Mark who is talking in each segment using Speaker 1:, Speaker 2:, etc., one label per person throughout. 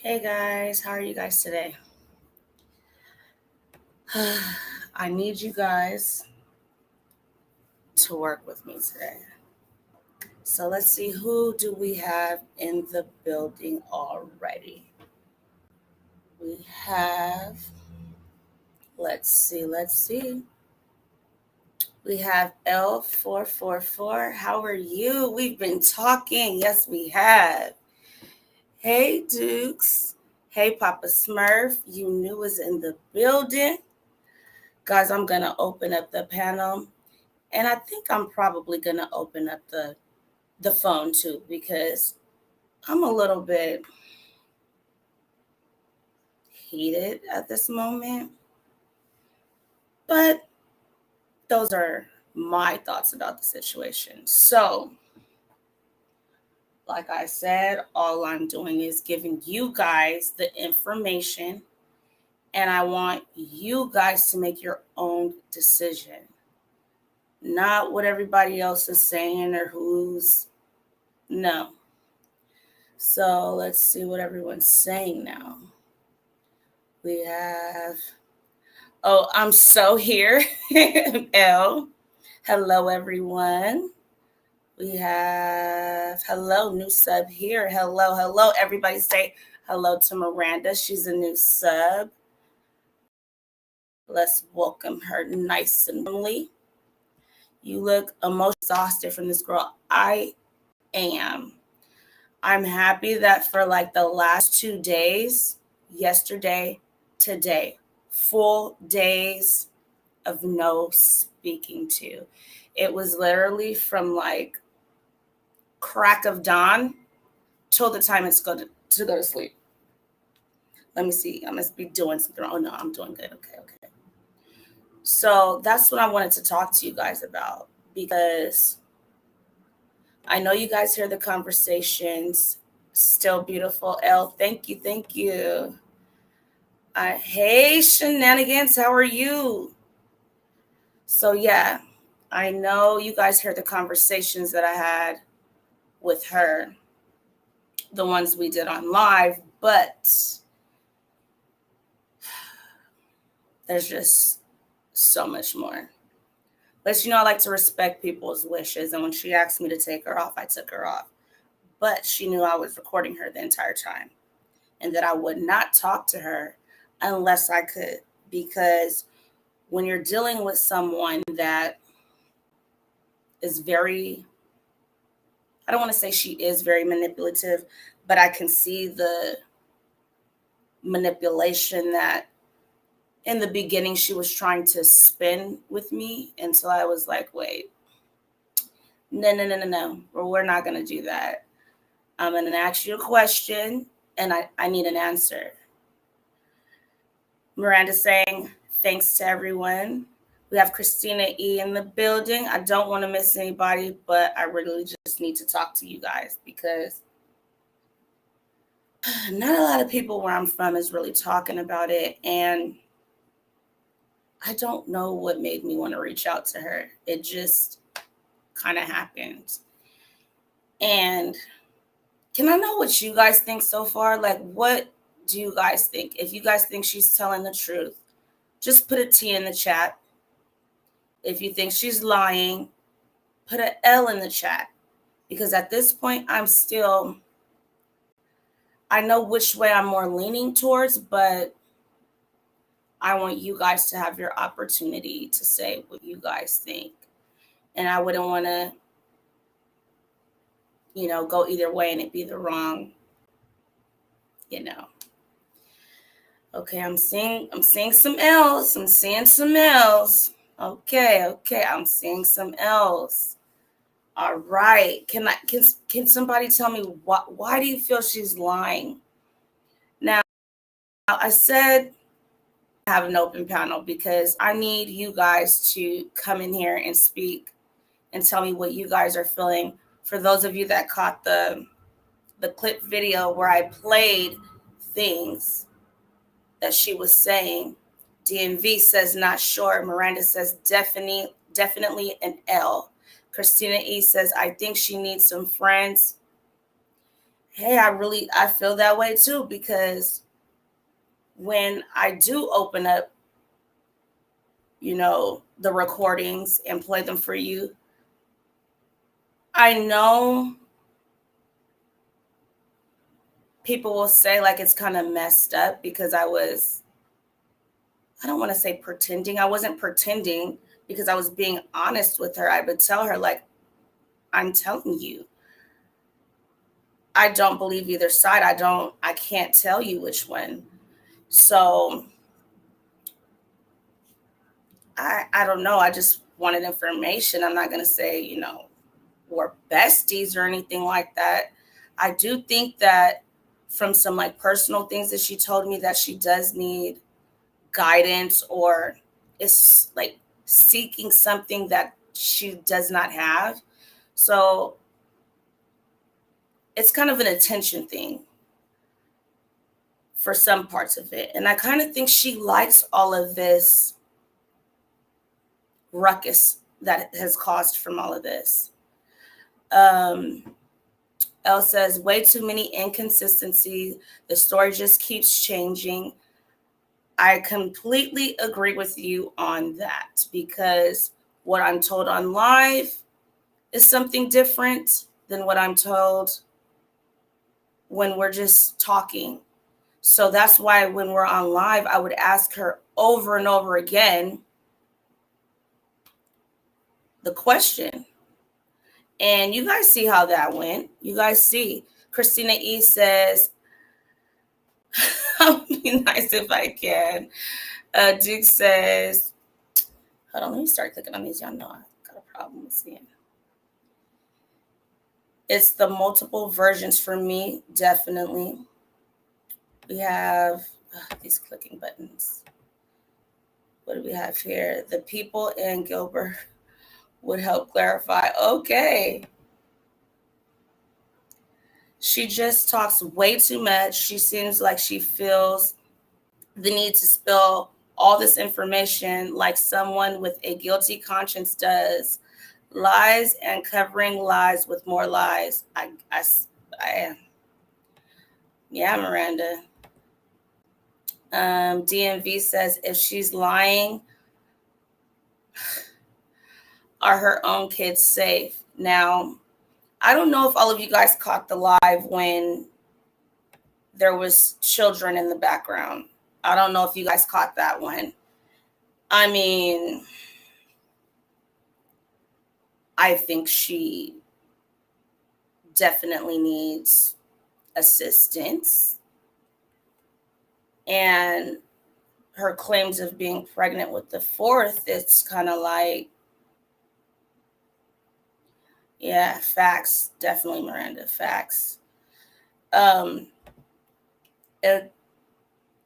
Speaker 1: Hey guys, how are you guys today? I need you guys to work with me today. So let's see, who do we have in the building already? We have, let's see. We have L444. How are you? We've been talking. Yes, we have. Hey Dukes. Hey Papa Smurf. You knew was in the building. Guys, I'm going to open up the panel. And I think I'm probably going to open up the phone too, because I'm a little bit heated at this moment. But those are my thoughts about the situation. So, like I said, all I'm doing is giving you guys the information, and I want you guys to make your own decision. Not what everybody else is saying or who's. No. So let's see what everyone's saying now. We have, oh, I'm so here. L. Hello, everyone. We have, hello, new sub here. Hello. Everybody say hello to Miranda. She's a new sub. Let's welcome her nice and warmly. You look emotionally exhausted from this girl. I am. I'm happy that for like the last 2 days, yesterday, today, full days of no speaking to. It was literally from like crack of dawn till the time it's to go to sleep. Let me see. I must be doing something. Oh no, I'm doing good. Okay. So that's what I wanted to talk to you guys about, because I know you guys hear the conversations. Still beautiful. L, thank you. Hey, shenanigans, how are you? So yeah, I know you guys heard the conversations that I had with her, the ones we did on live, but there's just so much more. But I like to respect people's wishes, and when she asked me to take her off, I took her off. But she knew I was recording her the entire time, and that I would not talk to her unless I could, because when you're dealing with someone that is very, I don't want to say she is very manipulative, but I can see the manipulation that in the beginning she was trying to spin with me, until I was like, wait, no, we're not going to do that. I'm going to ask you a question, and I need an answer. Miranda saying, thanks to everyone. We have Christina E in the building. I don't want to miss anybody, but I really just need to talk to you guys, because not a lot of people where I'm from is really talking about it. And I don't know what made me want to reach out to her. It just kind of happened. And can I know what you guys think so far? Like, what do you guys think? If you guys think she's telling the truth, just put a T in the chat. If you think she's lying, put an L in the chat. Because at this point, I know which way I'm more leaning towards, but I want you guys to have your opportunity to say what you guys think. And I wouldn't want to, go either way and it be the wrong, Okay, I'm seeing some L's. I'm seeing some L's. Okay, I'm seeing some L's. All right. Can somebody tell me why do you feel she's lying? Now, I said I have an open panel because I need you guys to come in here and speak and tell me what you guys are feeling. For those of you that caught the clip video where I played things that she was saying, DMV says not sure. Miranda says definitely an L. Christina E says, I think she needs some friends. hey, I feel that way too, because when I do open up, the recordings and play them for you, I know people will say like it's kind of messed up because I don't want to say pretending. I wasn't pretending because I was being honest with her. I would tell her, like, I'm telling you, I don't believe either side. I can't tell you which one. So I don't know. I just wanted information. I'm not going to say, we're besties or anything like that. I do think that from some like personal things that she told me, that she does need guidance, or is like seeking something that she does not have. So it's kind of an attention thing for some parts of it. And I kind of think she likes all of this ruckus that has caused from all of this. Elle says, way too many inconsistencies. The story just keeps changing. I completely agree with you on that, because what I'm told on live is something different than what I'm told when we're just talking. So that's why when we're on live, I would ask her over and over again the question. And you guys see how that went. You guys see. Christina E says, I'll be nice if I can. Duke says, hold on, let me start clicking on these. Y'all know I got a problem with seeing. It's the multiple versions for me, definitely. We have these clicking buttons. What do we have here? The people in Gilbert would help clarify. Okay. She just talks way too much. She seems like she feels the need to spill all this information like someone with a guilty conscience does. Lies and covering lies with more lies. I am. Yeah, Miranda. DMV says, if she's lying, are her own kids safe? Now, I don't know if all of you guys caught the live when there was children in the background. I don't know if you guys caught that one. I mean, I think she definitely needs assistance. And her claims of being pregnant with the fourth, it's kind of like, yeah, facts. Definitely, Miranda, facts. I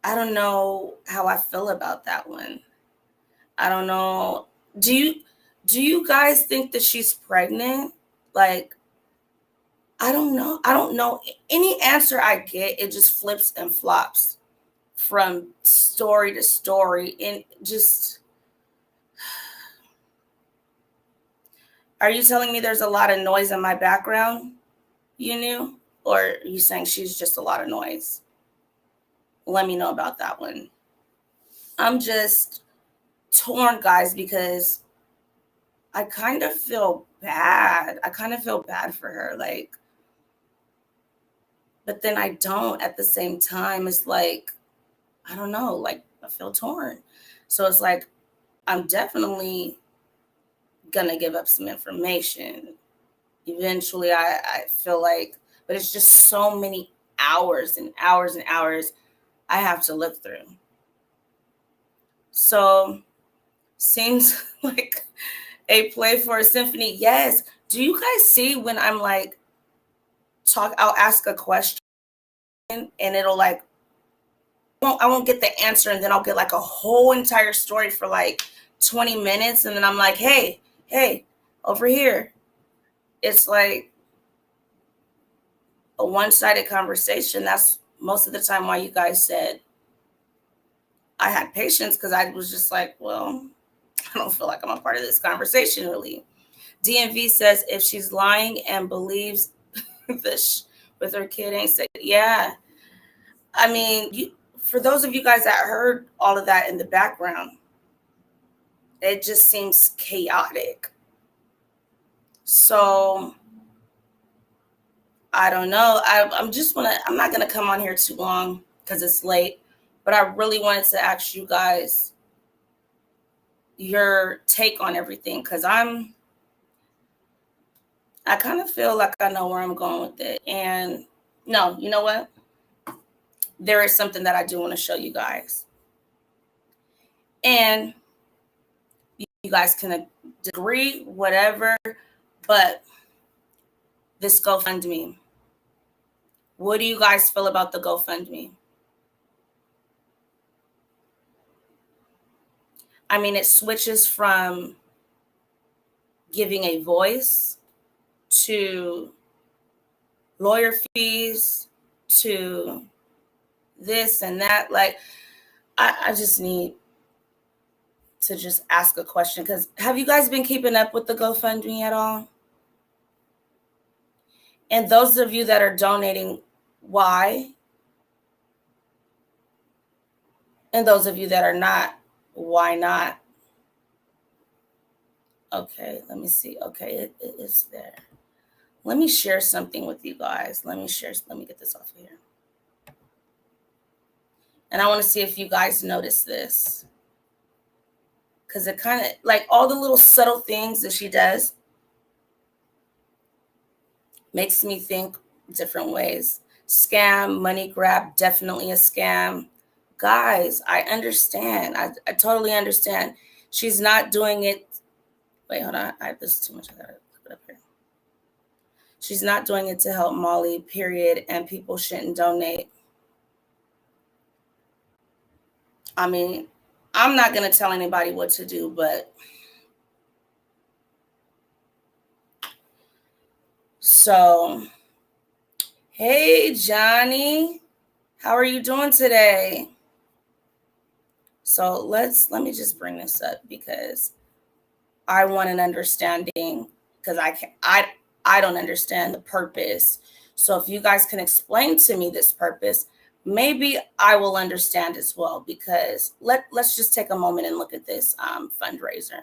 Speaker 1: don't know how I feel about that one. I don't know. Do you guys think that she's pregnant? Like, I don't know. I don't know. Any answer I get, it just flips and flops from story to story. And just, are you telling me there's a lot of noise in my background? You knew? Or are you saying she's just a lot of noise? Let me know about that one. I'm just torn, guys, because I kind of feel bad. I kind of feel bad for her. Like, but then I don't at the same time. It's like, I don't know, like I feel torn. So it's like, I'm definitely gonna give up some information. Eventually, I feel like, but it's just so many hours and hours and hours I have to look through. So seems like a play for a symphony. Yes. Do you guys see when I'm like I'll ask a question and it'll like, I won't get the answer, and then I'll get like a whole entire story for like 20 minutes, and then I'm like, hey, over here. It's like a one-sided conversation. That's most of the time why you guys said I had patience, because I was just like, well, I don't feel like I'm a part of this conversation really. DMV says, if she's lying and believes this, with her kid ain't sick. Yeah. I mean, for those of you guys that heard all of that in the background, it just seems chaotic. So I don't know. I'm not gonna come on here too long because it's late, but I really wanted to ask you guys your take on everything, because I kind of feel like I know where I'm going with it. And no, you know what? There is something that I do want to show you guys. And you guys can agree, whatever, but this GoFundMe. What do you guys feel about the GoFundMe? I mean, it switches from giving a voice to lawyer fees to this and that. Like, I just need to just ask a question, because have you guys been keeping up with the GoFundMe at all? And those of you that are donating, why? And those of you that are not, why not? Okay, let me see. Okay, it is there. Let me share something with you guys. Let me get this off of here. And I want to see if you guys notice this. Because it kind of, like, all the little subtle things that she does makes me think different ways. Scam, money grab, definitely a scam. Guys, I understand. I totally understand. She's not doing it. Wait, hold on. This is too much. I gotta put it up here. She's not doing it to help Molly, period. And people shouldn't donate. I mean, I'm not going to tell anybody what to do, but so, hey, Johnny, how are you doing today? So let me just bring this up, because I want an understanding, because I don't understand the purpose. So if you guys can explain to me this purpose, maybe I will understand as well, because let's just take a moment and look at this fundraiser.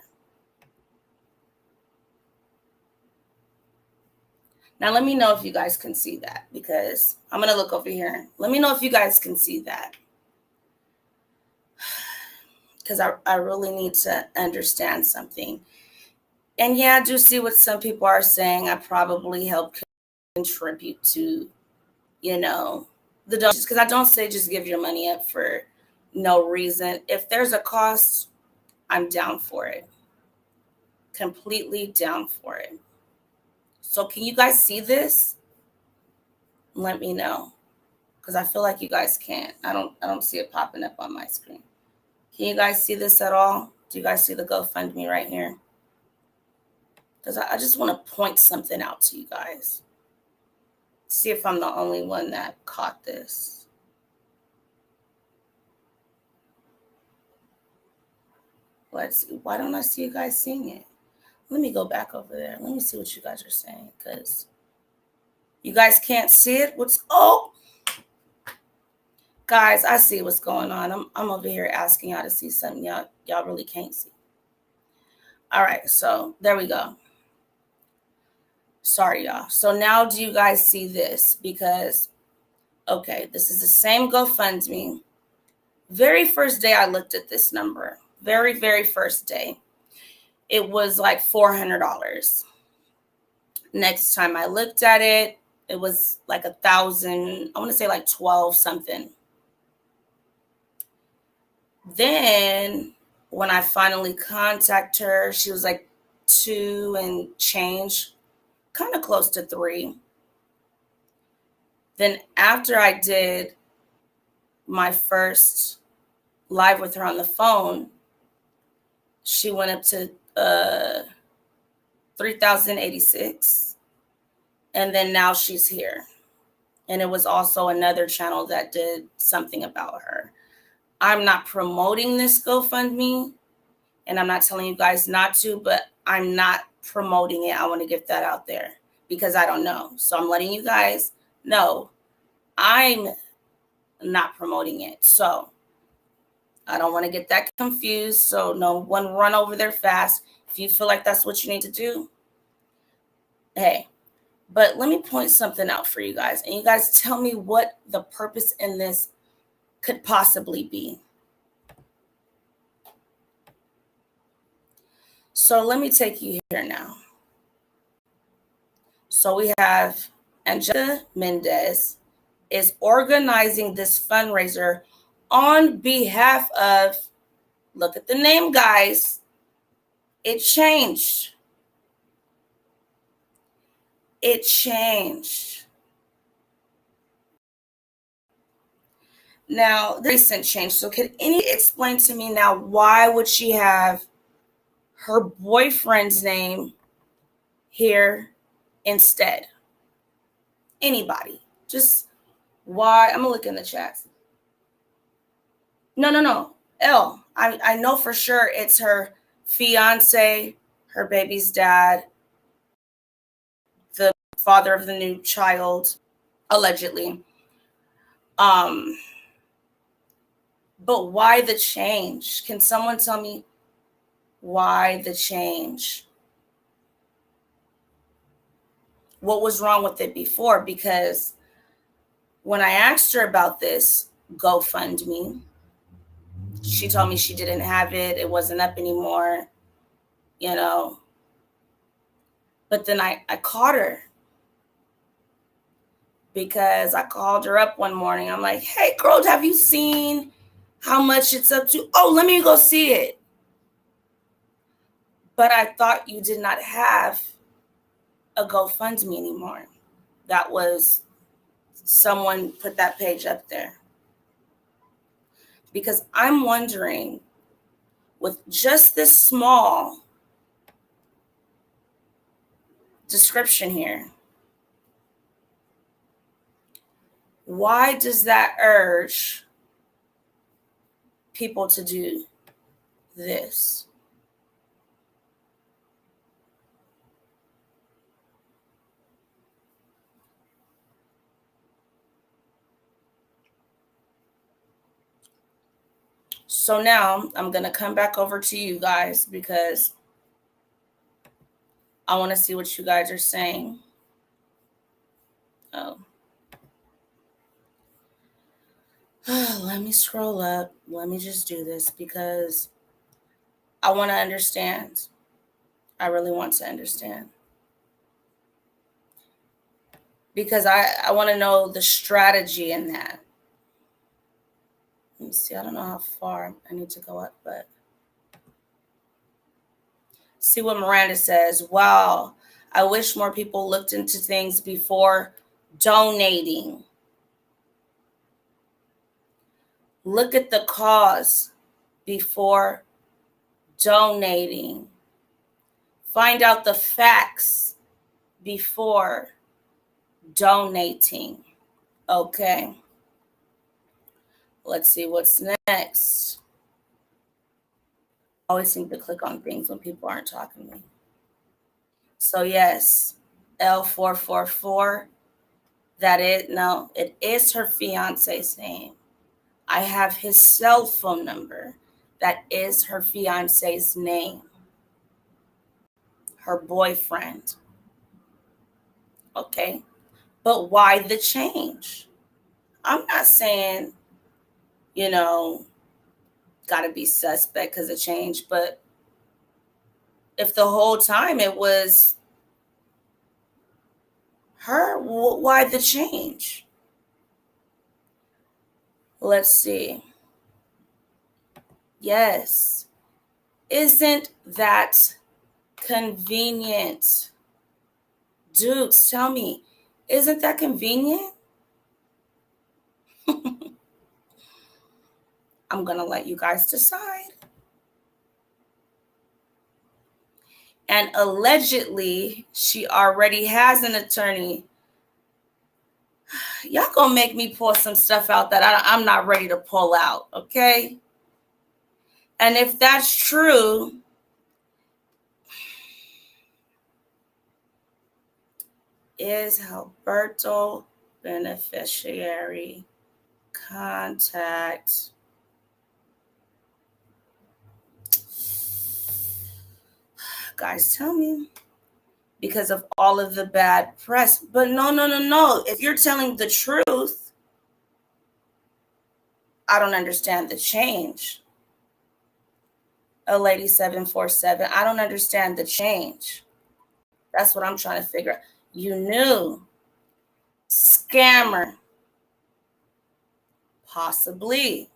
Speaker 1: Now, let me know if you guys can see that, because I'm going to look over here. Let me know if you guys can see that, because I really need to understand something. And yeah, I do see what some people are saying. I probably help contribute to, the donations, because I don't say just give your money up for no reason. If there's a cost, I'm down for it. Completely down for it. So can you guys see this? Let me know, because I feel like you guys can't. I don't see it popping up on my screen. Can you guys see this at all? Do you guys see the GoFundMe right here? Because I just want to point something out to you guys. See if I'm the only one that caught this. Let's see. Why don't I see you guys seeing it? Let me go back over there. Let me see what you guys are saying, because you guys can't see it. Guys, I see what's going on. I'm over here asking y'all to see something y'all really can't see. All right, so there we go. Sorry, y'all. So now do you guys see this? Because, okay, this is the same GoFundMe. Very first day I looked at this number. Very, very first day. It was like $400. Next time I looked at it, it was like 1,000. I want to say like 12 something. Then when I finally contacted her, she was like 2 and change, kind of close to 3. Then after I did my first live with her on the phone, she went up to 3,086. And then now she's here. And it was also another channel that did something about her. I'm not promoting this GoFundMe, and I'm not telling you guys not to, but I'm not promoting it. I want to get that out there, because I don't know. So I'm letting you guys No, I'm not promoting it. So I don't want to get that confused. So no one run over there fast. If you feel like that's what you need to do, hey. But let me point something out for you guys. And you guys tell me what the purpose in this could possibly be. So let me take you here now. So we have Angelica Mendez is organizing this fundraiser on behalf of, look at the name, guys. It changed. It changed. Now, the recent change. So can any explain to me now, why would she have her boyfriend's name here instead? Anybody? Just why? I'm gonna look in the chat. No. I know for sure it's her fiance, her baby's dad, the father of the new child, allegedly. But why the change? Can someone tell me why the change? What was wrong with it before? Because when I asked her about this GoFundMe, she told me she didn't have it. It wasn't up anymore, you know. But then I caught her, because I called her up one morning. I'm like, hey, girl, have you seen how much it's up to? Oh, let me go see it. But I thought you did not have a GoFundMe anymore. That was, someone put that page up there. Because I'm wondering, with just this small description here, why does that urge people to do this? So now I'm going to come back over to you guys, because I want to see what you guys are saying. Oh. Let me scroll up. Let me just do this, because I want to understand. I really want to understand. Because I want to know the strategy in that. Let me see. I don't know how far I need to go up, but see what Miranda says. Wow, I wish more people looked into things before donating. Look at the cause before donating. Find out the facts before donating. Okay. Let's see what's next. I always seem to click on things when people aren't talking to me. So yes, L444, it is her fiance's name. I have his cell phone number. That is her fiance's name. Her boyfriend. Okay. But why the change? I'm not saying, gotta be suspect because of change, but if the whole time it was her, why the change? Let's see. Yes. Isn't that convenient? Dukes, tell me, isn't that convenient? I'm going to let you guys decide. And allegedly, she already has an attorney. Y'all going to make me pull some stuff out that I'm not ready to pull out, okay? And if that's true, is Alberto beneficiary contact. Guys, tell me. Because of all of the bad press. But no. If you're telling the truth, I don't understand the change. A lady 747, I don't understand the change. That's what I'm trying to figure out. You knew. Scammer. Possibly.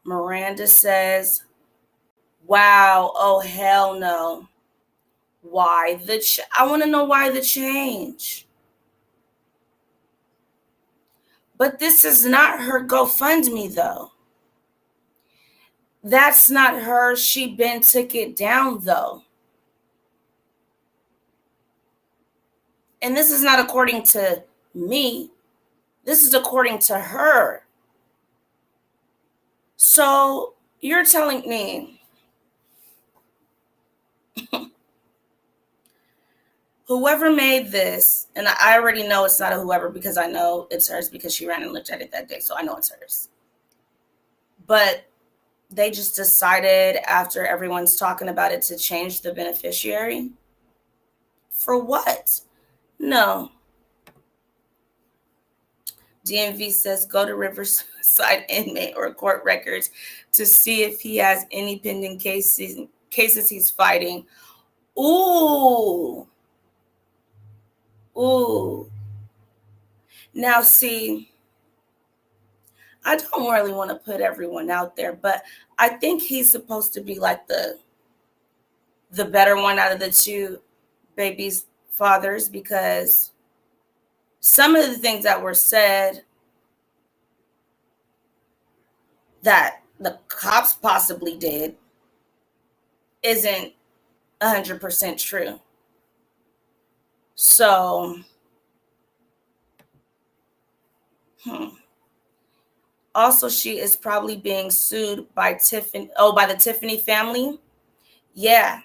Speaker 1: Miranda says, wow, oh hell no. Why I want to know why the change. But this is not her GoFundMe though. That's not her. She been took it down though. And this is not according to me. This is according to her. So you're telling me whoever made this, and I already know it's not a whoever because I know it's hers because she ran and looked at it that day. So I know it's hers. But they just decided after everyone's talking about it to change the beneficiary. For what? No. DMV says go to Riverside inmate or court records to see if he has any pending cases he's fighting. Ooh. Now see, I don't really want to put everyone out there, but I think he's supposed to be like the better one out of the two babies' fathers, because some of the things that were said that the cops possibly did isn't 100% true. So, Also, she is probably being sued by by the Tiffany family. Yeah,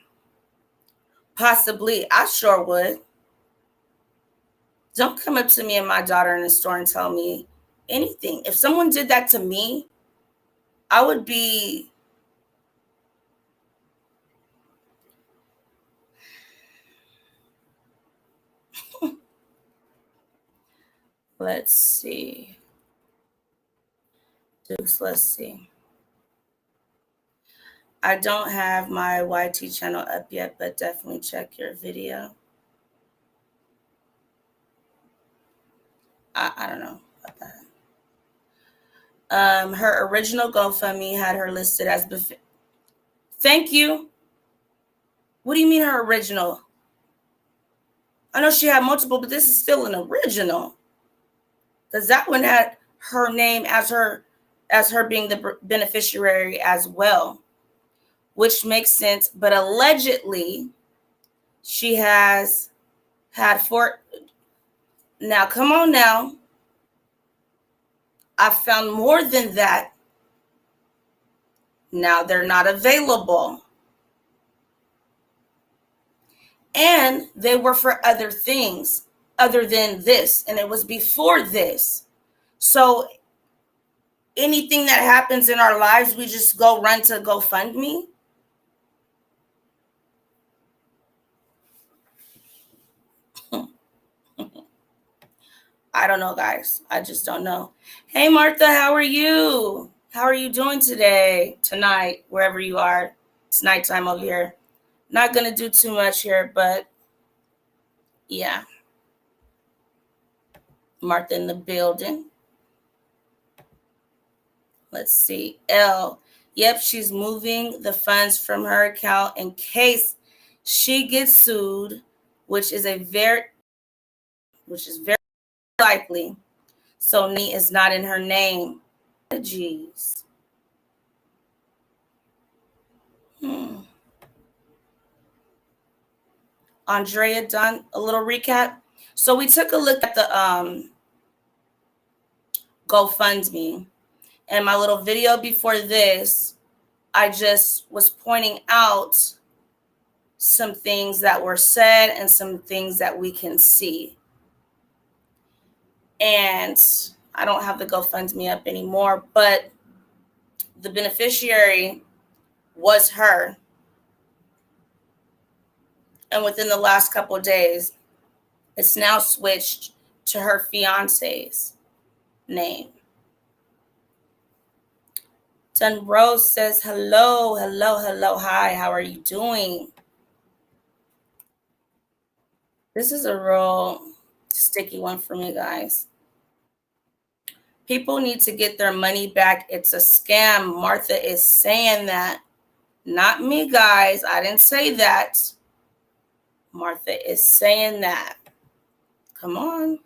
Speaker 1: possibly. I sure would. Don't come up to me and my daughter in the store and tell me anything. If someone did that to me, I would be let's see. Dukes, let's see. I don't have my YT channel up yet, but definitely check your video. I don't know about that. Her original GoFundMe had her listed as Thank you. What do you mean her original? I know she had multiple, but this is still an original. Because that one had her name as her being the beneficiary as well, which makes sense. But allegedly, she has had 4. Now, come on now. I found more than that. Now they're not available. And they were for other things other than this. And it was before this. So anything that happens in our lives, we just go run to GoFundMe. I don't know, guys. I just don't know. Hey, Martha, how are you? How are you doing today, tonight, wherever you are? It's nighttime over here. Not going to do too much here, but yeah. Martha in the building. Let's see. L. Yep, she's moving the funds from her account in case she gets sued, which is very likely. So money is not in her name. Jeez. Andrea done a little recap. So we took a look at the GoFundMe, and my little video before this, I just was pointing out some things that were said and some things that we can see. And I don't have the GoFundMe up anymore, but the beneficiary was her. And within the last couple of days, it's now switched to her fiance's name. Dun Rose says, hello, hello, hello, hi, how are you doing? This is a real sticky one for me, guys. People need to get their money back. It's a scam. Martha is saying that. Not me, guys. I didn't say that. Martha is saying that. Come on.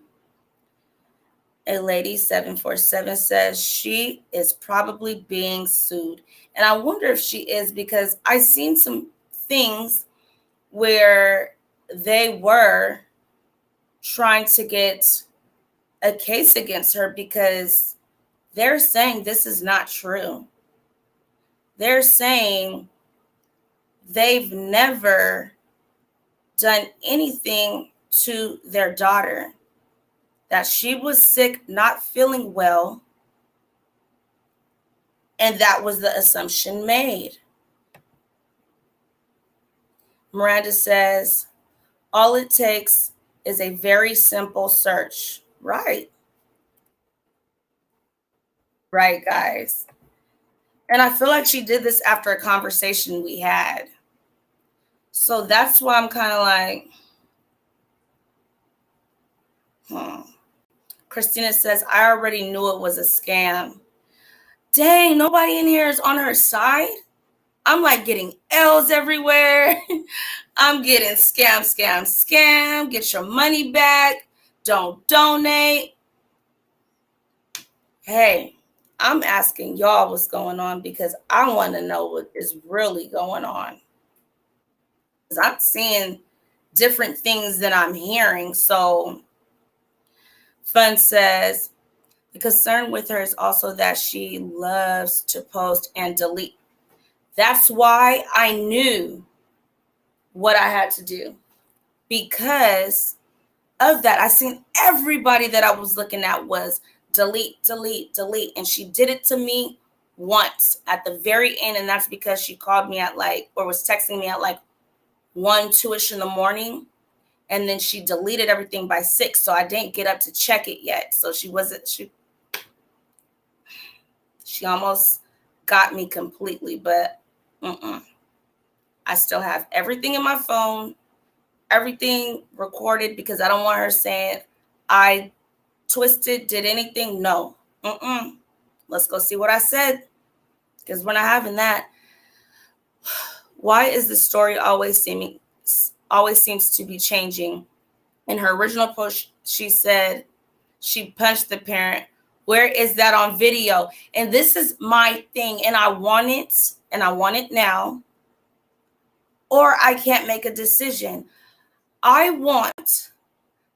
Speaker 1: A lady 747 says she is probably being sued. And I wonder if she is, because I've seen some things where they were trying to get a case against her because they're saying this is not true. They're saying they've never done anything to their daughter, that she was sick, not feeling well, and that was the assumption made. Miranda says, all it takes is a very simple search. Right. Right, guys. And I feel like she did this after a conversation we had. So that's why I'm kind of like, Christina says, I already knew it was a scam. Dang, nobody in here is on her side. I'm like getting L's everywhere. I'm getting scam, scam, scam. Get your money back. Don't donate. Hey, I'm asking y'all what's going on because I want to know what is really going on. Because I'm seeing different things that I'm hearing. So Fun says, the concern with her is also that she loves to post and delete. That's why I knew what I had to do. Because of that, I seen everybody that I was looking at was delete, delete, delete. And she did it to me once at the very end. And that's because she called me at or was texting me at 1, 2-ish in the morning. And then she deleted everything by 6. So I didn't get up to check it yet. So she almost got me completely, but I still have everything in my phone, everything recorded, because I don't want her saying I twisted, did anything. No. Let's go see what I said, because we're not having that. Why is the story always seems to be changing? In her original post, she said she punched the parent. Where is that on video? And this is my thing, and I want it now, or I can't make a decision. I want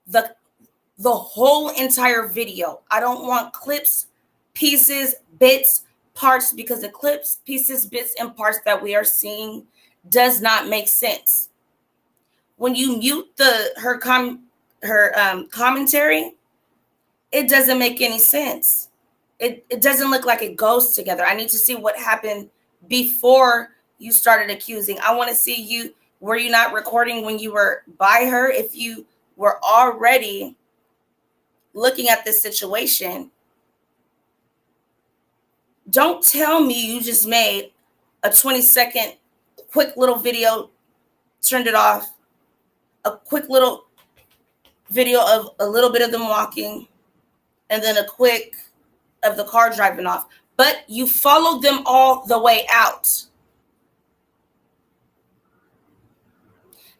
Speaker 1: the whole entire video. I don't want clips, pieces, bits, parts, because the clips, pieces, bits, and parts that we are seeing does not make sense. When you mute her commentary, it doesn't make any sense. It doesn't look like it goes together. I need to see what happened before you started accusing. I want to see were you not recording when you were by her? If you were already looking at this situation, don't tell me you just made a 20-second quick little video, turned it off, a quick little video of a little bit of them walking, and then a quick of the car driving off. But you followed them all the way out.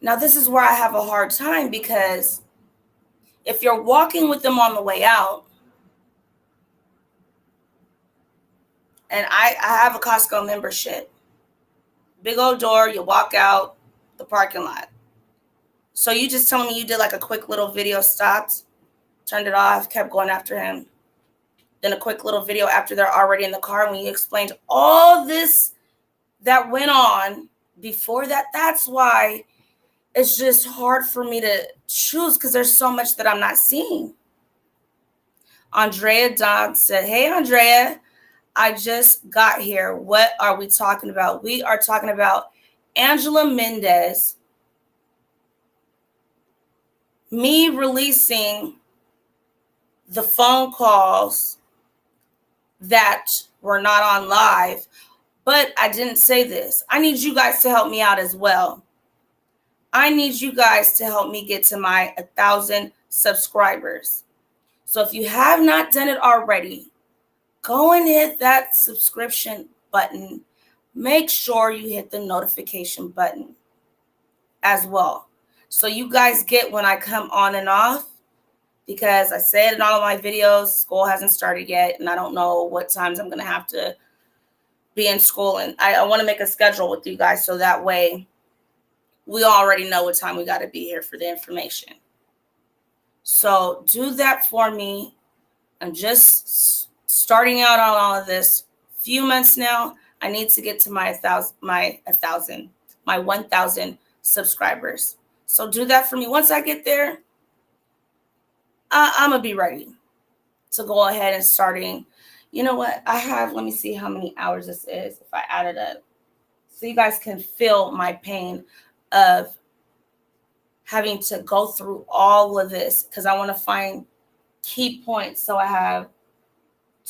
Speaker 1: Now, this is where I have a hard time, because if you're walking with them on the way out, and I have a Costco membership, big old door, you walk out the parking lot. So you just telling me you did a quick little video, stopped, turned it off, kept going after him. Then a quick little video after they're already in the car, when you explained all this that went on before that. That's why it's just hard for me to choose, because there's so much that I'm not seeing. Andrea Don said, hey, Andrea, I just got here. What are we talking about? We are talking about Angela Mendez, me releasing the phone calls that were not on live, but I didn't say this. I need you guys to help me out as well. I need you guys to help me get to my 1,000 subscribers. So if you have not done it already, go and hit that subscription button. Make sure you hit the notification button as well, so you guys get when I come on and off, because I said in all of my videos, school hasn't started yet, and I don't know what times I'm going to have to be in school. And I want to make a schedule with you guys so that way we already know what time we got to be here for the information. So do that for me. I'm just starting out on all of this. Few months now. I need to get to my 1,000 subscribers. So do that for me. Once I get there, I'm gonna be ready to go ahead and starting. You know what? I have, let me see how many hours this is if I add it up, so you guys can feel my pain of having to go through all of this, because I want to find key points. So I have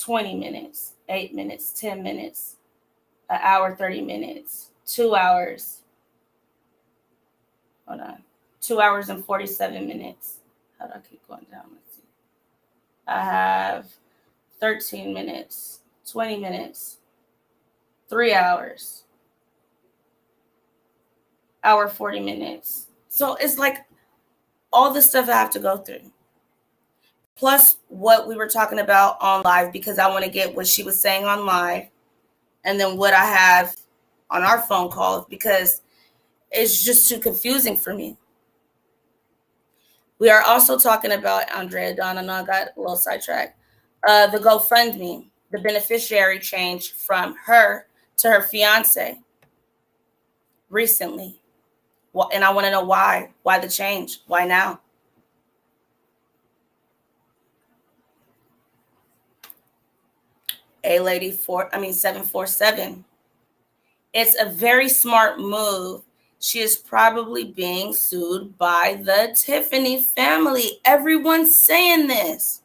Speaker 1: 20 minutes, 8 minutes, 10 minutes, an hour, 30 minutes, 2 hours. Hold on. 2 hours and 47 minutes. How do I keep going down? Let's see. I have 13 minutes, 20 minutes, 3 hours, hour, 40 minutes. So it's like all the stuff I have to go through. Plus what we were talking about on live, because I want to get what she was saying on live and then what I have on our phone call, because it's just too confusing for me. We are also talking about Andrea Don. I know I got a little sidetracked. The GoFundMe, the beneficiary changed from her to her fiance recently. And I want to know why. Why the change? Why now? A lady 747. It's a very smart move. She is probably being sued by the Tiffany family. Everyone's saying this.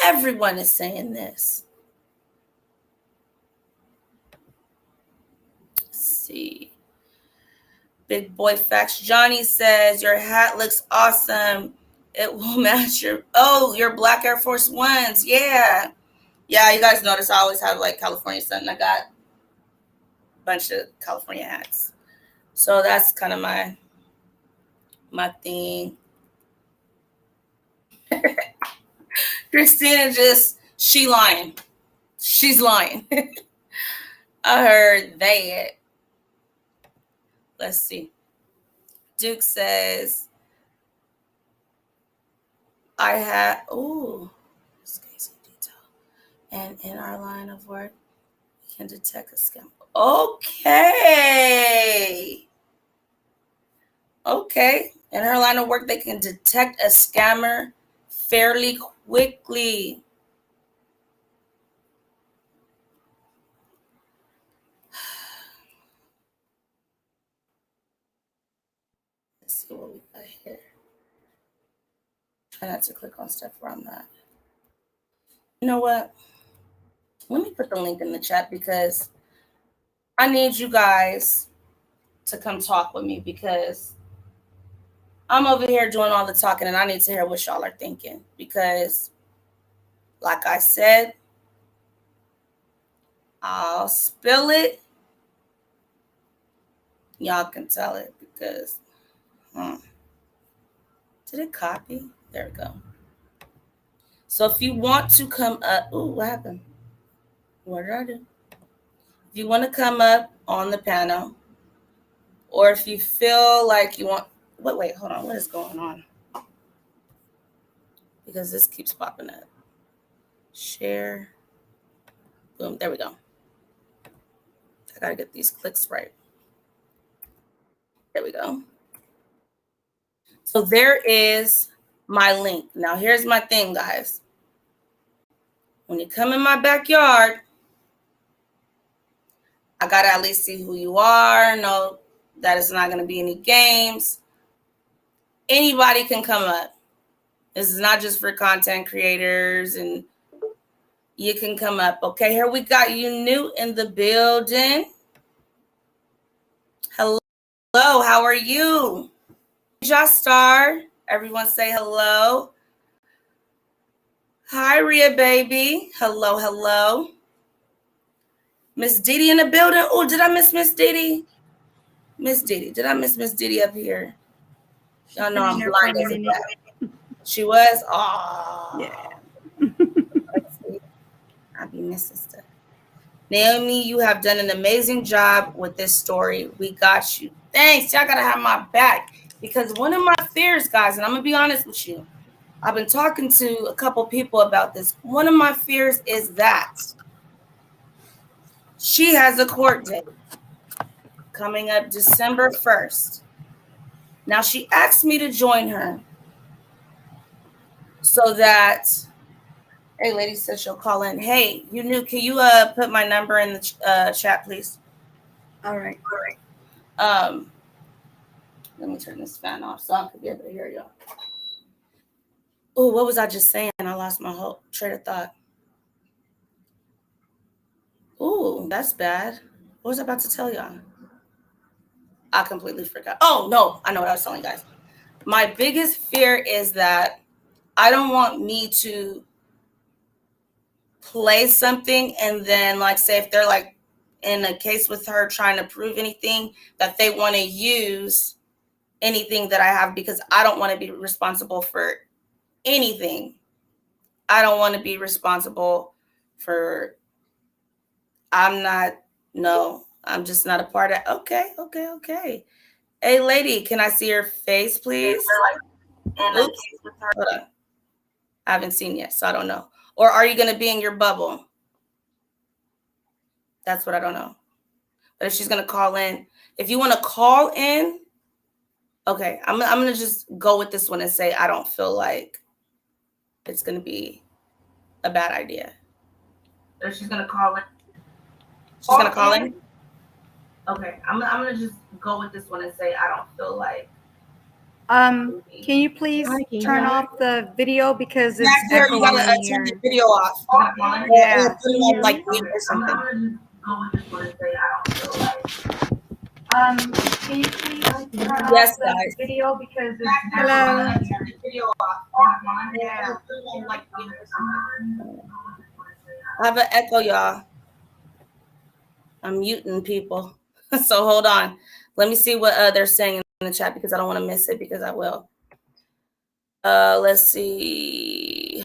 Speaker 1: Everyone is saying this. Let's see. Big Boy Facts. Johnny says, your hat looks awesome. It will match your Black Air Force Ones. Yeah. Yeah, you guys notice I always have like California sun. I got a bunch of California hats. So that's kind of my thing. Christina she lying. She's lying. I heard that. Let's see. Duke says, I have, this case in detail. And in our line of work, we can detect a scam. Okay. In her line of work, they can detect a scammer fairly quickly. Let's see what we got here. Try not to click on stuff where I'm not. You know what? Let me put the link in the chat, because I need you guys to come talk with me, because I'm over here doing all the talking and I need to hear what y'all are thinking, because like I said, I'll spill it. Y'all can tell it, because did it copy? There we go. So if you want to come up, what happened? What did I do? If you want to come up on the panel, or if you feel like you want, wait, hold on. What is going on? Because this keeps popping up. Share. Boom. There we go. I got to get these clicks right. There we go. So there is my link. Now, here's my thing, guys. When you come in my backyard, I got to at least see who you are, know that it's not going to be any games. Anybody can come up. This is not just for content creators, and you can come up. Okay, here we got you new in the building. Hello, how are you? Just Star. Everyone say hello. Hi, Rhea, baby. Hello, hello. Miss Didi in the building. Oh, did I miss Miss Didi? Miss Didi. Did I miss Miss Didi up here? Y'all know I'm blind as a bat. She was? Oh.
Speaker 2: Yeah.
Speaker 1: I'll be missing stuff. Naomi, you have done an amazing job with this story. We got you. Thanks. Y'all got to have my back. Because one of my fears, guys, and I'm going to be honest with you, I've been talking to a couple people about this. One of my fears is that she has a court date coming up December 1st. Now, she asked me to join her so that, hey, lady said she'll call in. Hey, can you put my number in the chat, please?
Speaker 2: All right.
Speaker 1: Let me turn this fan off so I can be able to hear y'all. Oh, what was I just saying? I lost my whole train of thought. Oh, that's bad. What was I about to tell y'all? I completely forgot. Oh, no, I know what I was telling guys. My biggest fear is that I don't want me to play something and then, like, say if they're like in a case with her trying to prove anything, that they want to use anything that I have, because I don't want to be responsible for anything. I don't want to be responsible for, I'm just not a part of, okay. Hey, lady, can I see your face, please? Oops. Hold on. I haven't seen yet, so I don't know. Or are you going to be in your bubble? That's what I don't know. But if she's going to call in, if you want to call in, okay, I'm going to just go with this one and say I don't feel like it's going to be a bad idea. If she's going to call in. She's going to call in? Okay, I'm going to just go with this one and say I don't feel like.
Speaker 2: Can you please turn off the video because it's
Speaker 1: echoing you gotta
Speaker 2: in
Speaker 1: turn the
Speaker 2: here.
Speaker 1: video off.
Speaker 2: Yeah.
Speaker 1: Put it on like mute or something.
Speaker 2: Can you please turn off
Speaker 1: Yes,
Speaker 2: the
Speaker 1: guys.
Speaker 2: video because it's hello.
Speaker 1: Yeah. I have an echo, y'all. I'm muting people. So hold on. Let me see what they're saying in the chat because I don't want to miss it, because I will. Let's see.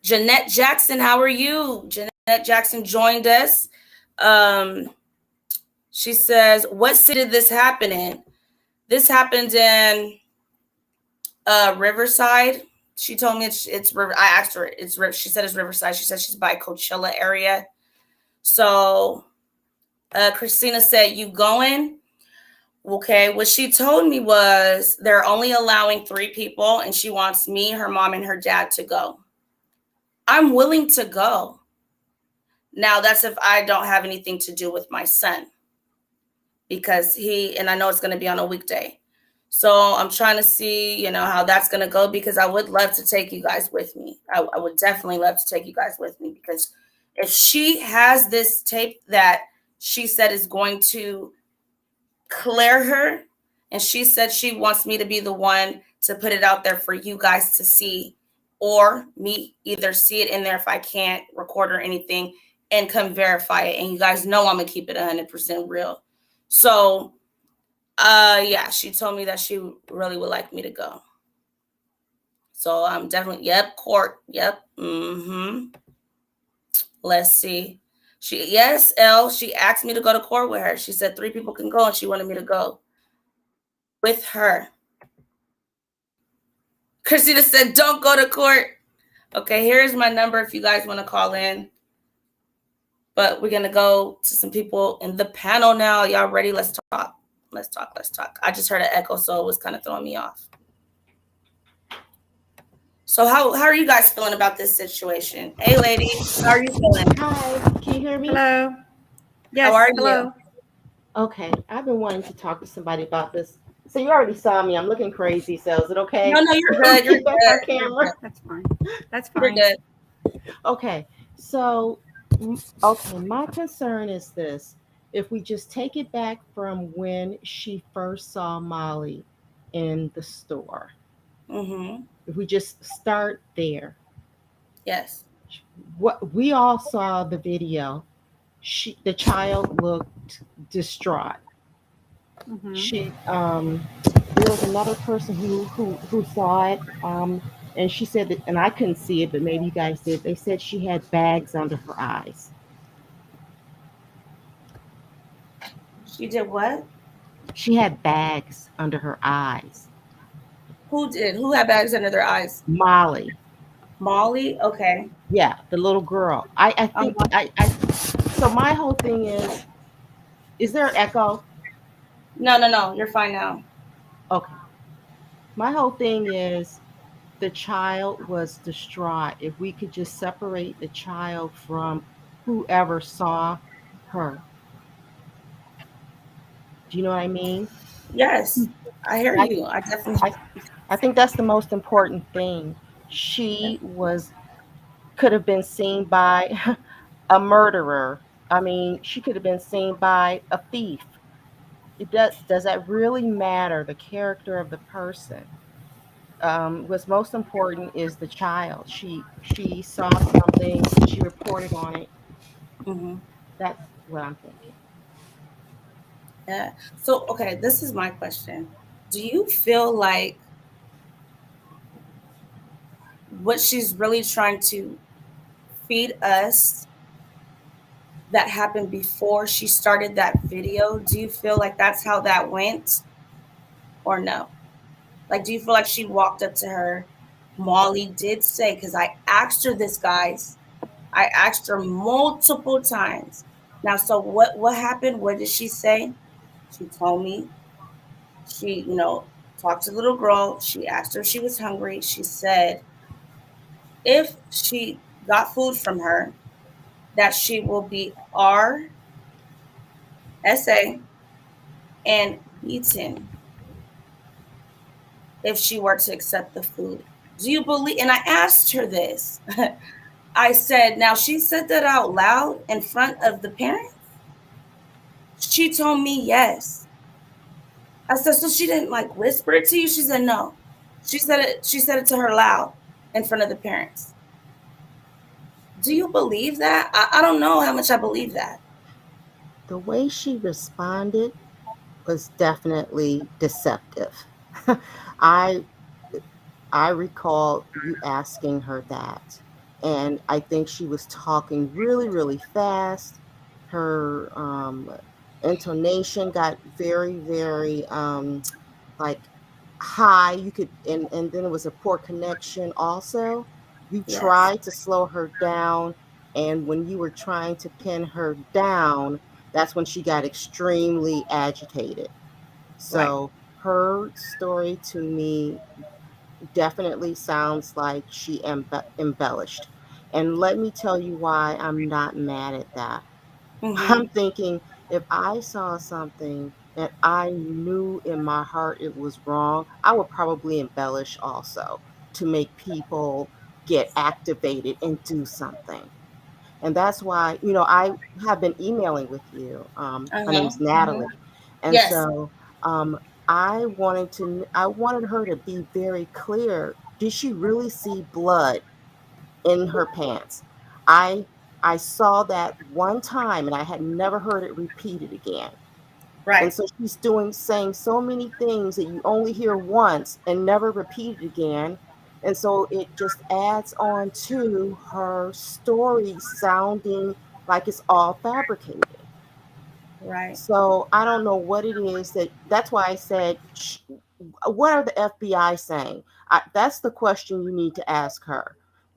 Speaker 1: Jeanette Jackson, how are you? Jeanette Jackson joined us. She says, what city did this happen in? This happened in Riverside. She told me it's River. I asked her, she said it's Riverside. She said she's by Coachella area. So Christina said, you going? Okay, what she told me was they're only allowing 3 people, and she wants me, her mom, and her dad to go. I'm willing to go. Now, that's if I don't have anything to do with my son, because and I know it's going to be on a weekday. So I'm trying to see, how that's going to go, because I would love to take you guys with me. I would definitely love to take you guys with me, because if she has this tape that she said is going to clear her, and she said she wants me to be the one to put it out there for you guys to see, or me either see it in there if I can't record or anything and come verify it. And you guys know I'm gonna keep it 100% real. So yeah, she told me that she really would like me to go. So I'm definitely, court. Let's see. Yes, Elle, she asked me to go to court with her. She said 3 people can go, and she wanted me to go with her. Christina said, don't go to court. Okay, here's my number if you guys want to call in. But we're gonna go to some people in the panel now. Y'all ready? Let's talk. Let's talk. Let's talk. I just heard an echo, so it was kind of throwing me off. So how are you guys feeling about this situation? Hey, ladies, how are you feeling?
Speaker 3: Hi, can you hear me?
Speaker 2: Hello. Yes.
Speaker 1: How are
Speaker 2: hello.
Speaker 1: you?
Speaker 3: Okay, I've been wanting to talk to somebody about this. So you already saw me. I'm looking crazy. So is it okay?
Speaker 1: No, you're good. You're good.
Speaker 3: Our camera.
Speaker 2: That's fine. That's
Speaker 1: You're
Speaker 2: fine.
Speaker 1: good.
Speaker 3: Okay, so okay, my concern is this. If we just take it back from when she first saw Molly in the store, if we just start there,
Speaker 1: Yes.
Speaker 3: what we all saw the video, the child looked distraught. She there was another person who saw it, and she said that, and I couldn't see it, but maybe you guys did. They said she had bags under her eyes.
Speaker 1: She did what?
Speaker 3: She had bags under her eyes.
Speaker 1: Who did? Who had bags under their eyes?
Speaker 3: Molly.
Speaker 1: Molly? Okay.
Speaker 3: Yeah, the little girl. I think I so my whole thing is there an echo?
Speaker 1: No. You're fine now.
Speaker 3: Okay. My whole thing is the child was distraught. If we could just separate the child from whoever saw her. Do you know what I mean?
Speaker 1: Yes, I hear
Speaker 3: I,
Speaker 1: you. I definitely.
Speaker 3: I think that's the most important thing. She could have been seen by a murderer. I mean, she could have been seen by a thief. Does that really matter? The character of the person. What's most important is the child. She saw something. She reported on it.
Speaker 1: Mm-hmm.
Speaker 3: That's what I'm thinking.
Speaker 1: Yeah. So, okay, this is my question. Do you feel like what she's really trying to feed us that happened before she started that video? Do you feel like that's how that went or no? Like, do you feel like she walked up to her? Molly did say, because I asked her this, guys. I asked her multiple times. Now, so what happened? What did she say? She told me she, talked to the little girl. She asked her if she was hungry. She said if she got food from her, that she will be RSA and eaten if she were to accept the food. Do you believe? And I asked her this. I said, now she said that out loud in front of the parents. She told me yes. I said, so she didn't like whisper it to you? She said no. She said it to her loud in front of the parents. Do you believe that? I don't know how much I believe that.
Speaker 3: The way she responded was definitely deceptive. I I recall you asking her that, and I think she was talking really, really fast. Her intonation got very, very like high. You could, and then it was a poor connection. Also, you
Speaker 1: Yes.
Speaker 3: tried to slow her down, and when you were trying to pin her down, that's when she got extremely agitated.
Speaker 1: Right.
Speaker 3: So her story to me definitely sounds like she embellished. And let me tell you why I'm not mad at that.
Speaker 1: Mm-hmm.
Speaker 3: I'm thinking if I saw something that I knew in my heart it was wrong, I would probably embellish also to make people get activated and do something. And that's why, I have been emailing with you. Her
Speaker 1: Uh-huh.
Speaker 3: name's Natalie. And
Speaker 1: Yes.
Speaker 3: so I wanted her to be very clear. Did she really see blood in her pants? I I saw that one time and I had never heard it repeated again. And
Speaker 1: Right.
Speaker 3: so she's saying so many things that you only hear once and never repeated again. And so it just adds on to her story sounding like it's all fabricated.
Speaker 1: Right.
Speaker 3: So I don't know what it is that's why I said, what are the FBI saying? That's the question you need to ask her.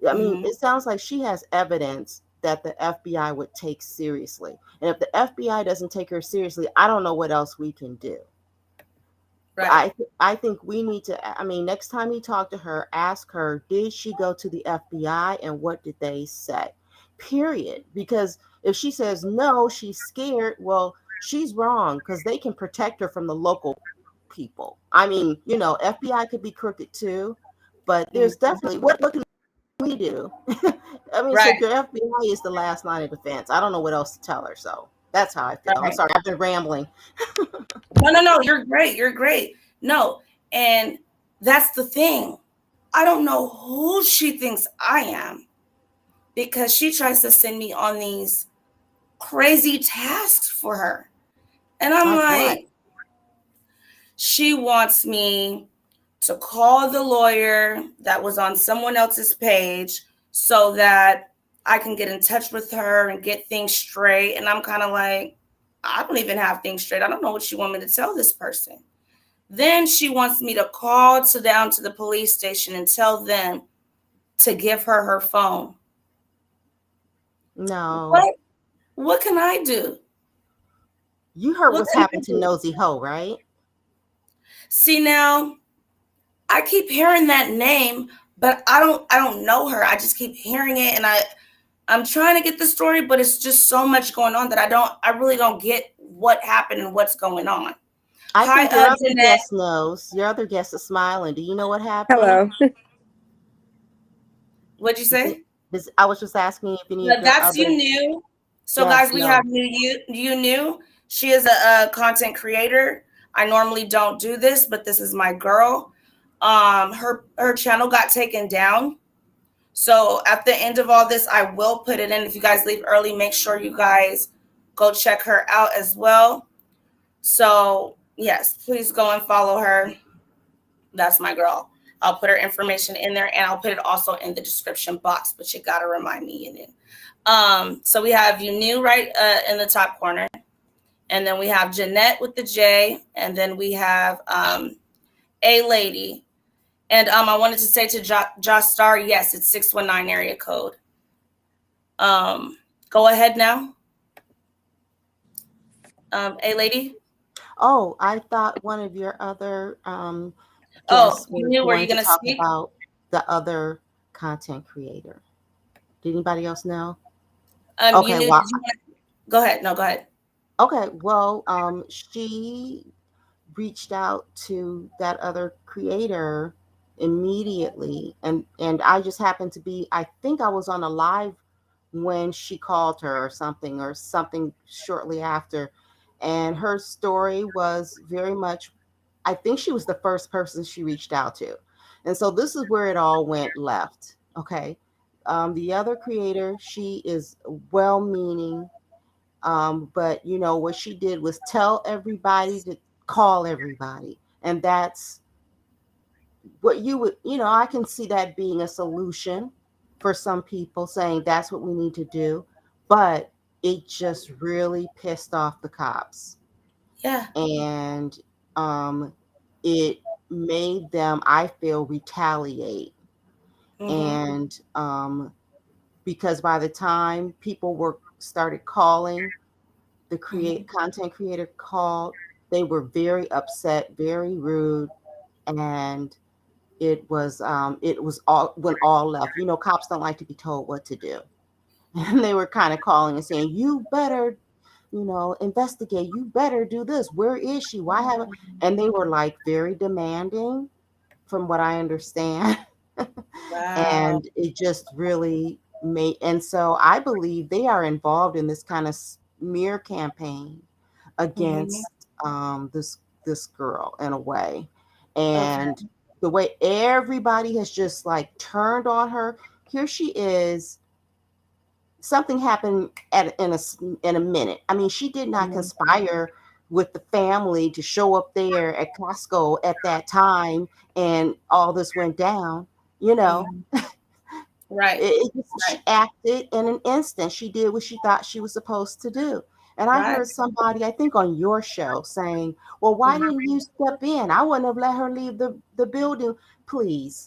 Speaker 3: I mean,
Speaker 1: Mm-hmm.
Speaker 3: it sounds like she has evidence that the FBI would take seriously. And if the FBI doesn't take her seriously, I don't know what else we can do.
Speaker 1: Right.
Speaker 3: I think we need to, I mean, next time you talk to her, ask her, did she go to the FBI and what did they say? Period. Because if she says no, she's scared, well, she's wrong because they can protect her from the local people. I mean, you know, FBI could be crooked too, but there's definitely, what can we do? I mean, so
Speaker 1: Right.
Speaker 3: your FBI is the last line of defense. I don't know what else to tell her. So that's how I feel. I'm
Speaker 1: Right.
Speaker 3: sorry, I've been rambling.
Speaker 1: No, you're great. You're great. No, and that's the thing. I don't know who she thinks I am because she tries to send me on these crazy tasks for her. And I'm
Speaker 3: Like what?
Speaker 1: like, she wants me to call the lawyer that was on someone else's page so that I can get in touch with her and get things straight. And I'm kind of like, I don't even have things straight. I don't know what you want me to tell this person. Then she wants me to call down to the police station and tell them to give her her phone.
Speaker 3: No.
Speaker 1: What can I do?
Speaker 3: You heard what's happened to Nosy Ho, right?
Speaker 1: See, now I keep hearing that name, but I don't know her. I just keep hearing it, and I'm trying to get the story, but it's just so much going on that I really don't get what happened and what's going on.
Speaker 3: I think your other guest knows. Your other guest is smiling. Do you know what happened?
Speaker 4: Hello.
Speaker 1: What'd you say?
Speaker 3: I was just asking if any of your
Speaker 1: that's
Speaker 3: other...
Speaker 1: You Knew. So guys, we have You Knew. She is a content creator. I normally don't do this, but this is my girl. Her channel got taken down. So at the end of all this, I will put it in. If you guys leave early, make sure you guys go check her out as well. So yes, please go and follow her. That's my girl. I'll put her information in there, and I'll put it also in the description box, but you got to remind me in it. So we have You Knew right in the top corner. And then we have Jeanette with the J. And then we have A Lady. And I wanted to say to Josh Star, yes, it's 619 area code. Go ahead now. A Lady.
Speaker 3: Oh, I thought one of your other
Speaker 1: You knew, were you going to
Speaker 3: talk
Speaker 1: speak
Speaker 3: about the other content creator? Did anybody else know?
Speaker 1: Okay, you knew, go ahead. No, go ahead.
Speaker 3: Okay, well, she reached out to that other creator immediately, and I just happened to be, I think I was on a live when she called her or something shortly after, and her story was very much, I think she was the first person she reached out to. And so this is where it all went left. Okay. The other creator, she is well-meaning, but you know, what she did was tell everybody to call everybody. And that's what you would, you know, I can see that being a solution for some people, saying that's what we need to do. But it just really pissed off the cops.
Speaker 1: Yeah.
Speaker 3: And it made them, I feel, retaliate. And because by the time people started calling, the content creator called, they were very upset, very rude, and it was all when all left. You know, cops don't like to be told what to do, and they were kind of calling and saying, "You better, you know, investigate. You better do this. Where is she? Why haven't?" And they were like very demanding, from what I understand.
Speaker 1: Wow.
Speaker 3: And it just really made, and so I believe they are involved in this kind of smear campaign against this girl in a way. And the way everybody has just like turned on her. Here she is. Something happened in a minute. I mean, she did not conspire with the family to show up there at Costco at that time, and all this went down. You know,
Speaker 1: right?
Speaker 3: She acted in an instant. She did what she thought she was supposed to do. And I heard somebody, I think on your show, saying, "Well, why didn't you step in? I wouldn't have let her leave the building." Please,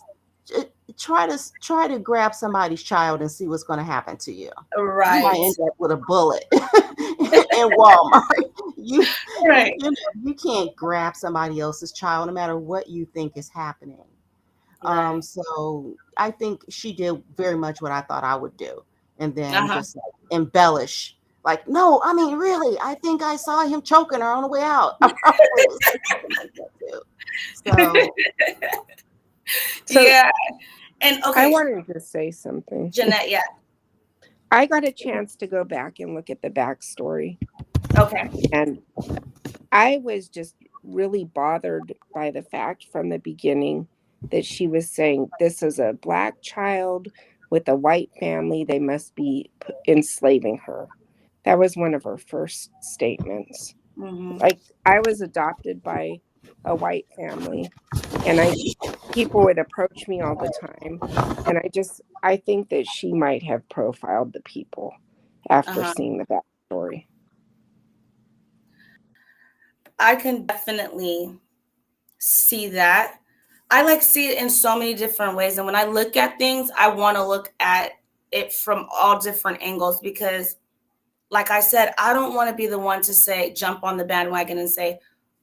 Speaker 3: try to grab somebody's child and see what's going to happen to you. You might
Speaker 1: Right.
Speaker 3: end up with a bullet in Walmart. You
Speaker 1: Right.
Speaker 3: you can't grab somebody else's child no matter what you think is happening.
Speaker 1: Right.
Speaker 3: So I think she did very much what I thought I would do, and then
Speaker 1: Uh-huh.
Speaker 3: just like embellish. Like, no, I mean, really, I think I saw him choking her on the way out. I probably would say something like that too. So
Speaker 1: Yeah. And
Speaker 4: I
Speaker 1: okay,
Speaker 4: wanted to say something.
Speaker 1: Jeanette, yeah.
Speaker 4: I got a chance to go back and look at the backstory,
Speaker 1: Okay.
Speaker 4: and I was just really bothered by the fact from the beginning that she was saying this is a Black child with a white family. They must be enslaving her. That was one of her first statements.
Speaker 1: Mm-hmm.
Speaker 4: Like, I was adopted by a white family, and people would approach me all the time, and I think that she might have profiled the people after
Speaker 1: Uh-huh.
Speaker 4: seeing the backstory.
Speaker 1: I can definitely see that. I see it in so many different ways. And when I look at things, I want to look at it from all different angles because, like I said, I don't want to be the one to say, jump on the bandwagon and say,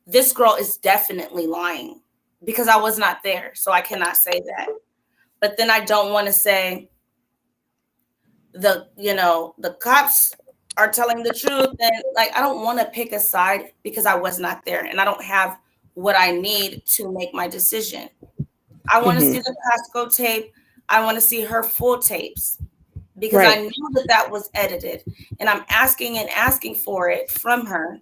Speaker 1: this girl is definitely lying because I was not there. So I cannot say that. But then I don't want to say the cops are telling the truth. And I don't want to pick a side because I was not there and I don't have what I need to make my decision. I want to see the Pasco tape. I want to see her full tapes because I knew that was edited and I'm asking for it from her.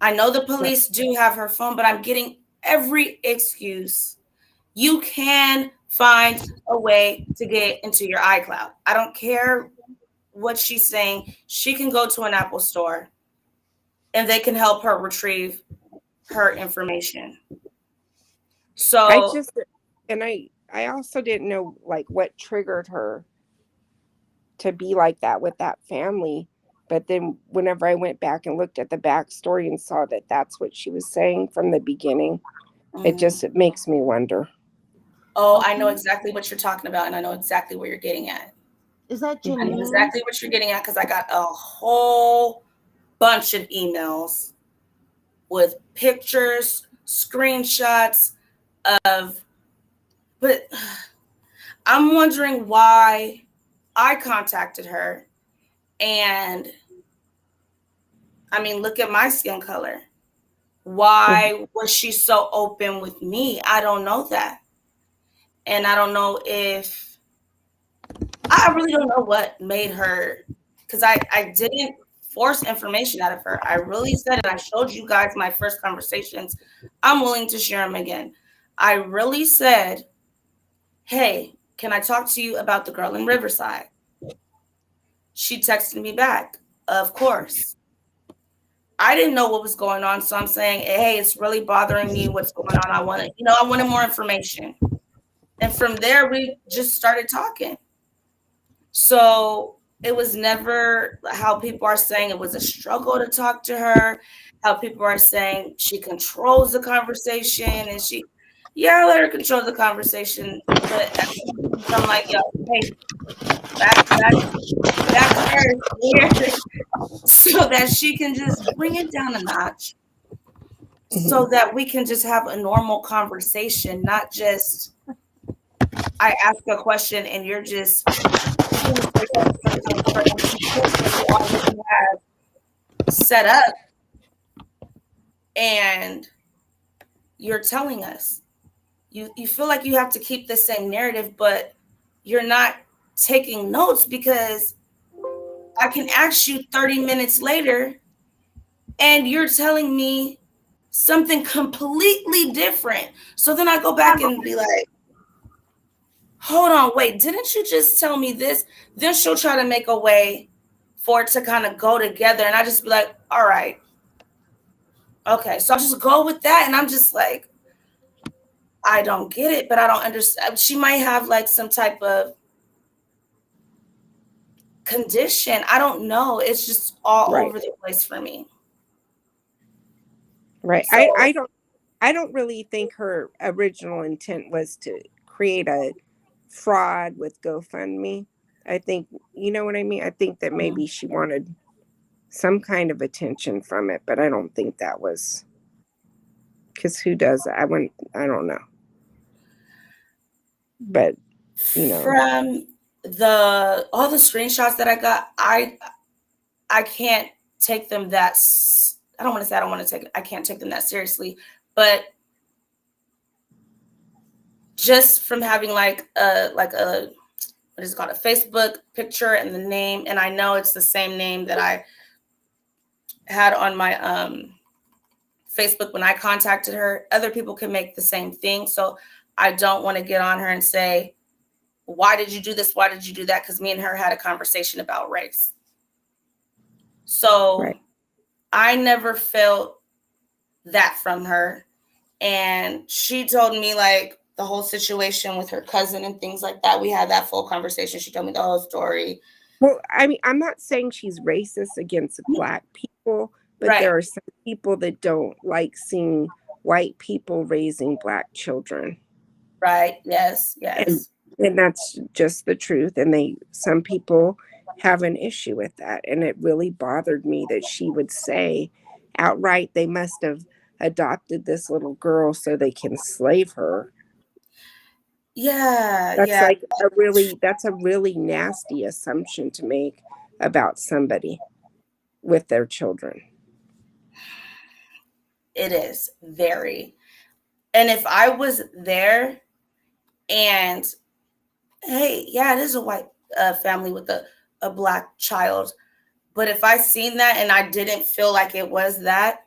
Speaker 1: I know the police do have her phone, but I'm getting every excuse. You can find a way to get into your iCloud. I don't care what she's saying. She can go to an Apple store and they can help her retrieve her information. So
Speaker 4: I also didn't know what triggered her to be like that with that family. But then whenever I went back and looked at the backstory and saw that that's what she was saying from the beginning, it makes me wonder.
Speaker 1: Oh, I know exactly what you're talking about, and I know exactly where you're getting at.
Speaker 3: Is that
Speaker 1: I know
Speaker 3: Janine?
Speaker 1: exactly what you're getting at because I got a whole bunch of emails with pictures, screenshots of, but I'm wondering why I contacted her. And I mean, look at my skin color. Why was she so open with me? I don't know that. And I don't know I really don't know what made her, because I didn't force information out of her. I really said, and I showed you guys my first conversations. I'm willing to share them again. I really said, hey, can I talk to you about the girl in Riverside? She texted me back, of course. I didn't know what was going on, so I'm saying, hey, it's really bothering me. What's going on? I wanted more information. And from there, we just started talking. So it was never how people are saying it was a struggle to talk to her, how people are saying she controls the conversation and I let her control the conversation. But I'm like, yo, hey, back here so that she can just bring it down a notch so that we can just have a normal conversation, not just I ask a question and you're just set up and you're telling us you feel like you have to keep the same narrative, but you're not taking notes because I can ask you 30 minutes later and you're telling me something completely different. So then I go back and be like, hold on, wait, didn't you just tell me this? Then she'll try to make a way for it to kind of go together. And I just be like, all right. Okay. So I'll just go with that. And I'm just like, I don't get it, but I don't understand. She might have some type of condition. I don't know. It's just all over the place for me.
Speaker 4: Right. I don't really think her original intent was to create fraud with GoFundMe. I think, you know what I mean? I think that maybe she wanted some kind of attention from it, but I don't think that was, because who does that? I don't know. But, you know.
Speaker 1: From all the screenshots that I got, I can't take them that, I don't want to say I don't want to take it, I can't take them that seriously, but just from having like a what is it called, a Facebook picture and the name, and I know it's the same name that I had on my Facebook when I contacted her. Other people can make the same thing, so I don't want to get on her and say, why did you do this? Why did you do that? Because me and her had a conversation about race. So right. I never felt that from her. And she told me like the whole situation with her cousin and things like that. We had that full conversation. She told me the whole story.
Speaker 4: Well, I mean, I'm not saying she's racist against Black people, but right. There are some people that don't like seeing white people raising Black children.
Speaker 1: Right. Yes. Yes.
Speaker 4: And that's just the truth. And some people have an issue with that. And it really bothered me that she would say outright, they must have adopted this little girl so they can slave her.
Speaker 1: Yeah.
Speaker 4: That's that's a really nasty assumption to make about somebody with their children.
Speaker 1: It is very. And if I was there and, hey, yeah, it is a white family with a Black child. But if I seen that and I didn't feel like it was that,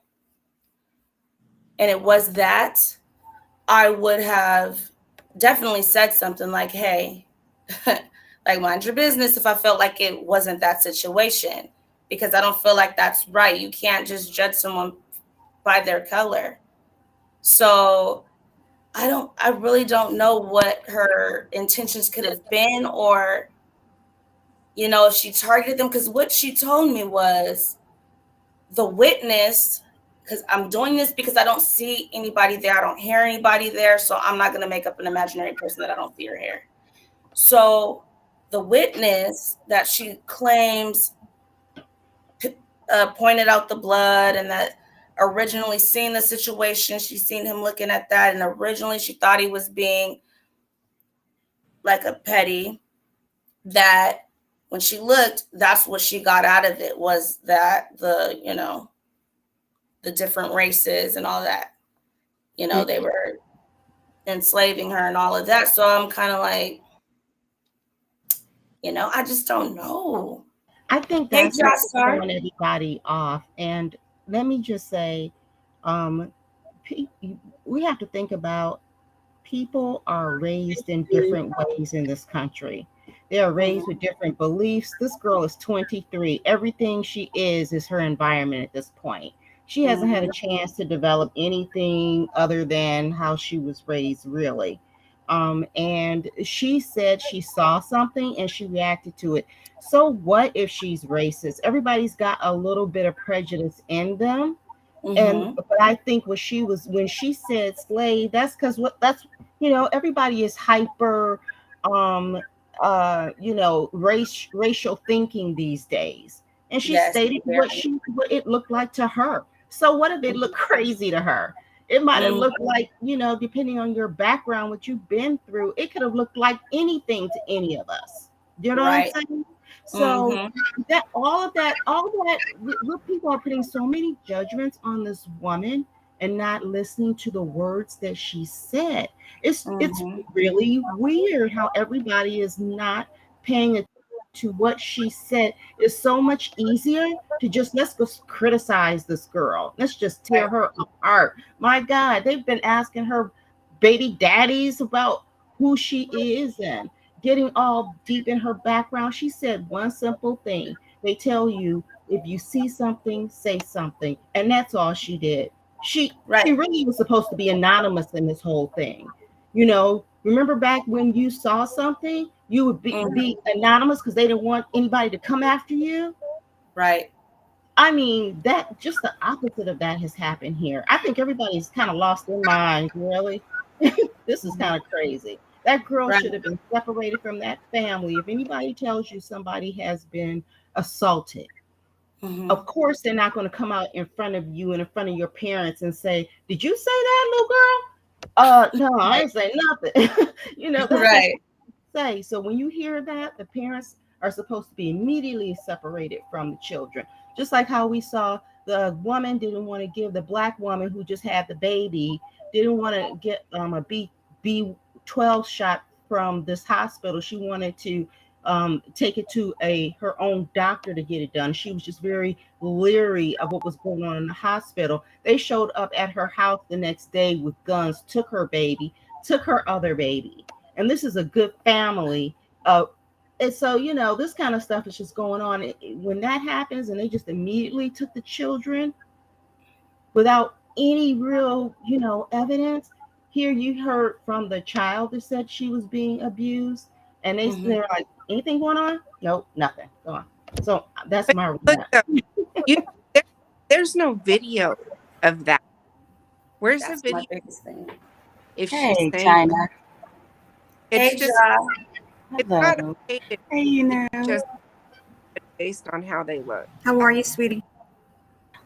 Speaker 1: and it was that, I would have definitely said something like, hey, like, mind your business if I felt like it wasn't that situation, because I don't feel like that's right. You can't just judge someone by their color. So I really don't know what her intentions could have been, or, you know, if she targeted them, because what she told me was the witness, because I'm doing this because I don't see anybody there. I don't hear anybody there. So I'm not going to make up an imaginary person that I don't see or hear. So the witness that she claims pointed out the blood, and that originally seen the situation, she seen him looking at that, and originally she thought he was being like a petty, that when she looked, that's what she got out of it, was that the different races and all that, they were enslaving her and all of that. So I'm kind of like, I just don't know.
Speaker 3: I think that's what's throwing everybody off. And let me just say, we have to think about, people are raised in different ways in this country. They are raised with different beliefs. This girl is 23. Everything she is her environment at this point. She hasn't had a chance to develop anything other than how she was raised, really. And she said she saw something and she reacted to it. So what if she's racist? Everybody's got a little bit of prejudice in them. But I think when she said slave, that's because everybody is hyper, racial thinking these days. And she stated what it looked like to her. So what if it looked crazy to her? It might have looked like, depending on your background, what you've been through, it could have looked like anything to any of us. You know what I'm saying? So all that, people are putting so many judgments on this woman and not listening to the words that she said. It's really weird how everybody is not paying attention to what she said. It's so much easier to let's go criticize this girl. Let's just tear her apart. My God, they've been asking her baby daddies about who she is and getting all deep in her background. She said one simple thing. They tell you, if you see something, say something. And that's all she did. She really was supposed to be anonymous in this whole thing. Remember back when you saw something, you would be anonymous because they didn't want anybody to come after you.
Speaker 1: Right.
Speaker 3: I mean, that just the opposite of that has happened here. I think everybody's kind of lost their minds, really. This is kind of crazy. That girl
Speaker 1: Right.
Speaker 3: should have been separated from that family. If anybody tells you somebody has been assaulted,
Speaker 1: Mm-hmm.
Speaker 3: of course they're not going to come out in front of you and in front of your parents and say, "Did you say that, little girl?" No, I ain't say nothing. That's
Speaker 1: Right.
Speaker 3: say. So when you hear that, the parents are supposed to be immediately separated from the children. Just like how we saw the woman didn't want to give the black woman who just had the baby, didn't want to get a B12 shot from this hospital. She wanted to take it to her own doctor to get it done. She was just very leery of what was going on in the hospital. They showed up at her house the next day with guns, took her baby, took her other baby. And this is a good family. And so, this kind of stuff is just going on. When that happens and they just immediately took the children without any real, evidence. Here you heard from the child that said she was being abused, and they're like, anything going on? Nope, nothing. Go on. So that's my
Speaker 4: there's no video of that. Where's
Speaker 1: That's
Speaker 4: the video?
Speaker 1: my biggest thing.
Speaker 4: If
Speaker 5: Hey,
Speaker 4: she's saying
Speaker 5: China.
Speaker 4: it's
Speaker 1: Hey,
Speaker 4: just
Speaker 1: Ja.
Speaker 4: it's not
Speaker 5: Hello.
Speaker 4: updated,
Speaker 5: Hey, you know.
Speaker 4: just based on how they look.
Speaker 2: How are you, sweetie?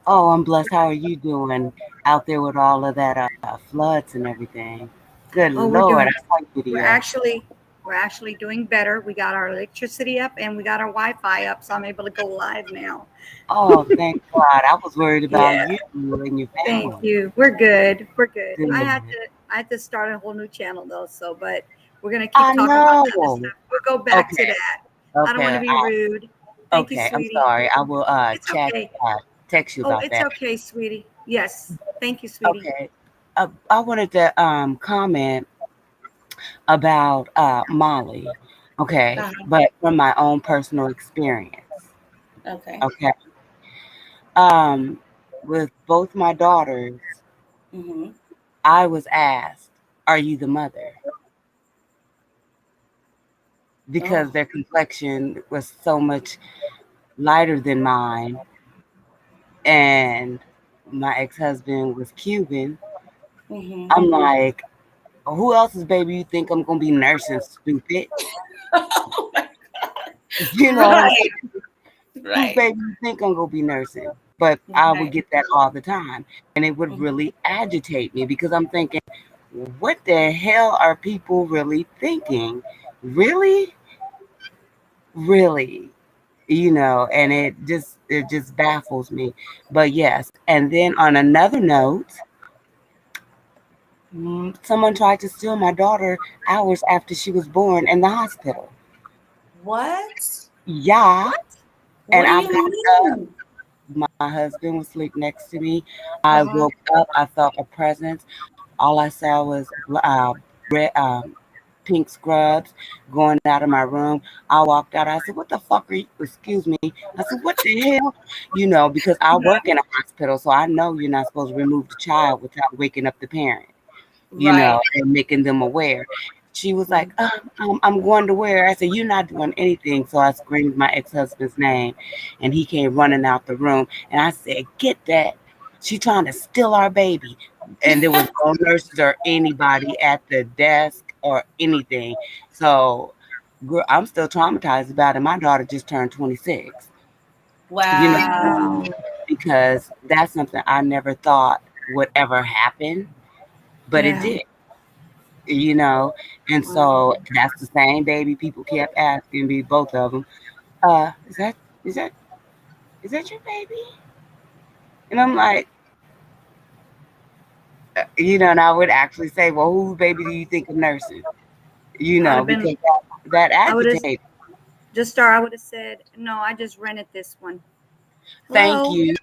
Speaker 5: Oh, I'm blessed. How are you doing out there with all of that floods and everything? Good
Speaker 2: Oh, we're
Speaker 5: Lord,
Speaker 2: doing.
Speaker 5: I saw your
Speaker 2: We're
Speaker 5: video.
Speaker 2: actually doing better. We got our electricity up and we got our Wi-Fi up, so I'm able to go live now.
Speaker 5: Oh, thank God. I was worried about
Speaker 2: Yeah.
Speaker 5: you and your
Speaker 2: Thank
Speaker 5: family.
Speaker 2: you. We're good. We're good.
Speaker 5: Good.
Speaker 2: I had to start a whole new channel though. So, but we're gonna keep
Speaker 5: I
Speaker 2: talking about that
Speaker 5: know.
Speaker 2: stuff. We'll go back to
Speaker 5: Okay.
Speaker 2: that. I don't want to
Speaker 5: Okay.
Speaker 2: be rude. Thank you,
Speaker 5: Okay. I'm
Speaker 2: sweetie.
Speaker 5: sorry. I will
Speaker 2: It's
Speaker 5: chat
Speaker 2: okay.
Speaker 5: text you
Speaker 2: Oh,
Speaker 5: about
Speaker 2: it's
Speaker 5: that.
Speaker 2: okay, sweetie. Yes. Thank you, sweetie.
Speaker 5: Okay. I wanted to comment about Molly. Okay. But from my own personal experience.
Speaker 1: Okay.
Speaker 5: Okay. With both my daughters, I was asked, "Are you the mother?" Because their complexion was so much lighter than mine, and my ex-husband was Cuban. I'm like, who else's baby you think I'm gonna be nursing, stupid?
Speaker 1: Oh my God.
Speaker 5: You know what I'm saying? Whose
Speaker 1: Right.
Speaker 5: baby you think I'm gonna be nursing? But I would get that all the time, and it would really agitate me because I'm thinking, what the hell are people really thinking? Really? Really? And it just baffles me. But yes, and then on another note, someone tried to steal my daughter hours after she was born in the hospital.
Speaker 1: What?
Speaker 5: Yeah.
Speaker 1: What
Speaker 5: And
Speaker 1: do
Speaker 5: I
Speaker 1: you
Speaker 5: got up.
Speaker 1: mean?
Speaker 5: My husband was asleep next to me. I woke up. I felt a presence. All I saw was red, pink scrubs going out of my room. I walked out. I said, "What the fuck are you?" Excuse me. I said, "What the hell?" Because I work in a hospital, so I know you're not supposed to remove the child without waking up the parent.
Speaker 1: Right.
Speaker 5: And making them aware. She was like, I'm going to where? I said, "You're not doing anything." So I screamed my ex-husband's name, and he came running out the room. And I said, "Get that. She trying to steal our baby." And there was no nurses or anybody at the desk or anything. So girl, I'm still traumatized about it. My daughter just turned 26.
Speaker 1: Wow.
Speaker 5: Because that's something I never thought would ever happen, but it did. And so that's the same baby people kept asking me, both of them, is that is that is that your baby? And I'm like, and I would actually say, well, whose baby do you think I'm nursing?
Speaker 2: I would have
Speaker 5: Because
Speaker 2: been.
Speaker 5: that
Speaker 2: I would have
Speaker 5: agitates.
Speaker 2: I would have said, no, I just rented this one.
Speaker 5: Thank
Speaker 2: Hello?
Speaker 5: you.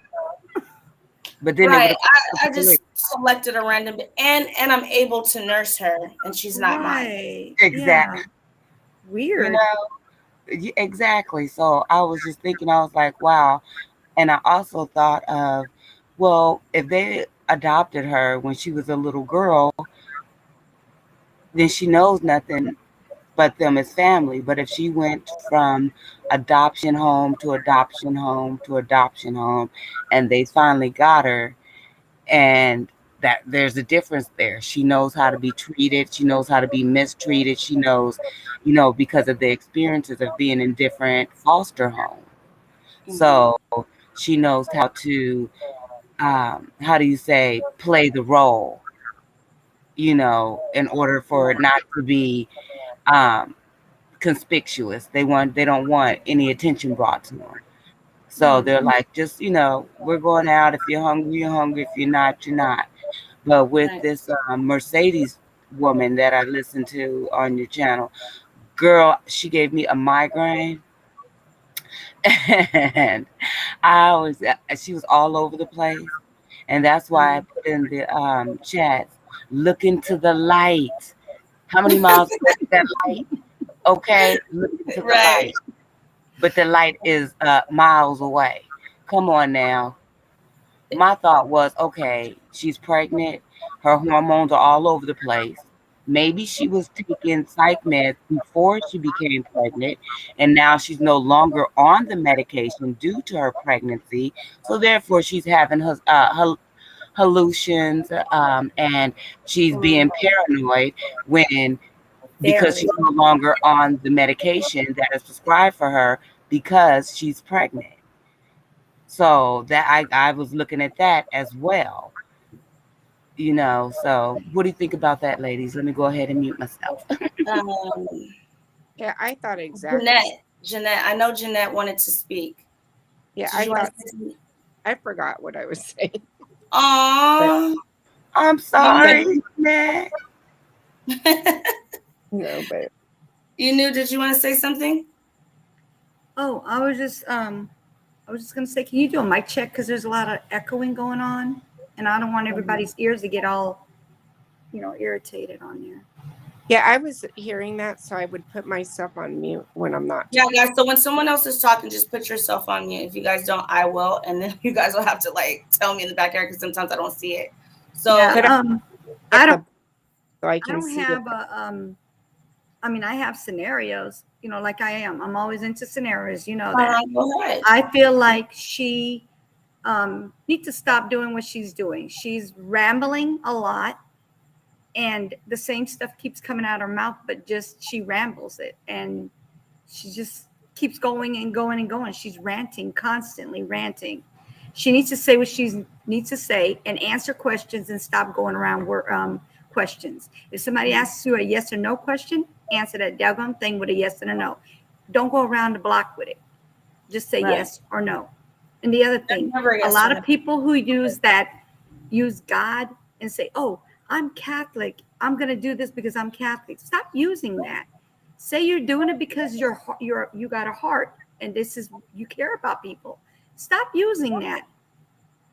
Speaker 5: But then
Speaker 1: Right.
Speaker 5: it
Speaker 1: I just selected a random and I'm able to nurse her and she's not mine.
Speaker 5: Exactly.
Speaker 2: Yeah. Weird.
Speaker 5: Exactly. So I was just thinking, I was like, wow. And I also thought of, well, if they adopted her when she was a little girl, then she knows nothing but them as family. But if she went from adoption home to adoption home to adoption home, and they finally got her, and that there's a difference there. She knows how to be treated. She knows how to be mistreated. She knows, because of the experiences of being in different foster homes. So she knows how to, how do you say, play the role, in order for it not to be conspicuous. They don't want any attention brought to them. So they're like, just, we're going out. If you're hungry, you're hungry. If you're not, you're not. But with this Mercedes woman that I listened to on your channel, girl, she gave me a migraine. And she was all over the place. And that's why I put in the chats, look into the light. How many miles is that light? Okay, look into the light. But the light is miles away. Come on now. My thought was, okay, she's pregnant. Her hormones are all over the place. Maybe she was taking psych meds before she became pregnant, and now she's no longer on the medication due to her pregnancy. So therefore, she's having hallucinations, and she's being paranoid because she's no longer on the medication that is prescribed for her because she's pregnant. So that I was looking at that as well. So what do you think about that, ladies? Let me go ahead and mute myself.
Speaker 4: Yeah, I thought exactly.
Speaker 1: Jeanette, I know Jeanette wanted to speak.
Speaker 4: Yeah, I forgot what I was saying.
Speaker 1: Oh,
Speaker 5: I'm sorry, Jeanette.
Speaker 4: No, but
Speaker 1: you knew. Did you want to say something?
Speaker 2: Oh, I was just gonna say, can you do a mic check, because there's a lot of echoing going on, and I don't want everybody's ears to get all, irritated on there.
Speaker 4: Yeah, I was hearing that, so I would put myself on mute when I'm not.
Speaker 1: Yeah, guys. So when someone else is talking, just put yourself on mute. If you guys don't, I will, and then you guys will have to tell me in the backyard because sometimes I don't see it. So
Speaker 2: yeah, I don't have I have scenarios, like I am. I'm always into scenarios, that. I feel like she needs to stop doing what she's doing. She's rambling a lot, and the same stuff keeps coming out of her mouth, but just she rambles it, and she just keeps going and going and going. She's ranting, constantly ranting. She needs to say what she needs to say and answer questions and stop going around questions. If somebody asks you a yes or no question, answer that doggone thing with a yes and a no. Don't go around the block with it. Just say yes or no. And the other thing, a lot of people who use God and say, oh, I'm Catholic, I'm going to do this because I'm Catholic. Stop using that. Say you're doing it because you got a heart and you care about people. Stop using that.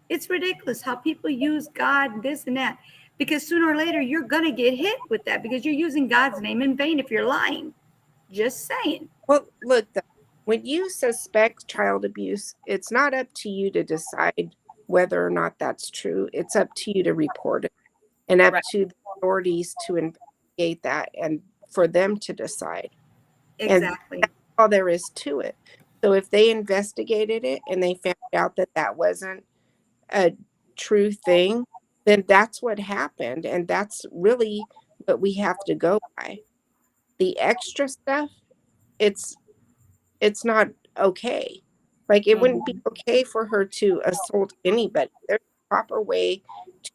Speaker 2: It's ridiculous how people use God, this and that, because sooner or later you're going to get hit with that because you're using God's name in vain if you're lying. Just saying.
Speaker 4: Well, look, when you suspect child abuse, it's not up to you to decide whether or not that's true. It's up to you to report it, and up to the authorities to investigate that and for them to decide.
Speaker 2: Exactly.
Speaker 4: And that's all there is to it. So if they investigated it and they found out that that wasn't a true thing, then that's what happened. And that's really what we have to go by. The extra stuff, it's not okay. Like, it wouldn't be okay for her to assault anybody. There's a proper way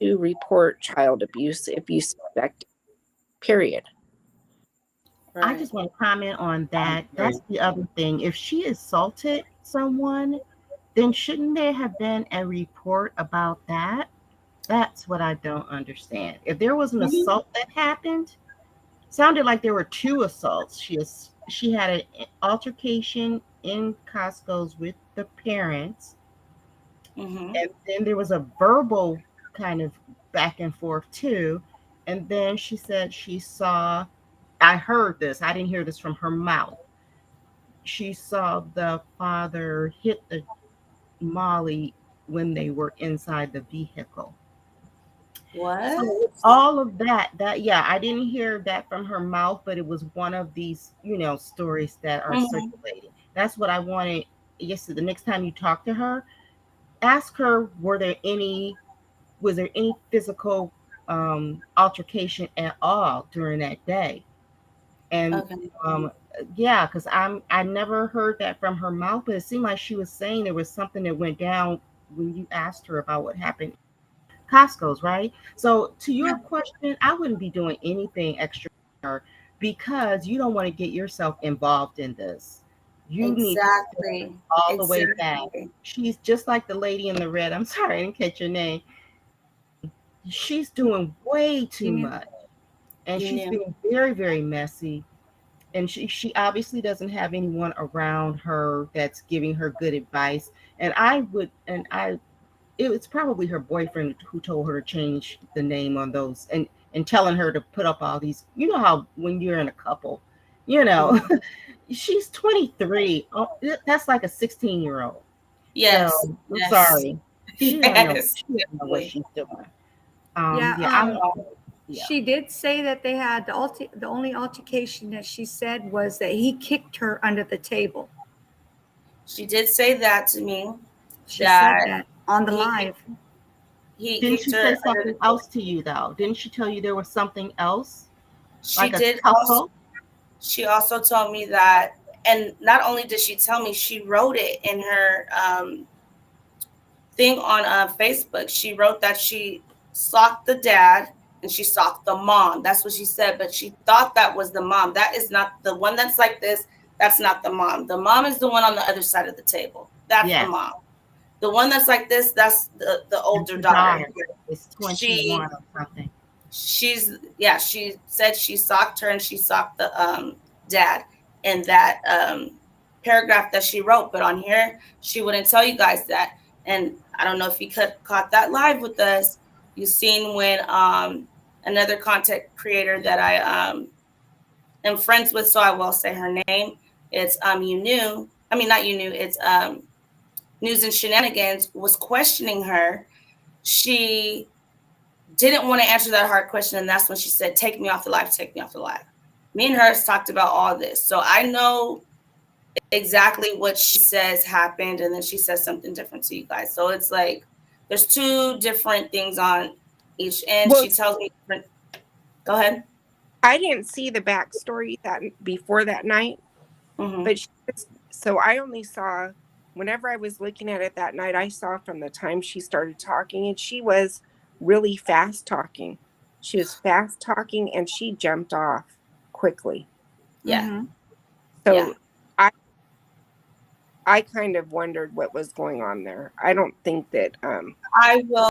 Speaker 4: to report child abuse if you suspect it, period.
Speaker 3: I just want to comment on that. That's the other thing. If she assaulted someone, then shouldn't there have been a report about that? That's what I don't understand. If there was an assault that happened, sounded like there were two assaults. She had an altercation in Costco's with the parents, and then there was a verbal kind of back and forth too. And then she said she saw, I heard this, I didn't hear this from her mouth. She saw the father hit the Molly when they were inside the vehicle.
Speaker 1: What?
Speaker 3: So all of that, yeah, I didn't hear that from her mouth, but it was one of these, stories that are circulating. That's what I wanted. Yes, the next time you talk to her, ask her, was was there any physical altercation at all during that day? And yeah, because I never heard that from her mouth, but it seemed like she was saying there was something that went down when you asked her about what happened Costco's, right? So to your question, I wouldn't be doing anything extra because you don't want to get yourself involved in this. You need to stay all the way back. She's just like the lady in the red. I'm sorry, I didn't catch your name. She's doing way too much. And she's being very, very messy. And she obviously doesn't have anyone around her that's giving her good advice. And it was probably her boyfriend who told her to change the name on those and telling her to put up all these, you know how when you're in a couple, she's 23. Oh, that's like a 16-year-old.
Speaker 1: Yes.
Speaker 3: So, I'm sorry. She doesn't know what she's doing.
Speaker 2: She did say that they had the only altercation that she said was that he kicked her under the table.
Speaker 1: She did say that to me.
Speaker 2: She said that on the live.
Speaker 3: Didn't she say something else to you though? Didn't she tell you there was something else?
Speaker 1: She did also. She also told me that, and not only did she tell me, she wrote it in her thing on Facebook. She wrote that she socked the dad and she socked the mom. That's what she said, but she thought that was the mom. That is not the one that's like this. That's not the mom. The mom is the one on the other side of the table. That's the mom. The one that's like this, that's the older daughter.
Speaker 3: It's 21 or something.
Speaker 1: She said she socked her and she socked the dad in that paragraph that she wrote. But on here, she wouldn't tell you guys that. And I don't know if you caught that live with us. You seen when another content creator that I am friends with, so I will say her name. It's it's News and Shenanigans was questioning her. She didn't want to answer that hard question, and that's when she said, "Take me off the live, take me off the live." Me and her talked about all this, so I know exactly what she says happened, and then she says something different to you guys. So it's like there's two different things on each end. She tells me different. Go ahead.
Speaker 4: I didn't see the backstory that before that night, but so I only saw, whenever I was looking at it that night, I saw from the time she started talking, and she was really fast talking. She was fast talking, and she jumped off quickly.
Speaker 1: Yeah.
Speaker 4: So I kind of wondered what was going on there. I don't think that
Speaker 1: I will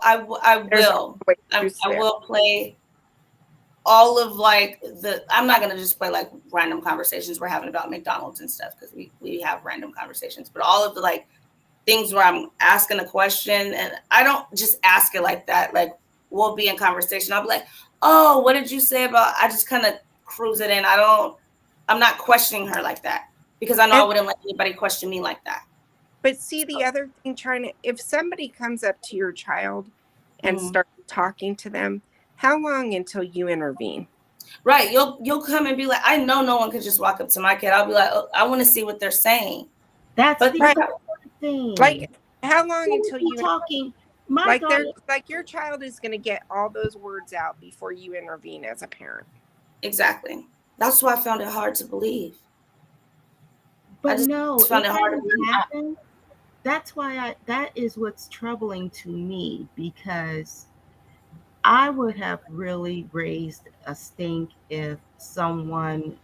Speaker 1: play all of like I'm not gonna just play like random conversations we're having about McDonald's and stuff, because we have random conversations, but all of the like things where I'm asking a question and I don't just ask it like that. Like we'll be in conversation, I'll be like, "Oh, what did you say about?" I just kind of cruise it in. I'm not questioning her like that, because I know I wouldn't let anybody question me like that.
Speaker 4: But see, the other thing, China, if somebody comes up to your child and starts talking to them, how long until you intervene?
Speaker 1: Right. You'll come and be like, I know no one could just walk up to my kid. I'll be like, oh, I want to see what they're saying.
Speaker 3: That's the thing.
Speaker 4: Like, how long until you
Speaker 3: talking?
Speaker 4: Like your child is going to get all those words out before you intervene as a parent.
Speaker 1: Exactly. That's why I found it hard to believe.
Speaker 3: But no, it doesn't happen. That's why that is what's troubling to me, because I would have really raised a stink if someone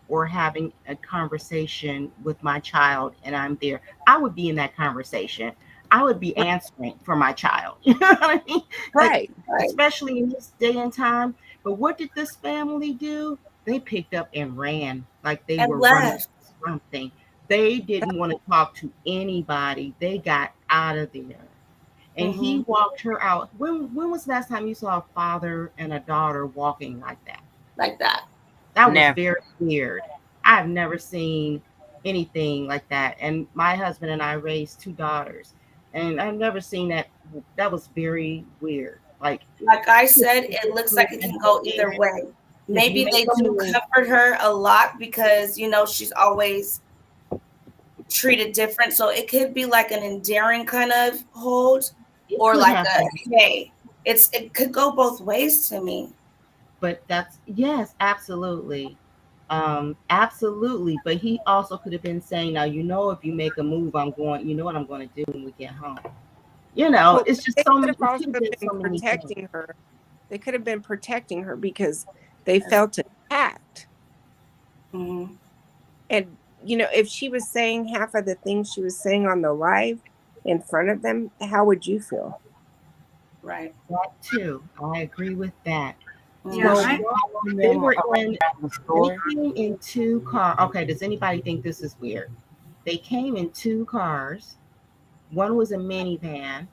Speaker 3: were having a conversation with my child and I'm there. I would be in that conversation. I would be answering for my child. You know what I mean?
Speaker 4: Right.
Speaker 3: Especially in this day and time. But what did this family do? They picked up and ran like they were running something. They didn't want to talk to anybody. They got out of there. And he walked her out. When was the last time you saw a father and a daughter walking like that?
Speaker 1: Like that.
Speaker 3: That was very weird. I've never seen anything like that. And my husband and I raised 2 daughters. And I've never seen that. That was very weird. Like
Speaker 1: I said, it looks like it can go either way. Maybe they do comfort her a lot because, she's always treated different. So it could be like an endearing kind of hold, or like a, hey, it could go both ways to me.
Speaker 3: But that's, yes, absolutely. Absolutely. But he also could have been saying, now, if you make a move, I'm going, you know what I'm going to do when we get home.
Speaker 4: Well,
Speaker 3: It's just
Speaker 4: they
Speaker 3: so
Speaker 4: could
Speaker 3: many,
Speaker 4: have also been protecting her. They could have been protecting her because they felt attacked.
Speaker 1: Mm-hmm.
Speaker 4: And, if she was saying half of the things she was saying on the live in front of them, how would you feel?
Speaker 1: Right.
Speaker 3: That too. I agree with that.
Speaker 2: Yeah,
Speaker 3: So they were in, they came in 2 cars. Okay, does anybody think this is weird? They came in 2 cars. One was a minivan,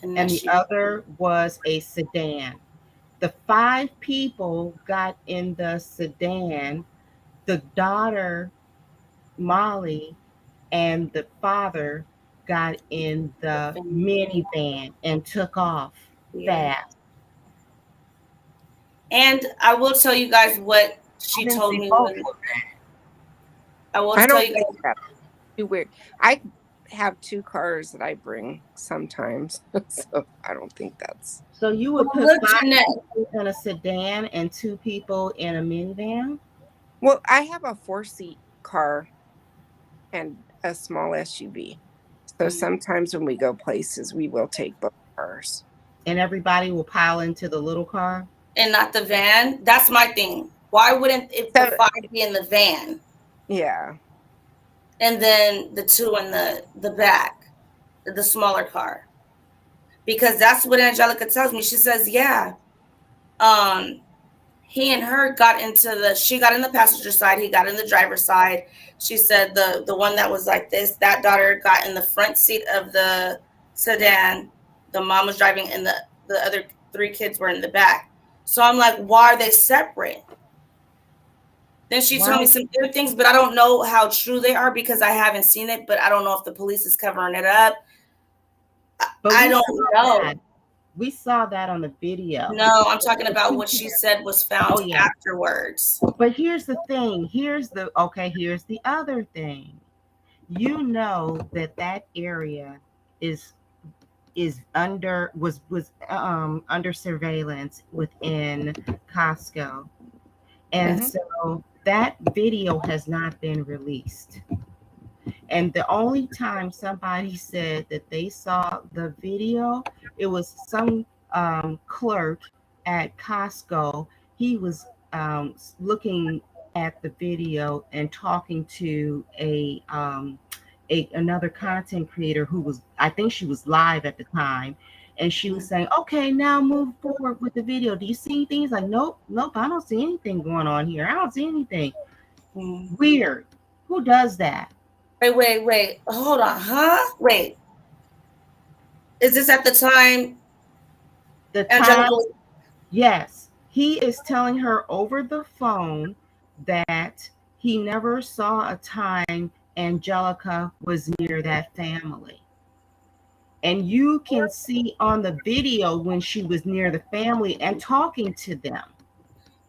Speaker 3: and the other was a sedan. The 5 people got in the sedan. The daughter, Molly, and the father got in the minivan and took off fast.
Speaker 1: And I will tell you guys what she told me. I will tell you guys.
Speaker 4: That's too weird. I have 2 cars that I bring sometimes, so I don't think that's.
Speaker 3: So you would put 5 people in a sedan and 2 people in a minivan?
Speaker 4: Well, I have a 4-seat car and a small SUV. So sometimes when we go places, we will take both cars.
Speaker 3: And everybody will pile into the little car?
Speaker 1: And not the van? That's my thing. Why wouldn't the 5 be in the van?
Speaker 4: Yeah.
Speaker 1: And then the 2 in the back, the smaller car. Because that's what Angelica tells me. She says, yeah. He and her she got in the passenger side, he got in the driver's side. She said the one that was like this, that daughter got in the front seat of the sedan. The mom was driving and the other 3 kids were in the back. So I'm like, why are they separate? Then she told me some other things, but I don't know how true they are because I haven't seen it, but I don't know if the police is covering it up. I don't know.
Speaker 3: We saw that on the video.
Speaker 1: No, I'm talking about what she said was found afterwards.
Speaker 3: But here's the thing. Here's the other thing. That area was under surveillance within Costco. And so that video has not been released. And the only time somebody said that they saw the video, it was some clerk at Costco. He was looking at the video and talking to another content creator who was, I think she was live at the time. And she was saying, okay, now move forward with the video. Do you see anything? He's like, nope, I don't see anything going on here. I don't see anything. Weird. Who does that?
Speaker 1: Wait. Hold on. Huh? Wait. Is this at the time?
Speaker 3: Yes. He is telling her over the phone that he never saw a time Angelica was near that family. And you can see on the video when she was near the family and talking to them.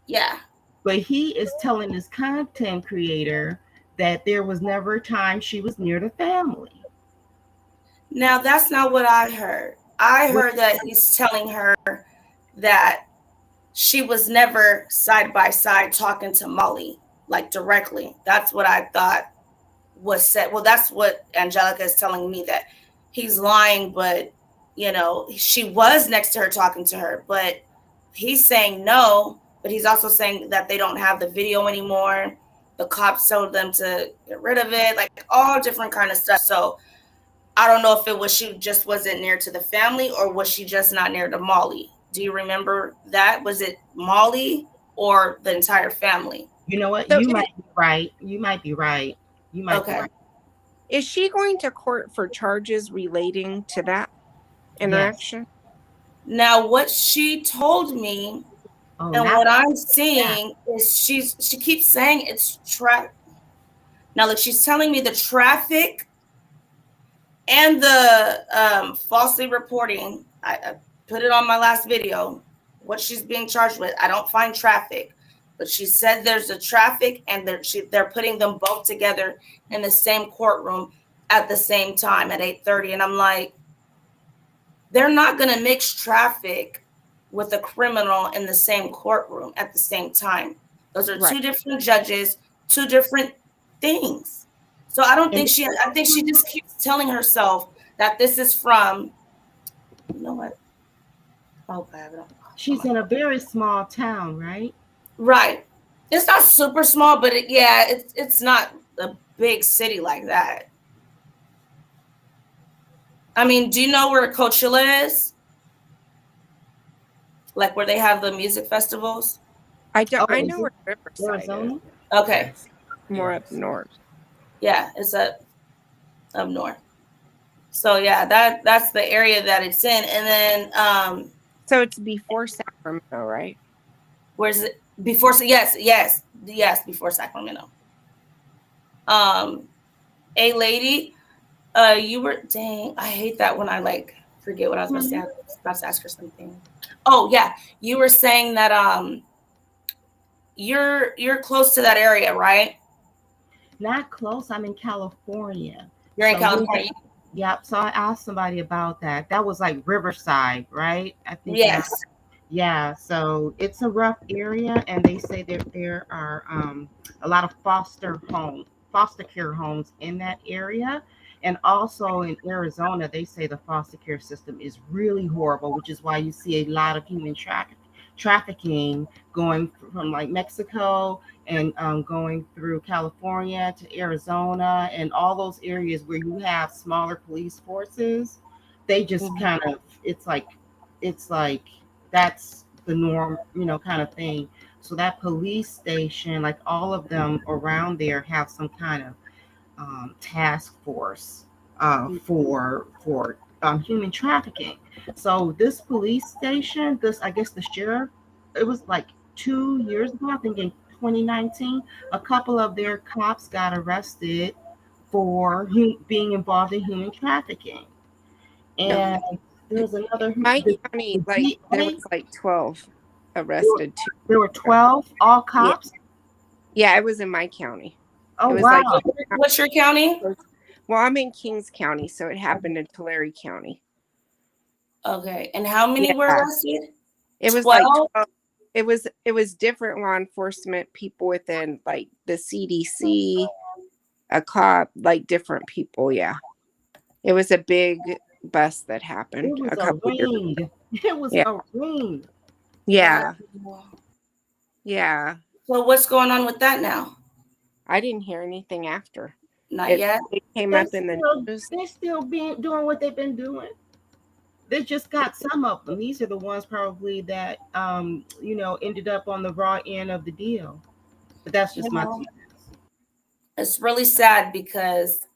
Speaker 1: Yeah.
Speaker 3: But he is telling this content creator that there was never a time she was near the family.
Speaker 1: Now, that's not what I heard. I heard that he's telling her that she was never side by side talking to Molly, like directly. That's what I thought was said. Well, that's what Angelica is telling me, that he's lying, but, she was next to her talking to her. But he's saying no, but he's also saying that they don't have the video anymore. The cops told them to get rid of it, like all different kind of stuff. So I don't know if it was she just wasn't near to the family, or was she just not near to Molly? Do you remember that? Was it Molly or the entire family?
Speaker 3: You know what? So you might be right. You might be right. Be right.
Speaker 4: Is she going to court for charges relating to that interaction?
Speaker 1: Yes. Now, what she told me, and what I'm seeing is she keeps saying it's Now, look, she's telling me the traffic and the falsely reporting. I put it on my last video, what she's being charged with. I don't find traffic, but she said there's a traffic, and they're putting them both together in the same courtroom at the same time at 8:30. And I'm like, they're not going to mix traffic with a criminal in the same courtroom at the same time. Those are
Speaker 4: Right.
Speaker 1: two different judges, two different things. So I think she just keeps telling herself that this is from, you know what? Oh, God.
Speaker 3: She's in a very small town, right?
Speaker 1: Right. It's not super small, but it's not a big city like that. I mean, do you know where Coachella is? Like where they have the music festivals?
Speaker 4: I don't.
Speaker 3: Oh,
Speaker 4: I
Speaker 3: is
Speaker 4: know
Speaker 3: it
Speaker 4: where Riverside
Speaker 3: Arizona?
Speaker 4: is.
Speaker 1: Okay.
Speaker 5: Yes.
Speaker 4: More
Speaker 5: Yes.
Speaker 4: up north.
Speaker 1: Yeah, it's up north. So yeah, that's the area that it's in. And then
Speaker 4: So it's before Sacramento, right?
Speaker 1: where's it before? Yes, before Sacramento. A lady, you were dang. I hate that when I like forget what I was about to say. I was about to ask her something. Oh yeah, you were saying that you're close to that area, right?
Speaker 3: Not close. I'm in California.
Speaker 1: You're in
Speaker 3: So
Speaker 1: California.
Speaker 3: yep. So I asked somebody about that. That was like Riverside, right? I think.
Speaker 1: Yes.
Speaker 3: Yeah. So it's a rough area, and they say that there are a lot of foster care homes in that area. And also in Arizona, they say the foster care system is really horrible, which is why you see a lot of human trafficking going from like Mexico and going through California to Arizona and all those areas where you have smaller police forces. They just kind of it's like that's the norm, kind of thing. So that police station, like all of them around there, have some kind of task force for human trafficking. So this police station, I guess the sheriff, it was like 2 years ago, I think in 2019, a couple of their cops got arrested for being involved in human trafficking. And there's another
Speaker 4: My
Speaker 3: the
Speaker 4: county, like
Speaker 3: DA,
Speaker 4: there was like 12 arrested too.
Speaker 3: there were 12 all cops.
Speaker 4: Yeah, it was in my county.
Speaker 3: Oh,
Speaker 4: it was
Speaker 3: wow.
Speaker 4: like,
Speaker 1: What's your county?
Speaker 4: well, I'm in Kings County, so it happened in Tulare County.
Speaker 1: Okay. And how many were arrested?
Speaker 4: It was
Speaker 1: 12?
Speaker 4: like 12. It was different law enforcement people within like the CDC, a cop, like different people. Yeah. It was a big bust that happened
Speaker 3: It was
Speaker 4: a couple years ago.
Speaker 3: ring. It was
Speaker 4: Yeah.
Speaker 3: a ring.
Speaker 4: Yeah. Yeah.
Speaker 1: So what's going on with that now?
Speaker 4: I didn't hear anything after.
Speaker 1: Not yet.
Speaker 4: It came up in the news.
Speaker 3: They're still doing what they've been doing. They just got some of them. These are the ones probably that ended up on the raw end of the deal. But that's just my 2 cents.
Speaker 1: It's really sad because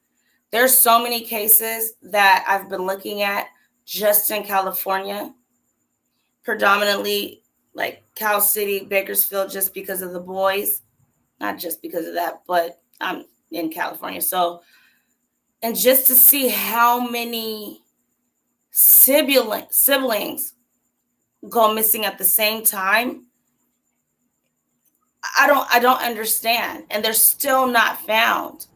Speaker 1: there's so many cases that I've been looking at just in California, predominantly like Cal City, Bakersfield, just because of the boys. Not just because of that, but I'm in California. So, and just to see how many siblings go missing at the same time, I don't understand. And they're still not found.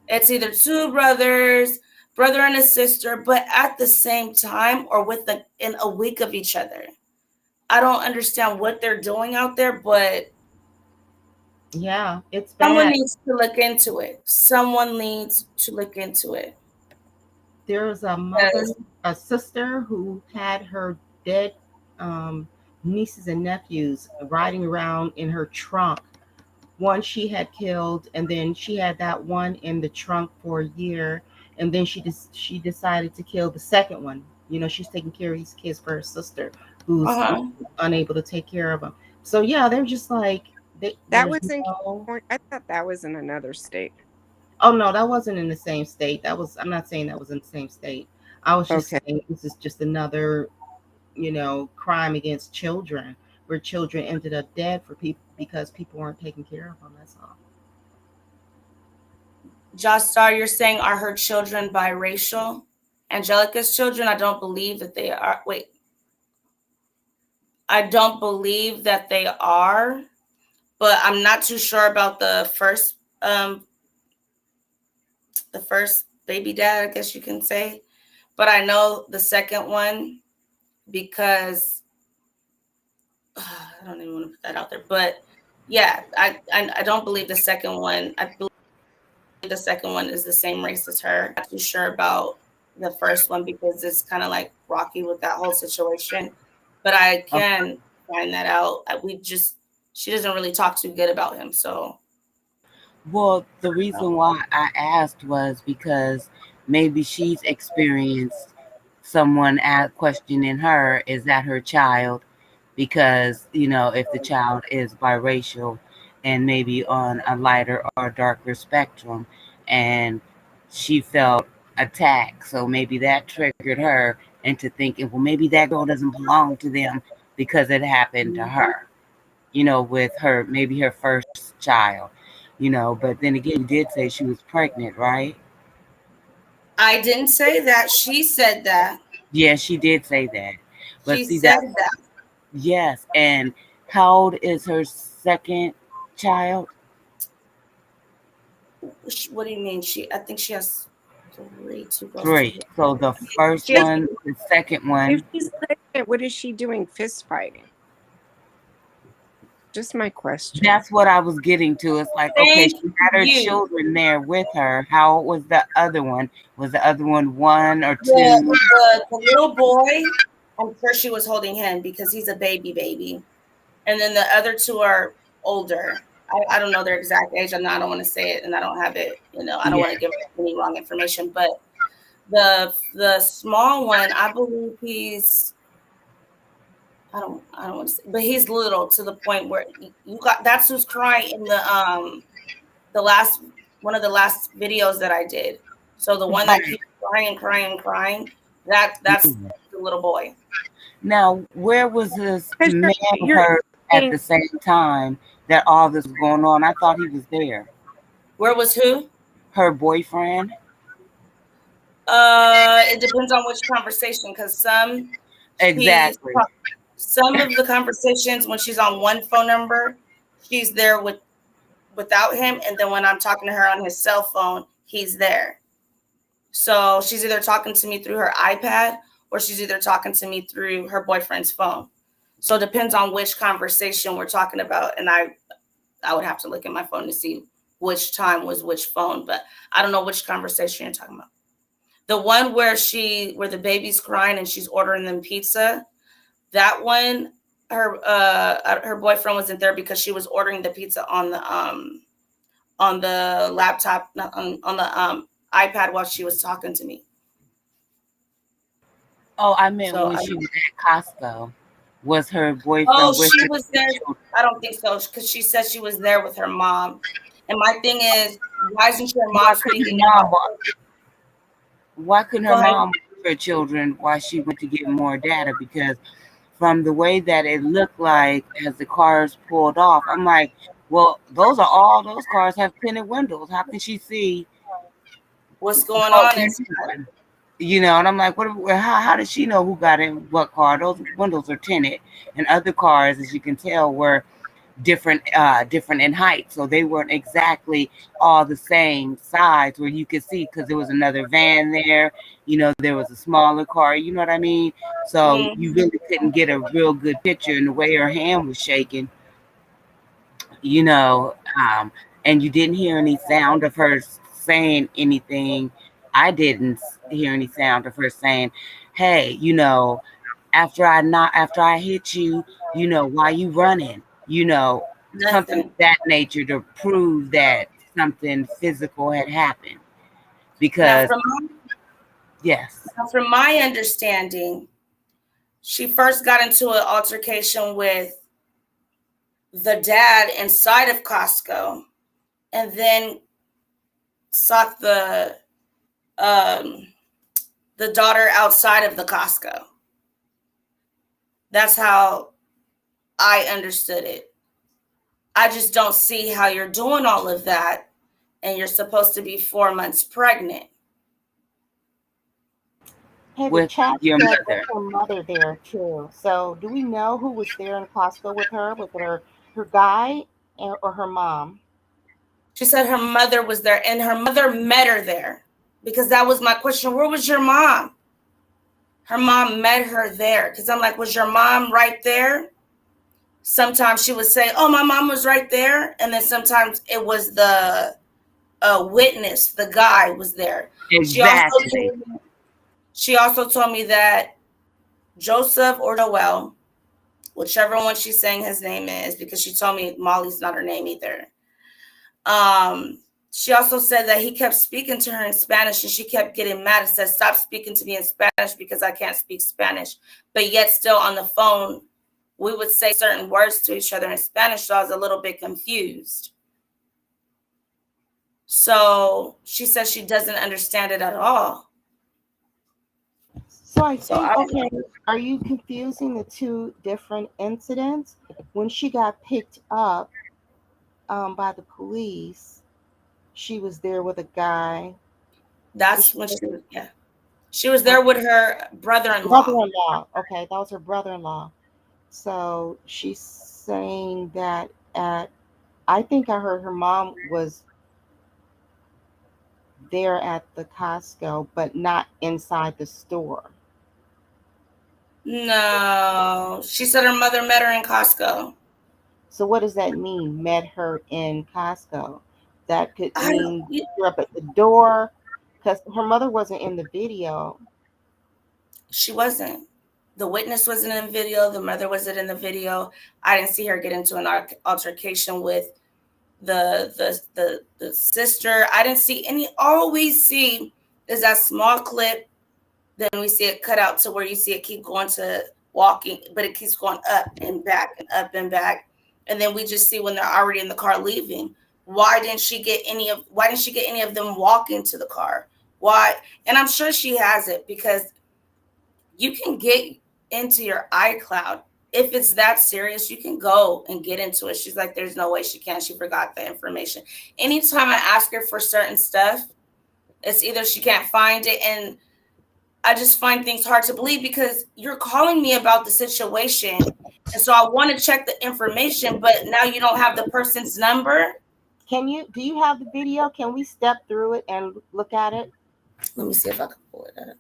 Speaker 1: It's either two brothers, brother and a sister, but at the same time or in a week of each other. I don't understand what they're doing out there, but
Speaker 3: yeah, it's bad.
Speaker 1: Someone needs to look into it. Someone needs to look into it.
Speaker 3: There's a sister who had her dead nieces and nephews riding around in her trunk. One she had killed, and then she had that one in the trunk for a year, and then she decided to kill the second one. She's taking care of these kids for her sister, who's unable to take care of them. So yeah, they're just like
Speaker 4: that was in California. I thought that was in another state.
Speaker 3: Oh no, that wasn't in the same state. I'm not saying that was in the same state. I was just saying this is just another, crime against children, where children ended up dead because people weren't taking care of them. That's all.
Speaker 1: Josh Star, you're saying are her children biracial? Angelica's children, I don't believe that they are. Wait. I don't believe that they are, but I'm not too sure about the first baby dad, I guess you can say. But I know the second one because I don't even want to put that out there, but yeah, I don't believe the second one. I believe the second one is the same race as her. I'm not too sure about the first one because it's kind of like rocky with that whole situation, but I can find that out. She doesn't really talk too good about him, so.
Speaker 5: Well, the reason why I asked was because maybe she's experienced someone questioning her, is that her child? Because, if the child is biracial and maybe on a lighter or darker spectrum, and she felt attacked. So maybe that triggered her into thinking, well, maybe that girl doesn't belong to them because it happened to her, with maybe her first child. But then again, you did say she was pregnant, right?
Speaker 1: I didn't say that. She said that.
Speaker 5: Yeah, she did say that. But
Speaker 1: she
Speaker 5: see
Speaker 1: said
Speaker 5: that.
Speaker 1: that.
Speaker 5: Yes. And how old is her second child?
Speaker 1: What do you mean? I think she has 3.
Speaker 5: So the first one, the second one.
Speaker 4: If she's pregnant, what is she doing fist fighting? Just my question.
Speaker 5: That's what I was getting to. It's like, okay, she had her children there with her. How was the other one? Was the other one 1 or 2?
Speaker 1: The little boy, I'm sure she was holding him because he's a baby. And then the other 2 are older. I don't know their exact age. I don't want to say it, and I don't have it. I don't want to give any wrong information. But the small one, I believe he's. I don't want to say, but he's little to the point where that's who's crying in the last one of the last videos that I did. So the one that keeps crying, that's the little boy.
Speaker 5: Now, where was this man hurt at the same time that all this was going on? I thought he was there.
Speaker 1: Where was who?
Speaker 5: Her boyfriend.
Speaker 1: It depends on which conversation, because some of the conversations when she's on one phone number, she's there without him, and then when I'm talking to her on his cell phone, he's there. So she's either talking to me through her iPad or she's either talking to me through her boyfriend's phone. So it depends on which conversation we're talking about, and I would have to look at my phone to see which time was which phone, but I don't know which conversation you're talking about. The one where the baby's crying and she's ordering them pizza, that one, her boyfriend wasn't there because she was ordering the pizza on the laptop, on the iPad while she was talking to me.
Speaker 5: Oh, I meant when she was at Costco. Was her boyfriend?
Speaker 1: Oh, she was there. I don't think so, because she said she was there with her mom. And my thing is, why isn't your mom speaking out?
Speaker 5: Why couldn't her mom with her children while she went to get more data? Because from the way that it looked like as the cars pulled off, I'm like, well, those cars have tinted windows. How can she see
Speaker 1: what's going on inside?
Speaker 5: And I'm like, how does she know who got in what car? Those windows are tinted, and other cars, as you can tell, were different in height, so they weren't exactly all the same size where you could see, because there was another van there, there was a smaller car, you know what I mean? So you really couldn't get a real good picture, and the way her hand was shaking, and you didn't hear any sound of her saying anything. I didn't hear any sound of her saying, hey, after I hit you, why you running? Something of that nature, to prove that something physical had happened. Because
Speaker 1: from my understanding, she first got into an altercation with the dad inside of Costco, and then sought the daughter outside of the Costco. That's how I understood it. I just don't see how you're doing all of that and you're supposed to be 4 months pregnant.
Speaker 3: Hey, the chat said with her mother there too. So do we know who was there in Costco with her? Was it her guy or her mom?
Speaker 1: She said her mother was there, and her mother met her there, because that was my question. Where was your mom? Her mom met her there, because I'm like, was your mom right there? sometimes she would say, "Oh, my mom was right there," and then sometimes it was the witness, the guy was there.
Speaker 5: Exactly.
Speaker 1: She also told me that Joseph or Joel, whichever one she's saying his name is, because she told me Molly's not her name either. She also said that he kept speaking to her in Spanish and she kept getting mad and said, "Stop speaking to me in Spanish because I can't speak Spanish." But yet still on the phone, we would say certain words to each other in Spanish. So I was a little bit confused. So she says she doesn't understand it at all.
Speaker 3: So I think, okay, are you confusing the two different incidents? When she got picked up by the police, she was there with a guy.
Speaker 1: That's when she was, yeah. She was there with her brother-in-law.
Speaker 3: Brother-in-law. Okay, that was her brother-in-law. So she's saying that I think I heard her mom was there at the Costco, but not inside the store.
Speaker 1: No, she said her mother met her in Costco.
Speaker 3: So what does that mean? Met her in Costco? That could mean you're up at the door, because her mother wasn't in the video.
Speaker 1: She wasn't. The witness wasn't in the video. The mother wasn't in the video. I didn't see her get into an altercation with the sister. I didn't see any. All we see is that small clip. Then we see it cut out to where you see it keep going to walking, but it keeps going up and back and up and back. And then we just see when they're already in the car leaving. Why didn't she get any of them walking to the car? Why? And I'm sure she has it, because you can get into your iCloud. If it's that serious, you can go and get into it. She's like, there's no way she can. She forgot the information. Anytime I ask her for certain stuff, it's either she can't find it, and I just find things hard to believe because you're calling me about the situation. And so I want to check the information, but now you don't have the person's number.
Speaker 3: Do you have the video? Can we step through it and look at it?
Speaker 1: Let me see if I can pull it up.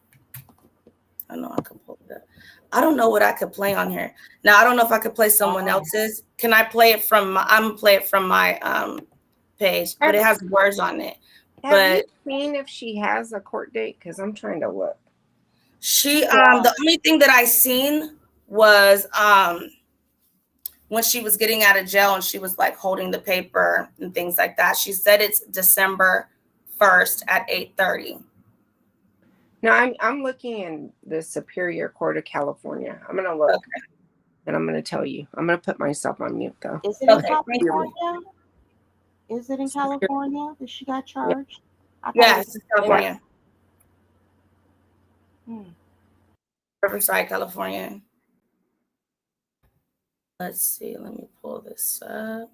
Speaker 1: I know I can pull it up. I don't know what I could play on here. Now, I don't know if I could play someone else's. Can I play it from I'm going to play it from my page, but it has words on it.
Speaker 4: Have you seen if she has a court date? Because I'm trying to look.
Speaker 1: She the only thing that I seen was when she was getting out of jail and she was like holding the paper and things like that. She said it's December 1st at 8:30.
Speaker 4: Now I'm looking in the Superior Court of California. I'm gonna look and I'm gonna tell you. I'm gonna put myself on mute though.
Speaker 3: Is it in California? Is it in California that she got charged?
Speaker 1: Yes, California. Riverside, California. Let's see. Let me pull this up.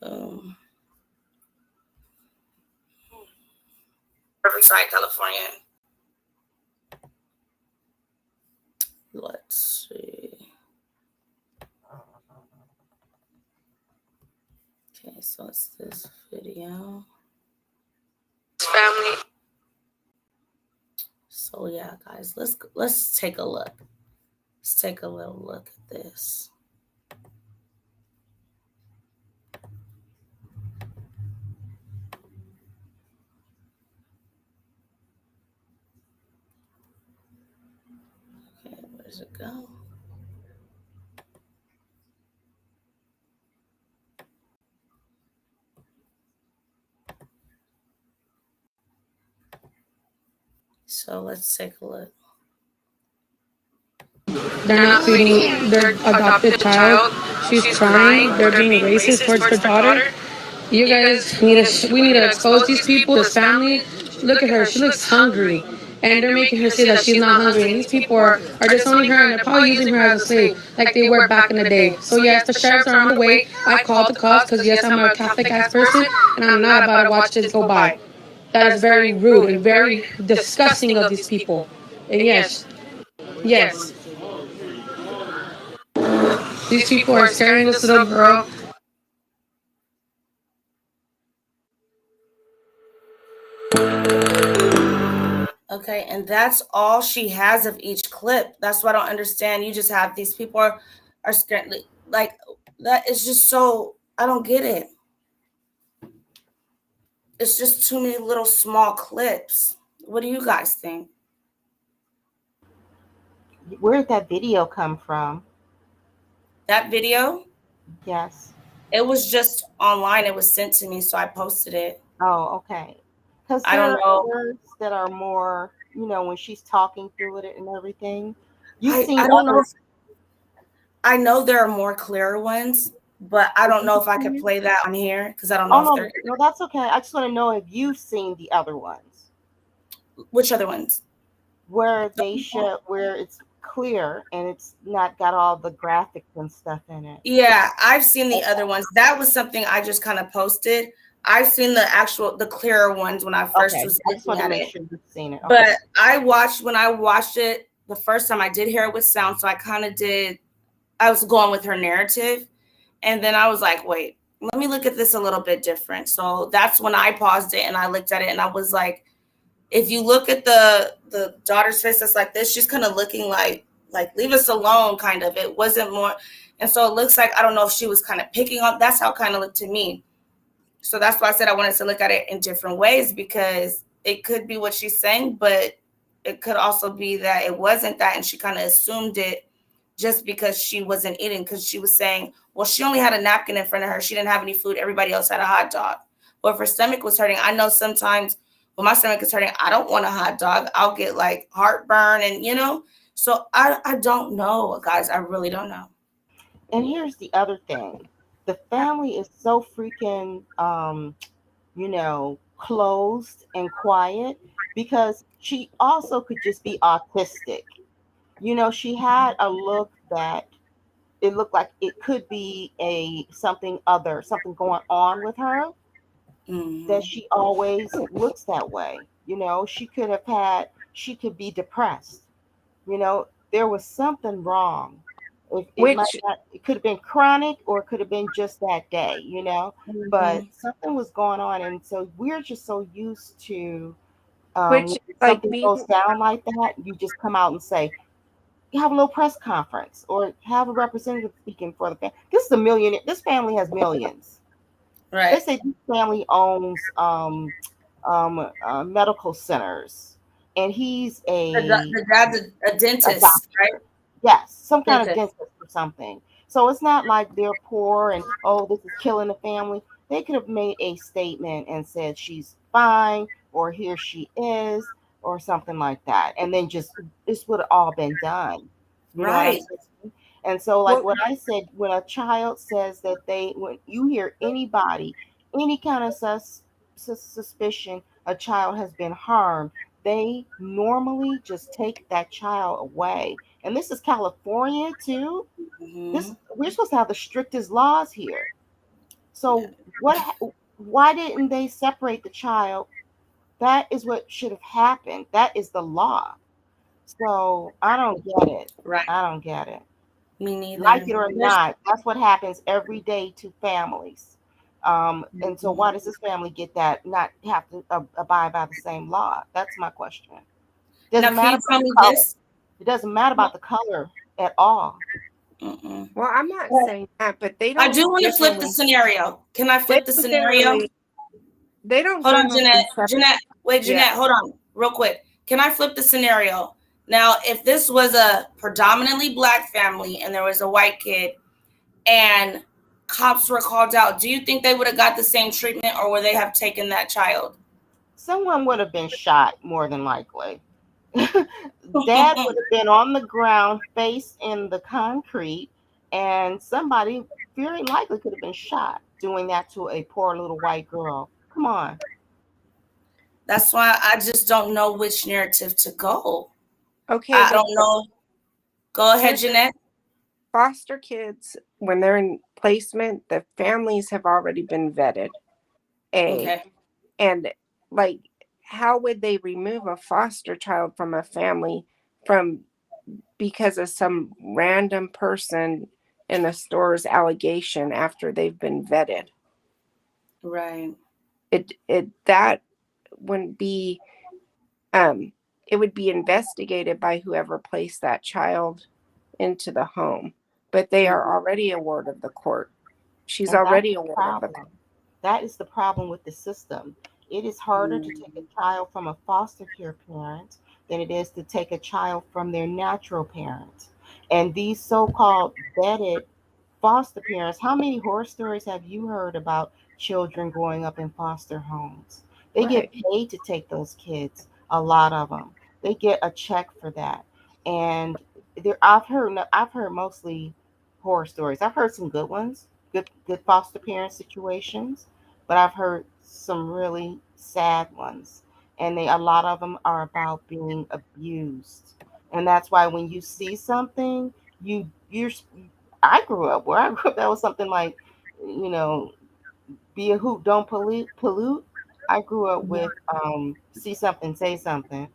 Speaker 1: Boom. Riverside, California. Let's see. Okay, so it's this video. Family. So yeah, guys, let's take a look. Let's take a little look at this. Okay, where does it go? So let's take a look.
Speaker 6: They're not feeding their adopted child. She's crying. They're being racist towards her daughter. You guys we need to expose these people, this family. Look at her. She looks hungry. And they're making her say that she's not hungry. And these people are disowning her, and they're probably using her as a slave like they were back in the day. So yes, the sheriffs are on the way. I called the cops because yes, I'm a Catholic-ass person, and I'm not about to watch this go by. That is very rude and very disgusting of these people. And yes. These people are scaring this little girl.
Speaker 1: Okay, and that's all she has of each clip. That's what I don't understand. You just have these people are scared. like that is just so, I don't get it. It's just too many little small clips. What do you guys think?
Speaker 3: Where did that video come from?
Speaker 1: That video?
Speaker 3: Yes.
Speaker 1: It was just online. It was sent to me, so I posted it.
Speaker 3: Oh, okay. Because
Speaker 1: I
Speaker 3: there
Speaker 1: don't
Speaker 3: are
Speaker 1: know.
Speaker 3: words that are more, when she's talking through it and everything. You've
Speaker 1: I
Speaker 3: seen
Speaker 1: don't know.
Speaker 3: others.
Speaker 1: I know there are more clearer ones, but I don't know if I could play that on here because I don't know
Speaker 3: Oh,
Speaker 1: if
Speaker 3: no,
Speaker 1: they're.
Speaker 3: no, that's okay. I just want to know if you've seen the other ones
Speaker 1: Which other ones?
Speaker 3: where they show, where it's clear and it's not got all the graphics and stuff in it.
Speaker 1: Yeah, I've seen the other ones. That was something I just kind of posted. I've seen the clearer ones when I first
Speaker 3: Okay,
Speaker 1: was
Speaker 3: I just want
Speaker 1: looking
Speaker 3: to
Speaker 1: at
Speaker 3: make
Speaker 1: it.
Speaker 3: sure you've seen it. Okay.
Speaker 1: But when I watched it the first time, I did hear it with sound, so I was going with her narrative. And then I was like, wait, let me look at this a little bit different. So that's when I paused it and I looked at it and I was like, if you look at the daughter's face that's like this, she's kind of looking like leave us alone, kind of. It wasn't more. And so it looks like, I don't know if she was kind of picking on, that's how it kind of looked to me. So that's why I said I wanted to look at it in different ways, because it could be what she's saying, but it could also be that it wasn't that, and she kind of assumed it just because she wasn't eating, because she was saying, well, she only had a napkin in front of her. She didn't have any food. Everybody else had a hot dog. Well, if her stomach was hurting, I know sometimes when my stomach is hurting, I don't want a hot dog. I'll get like heartburn and. So I don't know, guys. I really don't know.
Speaker 3: And here's the other thing. The family is so freaking, closed and quiet because she also could just be autistic. She had a look that it looked like it could be something going on with her, that she always looks that way. She could be depressed. There was something wrong. It could have been chronic or it could have been just that day, but something was going on. And so we're just so used to when something goes down like that, you just come out and say, you have a little press conference or have a representative speaking for the family. This is a million. This family has millions.
Speaker 1: Right.
Speaker 3: They say this family owns medical centers, and he's
Speaker 1: the dad's a dentist, right?
Speaker 3: Yes, some kind of dentist or something. So it's not like they're poor and, oh, this is killing the family. They could have made a statement and said she's fine, or here she is, or something like that. And then this would have all been done. You know what I'm saying? And so, like what I said, when a child says that when you hear anybody, any kind of suspicion a child has been harmed, they normally just take that child away. And this is California too. We're supposed to have the strictest laws here. So why didn't they separate the child? That is what should have happened. That is the law. So I don't get it.
Speaker 1: Right.
Speaker 3: I don't get it.
Speaker 1: Me neither.
Speaker 3: Like it or not, that's what happens every day to families. And so why does this family not have to abide by the same law? That's my question. Doesn't matter about the color. It doesn't matter about the color at all.
Speaker 4: Well, I'm not saying that, but they don't.
Speaker 1: I do want to flip the scenario. Can I flip the scenario?
Speaker 4: They don't.
Speaker 1: Hold on, Jeanette. Wait, Jeanette, hold on real quick. Can I flip the scenario? Now, if this was a predominantly Black family and there was a white kid and cops were called out, do you think they would have got the same treatment, or would they have taken that child?
Speaker 3: Someone would have been shot, more than likely. Dad would have been on the ground, face in the concrete, and somebody very likely could have been shot doing that to a poor little white girl. Come on.
Speaker 1: That's why I just don't know which narrative to go.
Speaker 4: Okay.
Speaker 1: I don't know. Go ahead, Jeanette.
Speaker 4: Foster kids, when they're in placement, the families have already been vetted. And like, how would they remove a foster child from a family because of some random person in a store's allegation after they've been vetted?
Speaker 1: Right.
Speaker 4: That wouldn't be, it would be investigated by whoever placed that child into the home. but they are already a ward of the court. She's
Speaker 3: And
Speaker 4: already
Speaker 3: that's
Speaker 4: a
Speaker 3: the
Speaker 4: ward of the
Speaker 3: problem. That is the problem with the system. It is harder to take a child from a foster care parent than it is to take a child from their natural parent. And these so-called vetted foster parents, how many horror stories have you heard about children growing up in foster homes? They get
Speaker 4: Right.
Speaker 3: paid to take those kids, a lot of them. They get a check for that. And I've heard mostly horror stories. I've heard some good ones, good foster parent situations, but I've heard some really sad ones. And a lot of them are about being abused. And that's why when you see something, you're I grew up where I grew up, that was something like, you know, be a hoot, don't pollute. I grew up with see something, say something,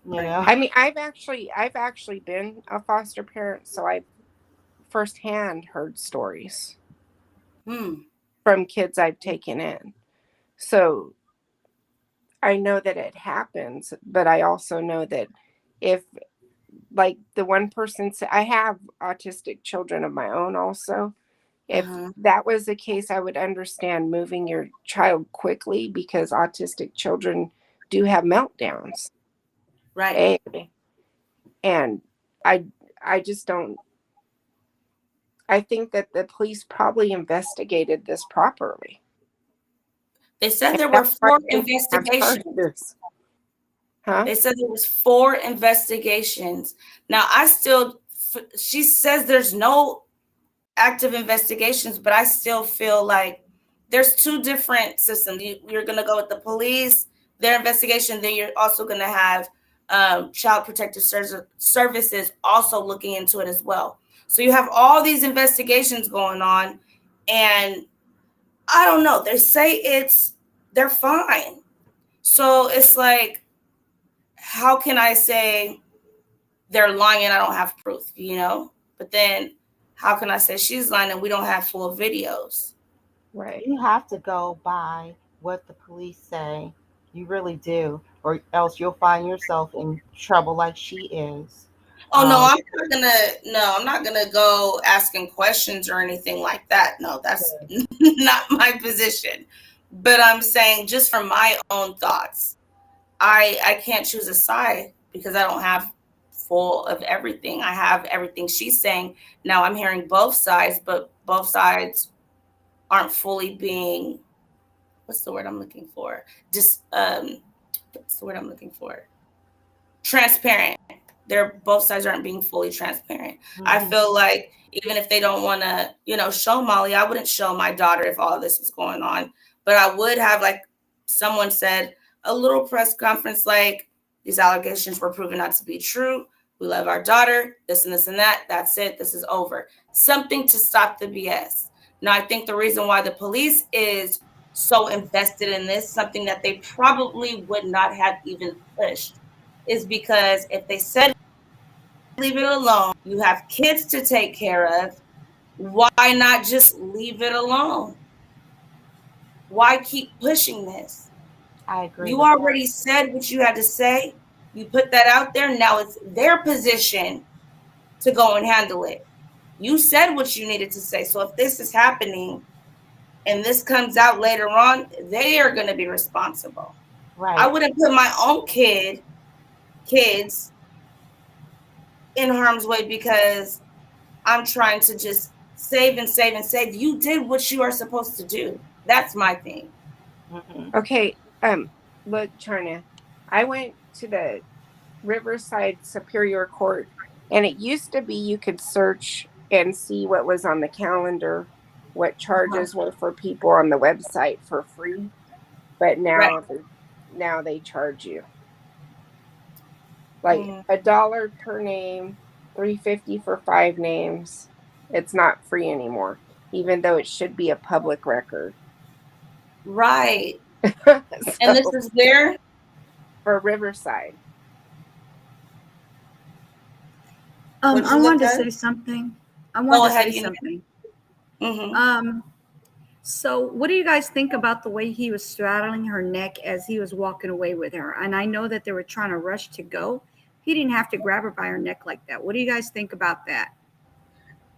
Speaker 3: you know.
Speaker 4: I mean, I've actually been a foster parent, so I've firsthand heard stories from kids I've taken in. So I know that it happens, but I also know that if, like the one person said, I have autistic children of my own also. If that was the case, I would understand moving your child quickly, because autistic children do have meltdowns.
Speaker 1: Right.
Speaker 4: And I just don't, I think that the police probably investigated this properly.
Speaker 1: They said
Speaker 4: And
Speaker 1: there were
Speaker 4: that's why
Speaker 1: 4
Speaker 4: they have
Speaker 1: investigations.
Speaker 4: charges. Huh?
Speaker 1: They said there was 4 investigations. Now, she says there's no active investigations, but I still feel like there's 2 different systems. You're going to go with the police, their investigation, then you're also going to have Child Protective Services also looking into it as well. So you have all these investigations going on, and I don't know. They say they're fine. So it's like, how can I say they're lying and I don't have proof, But then how can I say she's lying and we don't have full videos?
Speaker 4: Right.
Speaker 3: You have to go by what the police say. You really do, or else you'll find yourself in trouble like she is.
Speaker 1: Oh no, I'm not gonna go asking questions or anything like that. No, that's not my position. But I'm saying, just from my own thoughts, I can't choose a side because I don't have full of everything. I have everything she's saying. Now I'm hearing both sides, but both sides aren't fully being, what's the word I'm looking for? What's the word I'm looking for? Transparent. Both sides aren't being fully transparent. I feel like even if they don't want to, show Molly, I wouldn't show my daughter if all of this was going on. But I would have, like someone said, a little press conference like, these allegations were proven not to be true. We love our daughter, this and this and that. That's it. This is over. Something to stop the BS. Now, I think the reason why the police is so invested in this, something that they probably would not have even pushed, is because if they said leave it alone, you have kids to take care of, why not just leave it alone? Why keep pushing this?
Speaker 3: I agree.
Speaker 1: You already said what you had to say. You put that out there. Now it's their position to go and handle it. You said what you needed to say. So if this is happening and this comes out later on, they are going to be responsible.
Speaker 3: Right.
Speaker 1: I wouldn't put my own kids in harm's way because I'm trying to just save and save and save. You did what you are supposed to do. That's my thing.
Speaker 4: Okay. Look, Chyna, I went to the Riverside Superior Court, and it used to be you could search and see what was on the calendar, what charges were for people on the website for free. But now they charge you like $1 per name, $3.50 for 5 names. It's not free anymore, even though it should be a public record.
Speaker 1: Right. And this is where?
Speaker 4: For Riverside.
Speaker 2: I wanted to say something. So what do you guys think about the way he was straddling her neck as he was walking away with her? And I know that they were trying to rush to go. He didn't have to grab her by her neck like that. What do you guys think about that?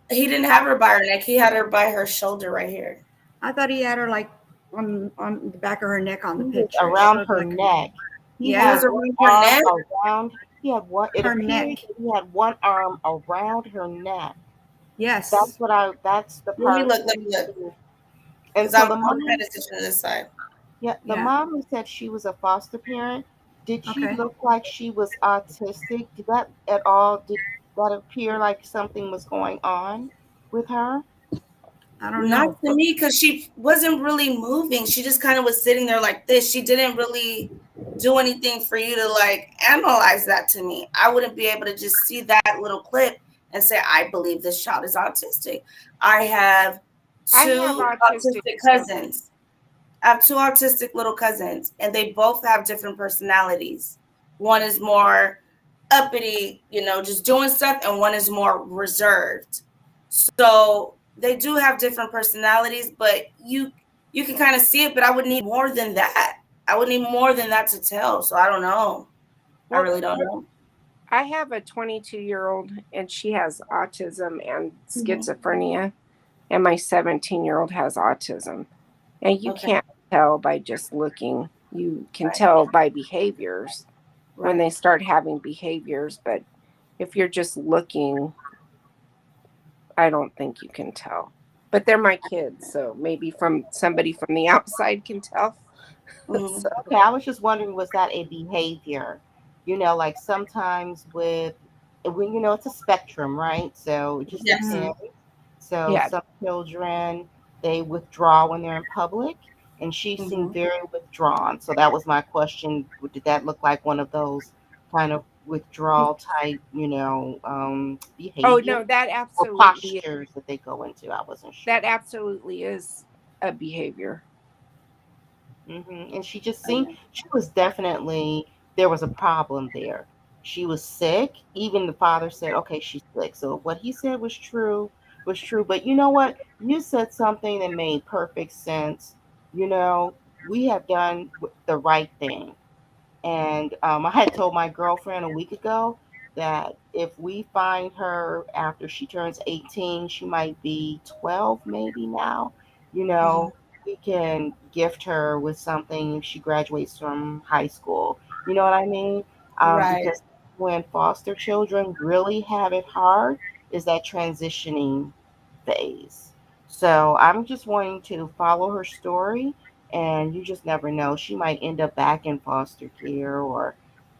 Speaker 1: He didn't have her by her neck. He had her by her shoulder right here.
Speaker 2: I thought he had her like on the back of her neck on the picture.
Speaker 3: Around her neck.
Speaker 1: He had around her neck.
Speaker 3: He had one. It appeared he had one arm around her neck.
Speaker 2: Yes,
Speaker 3: that's the part.
Speaker 1: Let me look.
Speaker 3: And so the mom
Speaker 1: paying attention to this side.
Speaker 3: Yeah, the mom who said she was a foster parent. Did she look like she was autistic? Did that appear like something was going on with her?
Speaker 2: I don't know.
Speaker 1: Not to me, because she wasn't really moving. She just kind of was sitting there like this. She didn't really do anything for you to like analyze that to me. I wouldn't be able to just see that little clip and say, I believe this child is autistic. I have two autistic cousins. I have two autistic little cousins, and they both have different personalities. One is more uppity, just doing stuff, and one is more reserved. So they do have different personalities, but you can kind of see it, but I would need more than that. I would need more than that to tell. So I don't know. I really don't know.
Speaker 4: I have a 22-year-old, and she has autism and schizophrenia, and my 17-year-old has autism. And you can't tell by just looking. You can tell by behaviors when they start having behaviors. But if you're just looking, I don't think you can tell. But they're my kids, so maybe somebody from the outside can tell.
Speaker 3: So, I was just wondering, was that a behavior? Like sometimes when it's a spectrum, right? So it just depends. So some children, they withdraw when they're in public, and she seemed very withdrawn. So that was my question. Did that look like one of those kind of withdrawal type, behavior?
Speaker 4: Oh no, that absolutely
Speaker 3: or postures that they go into. I wasn't sure.
Speaker 4: That absolutely is a behavior.
Speaker 3: And she just seemed, she was definitely, there was a problem there. She was sick. Even the father said, okay, she's sick. So what he said was true. But you know what? You said something that made perfect sense. We have done the right thing. And I had told my girlfriend a week ago that if we find her after she turns 18, she might be 12 maybe now, we can gift her with something if she graduates from high school. You know what I mean? Because when foster children really have it hard is that transitioning phase. So I'm just wanting to follow her story, and you just never know. She might end up back in foster care, or,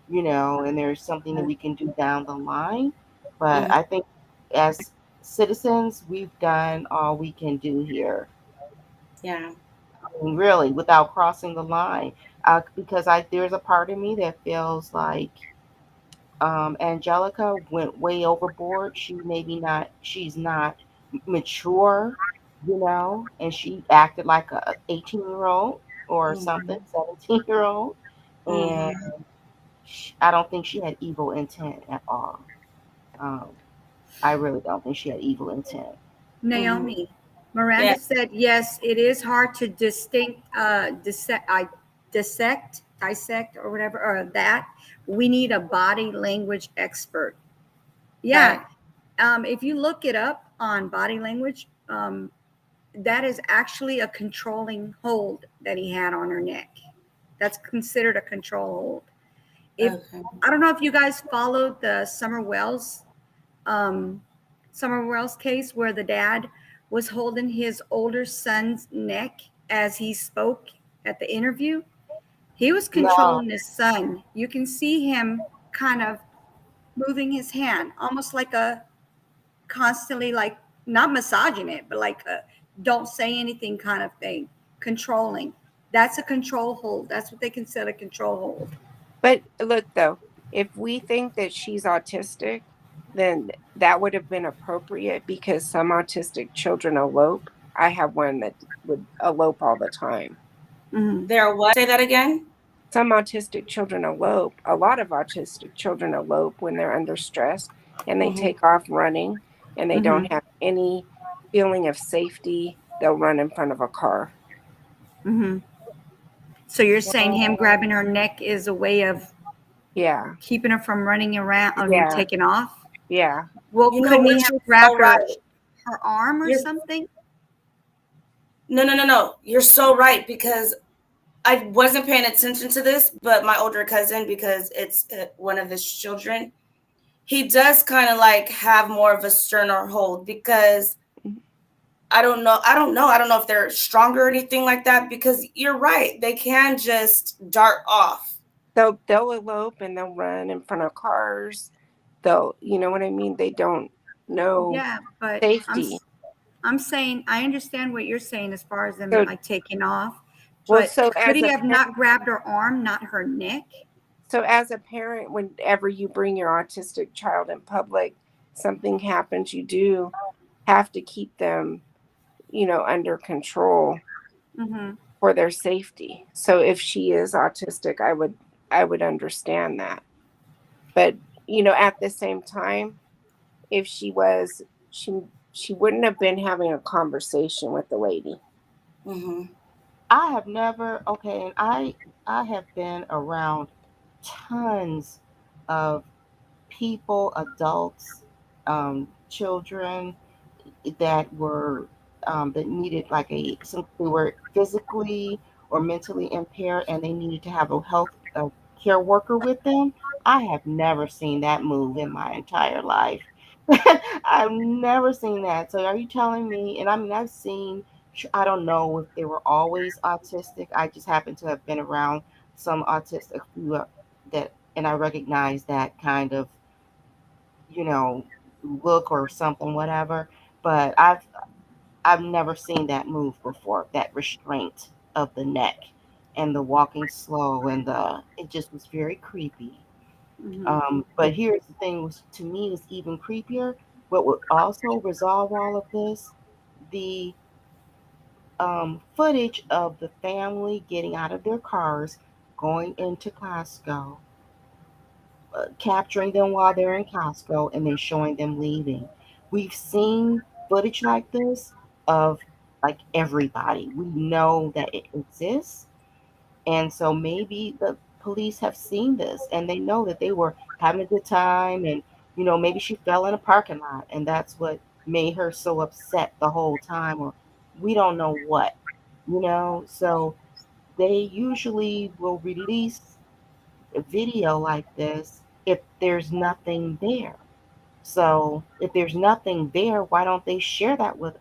Speaker 3: and there's something that we can do down the line. But I think as citizens, we've done all we can do here.
Speaker 1: Yeah.
Speaker 3: Really, without crossing the line. Because there's a part of me that feels like Angelica went way overboard. She's not mature, and she acted like a 18-year-old or something, 17-year-old. And I don't think she had evil intent at all. I really don't think she had evil intent.
Speaker 2: Naomi, Miranda said, yes, it is hard to dissect or whatever, or that. We need a body language expert. Yeah. If you look it up on body language, that is actually a controlling hold that he had on her neck. That's considered a control hold. I don't know if you guys followed the Summer Wells case where the dad was holding his older son's neck as he spoke at the interview. He was controlling his son. You can see him kind of moving his hand, almost like constantly, like not massaging it, but like a don't say anything kind of thing, controlling. That's a control hold. That's what they consider a control hold.
Speaker 4: But look, though, if we think that she's autistic, then that would have been appropriate, because some autistic children elope. I have one that would elope all the time.
Speaker 1: They're what? Say that again?
Speaker 4: Some autistic children elope. A lot of autistic children elope when they're under stress, and they take off running, and they don't have any feeling of safety. They'll run in front of a car.
Speaker 2: So you're saying him grabbing her neck is a way of keeping her from running around, taking off?
Speaker 4: Yeah.
Speaker 2: Well, couldn't he have grabbed her? her arm or something?
Speaker 1: No. You're so right, because I wasn't paying attention to this, but my older cousin, because it's one of his children, he does kind of like have more of a sterner hold, because I don't know if they're stronger or anything like that, because you're right. They can just dart off.
Speaker 4: They'll elope and they'll run in front of cars. You know what I mean? They don't know
Speaker 2: but
Speaker 4: safety.
Speaker 2: I'm saying, I understand what you're saying as far as them like taking off.
Speaker 4: Well,
Speaker 2: but could he have not grabbed her arm, not her neck?
Speaker 4: So as a parent, whenever you bring your autistic child in public, something happens, you do have to keep them, under control for their safety. So if she is autistic, I would understand that. But, at the same time, if she was, she wouldn't have been having a conversation with the lady.
Speaker 3: I have never, and I have been around tons of people, adults, children that were that needed like they were physically or mentally impaired, and they needed to have a care worker with them. I have never seen that move in my entire life. I've never seen that. So are you telling me? And I mean, I've seen. I don't know if they were always autistic. I just happen to have been around some autistic and I recognize that kind of, look or something, whatever. But I've never seen that move before. That restraint of the neck and the walking slow, and it just was very creepy. But here's the thing, which to me is even creepier. What would also resolve all of this, the footage of the family getting out of their cars, going into Costco, capturing them while they're in Costco, and then showing them leaving. We've seen footage like this of like everybody. We know that it exists. And so maybe the police have seen this and they know that they were having a good time, and maybe she fell in a parking lot and that's what made her so upset the whole time, or we don't know what. So they usually will release a video like this if there's nothing there. So if there's nothing there, why don't they share that with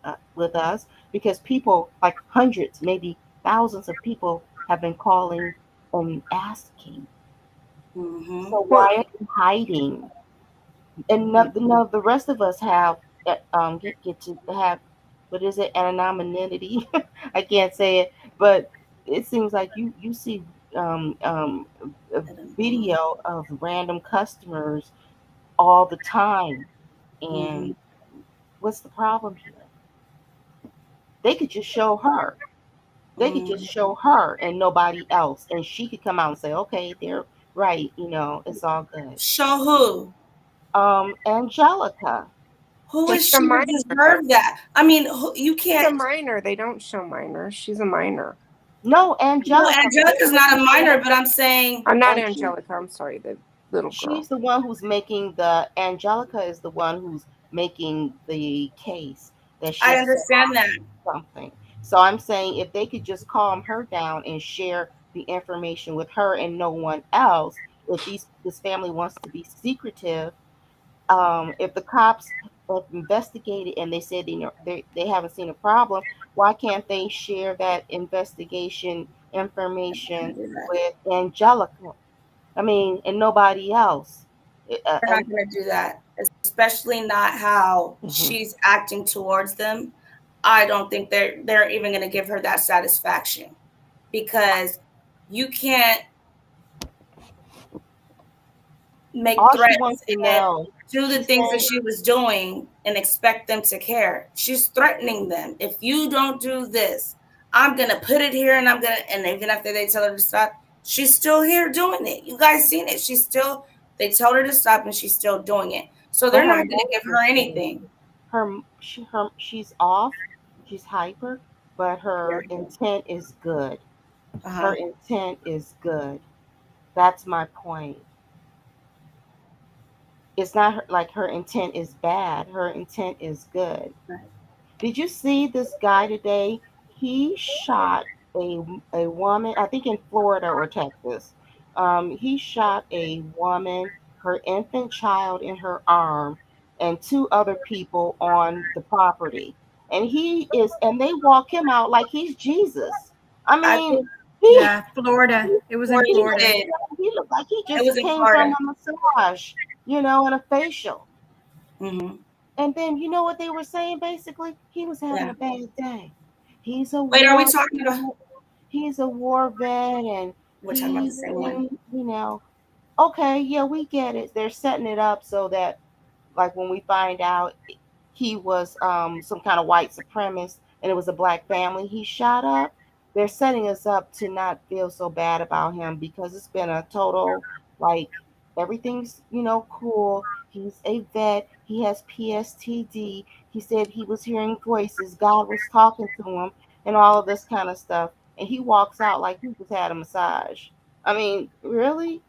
Speaker 3: us? Because people, like hundreds, maybe thousands of people, have been calling and asking. So why are you hiding? And none of the rest of us have get to have, what is it, anonymity? I can't say it, but it seems like you see a video of random customers all the time. And what's the problem here? They could just show her. They could just show her and nobody else. And she could come out and say, okay, they're right. It's all good.
Speaker 1: Show who?
Speaker 3: Angelica.
Speaker 1: Who is she to deserve that? I mean, you can't.
Speaker 4: She's a minor. They don't show minors. She's a minor.
Speaker 3: No, Angelica.
Speaker 1: No, Angelica's not a minor, but I'm saying.
Speaker 4: I'm not Angelica. I'm sorry. The little girl.
Speaker 3: She's the one who's Angelica is the one who's making the case that she.
Speaker 1: I understand that.
Speaker 3: Something. So I'm saying if they could just calm her down and share the information with her and no one else, if this family wants to be secretive, if the cops have investigated and they said they haven't seen a problem, why can't they share that investigation information with Angelica? I mean, and nobody else.
Speaker 1: They're not going to do that, especially not how she's acting towards them. I don't think they're even going to give her that satisfaction, because you can't make threats and do the things that she was doing and expect them to care. She's threatening them. If you don't do this, I'm going to put it here, and and even after they tell her to stop, she's still here doing it. You guys seen it. They told her to stop and she's still doing it. So they're not going to give her anything.
Speaker 3: She's off. She's hyper, but her intent is good. Her intent is good. That's my point. It's not like her intent is bad. Her intent is good. Did you see this guy today? He shot a woman, I think in Florida or Texas. He shot a woman, her infant child in her arm, and two other people on the property. And they walk him out like he's Jesus. I
Speaker 1: I
Speaker 3: mean,
Speaker 1: think
Speaker 2: Yeah, Florida. It was in
Speaker 1: Florida
Speaker 2: Florida.
Speaker 1: did.
Speaker 3: he looked like he
Speaker 1: It
Speaker 3: just
Speaker 1: was in
Speaker 3: came from
Speaker 1: Florida.
Speaker 3: a massage, and a facial.
Speaker 1: Mm-hmm.
Speaker 3: And then you know what they were saying basically? He was having
Speaker 1: Yeah.
Speaker 3: a bad day. He's a
Speaker 1: Wait, are we
Speaker 3: war
Speaker 1: talking about?
Speaker 3: he's a war vet and
Speaker 1: We're talking about the
Speaker 3: he's
Speaker 1: same one.
Speaker 3: okay, yeah, we get it. They're setting it up so that like when we find out he was some kind of white supremacist and it was a black family he shot up, they're setting us up to not feel so bad about him because it's been a total like everything's cool. He's a vet, he has PSTD, he said he was hearing voices, God was talking to him, and all of this kind of stuff, and he walks out like he just had a massage. I mean, really?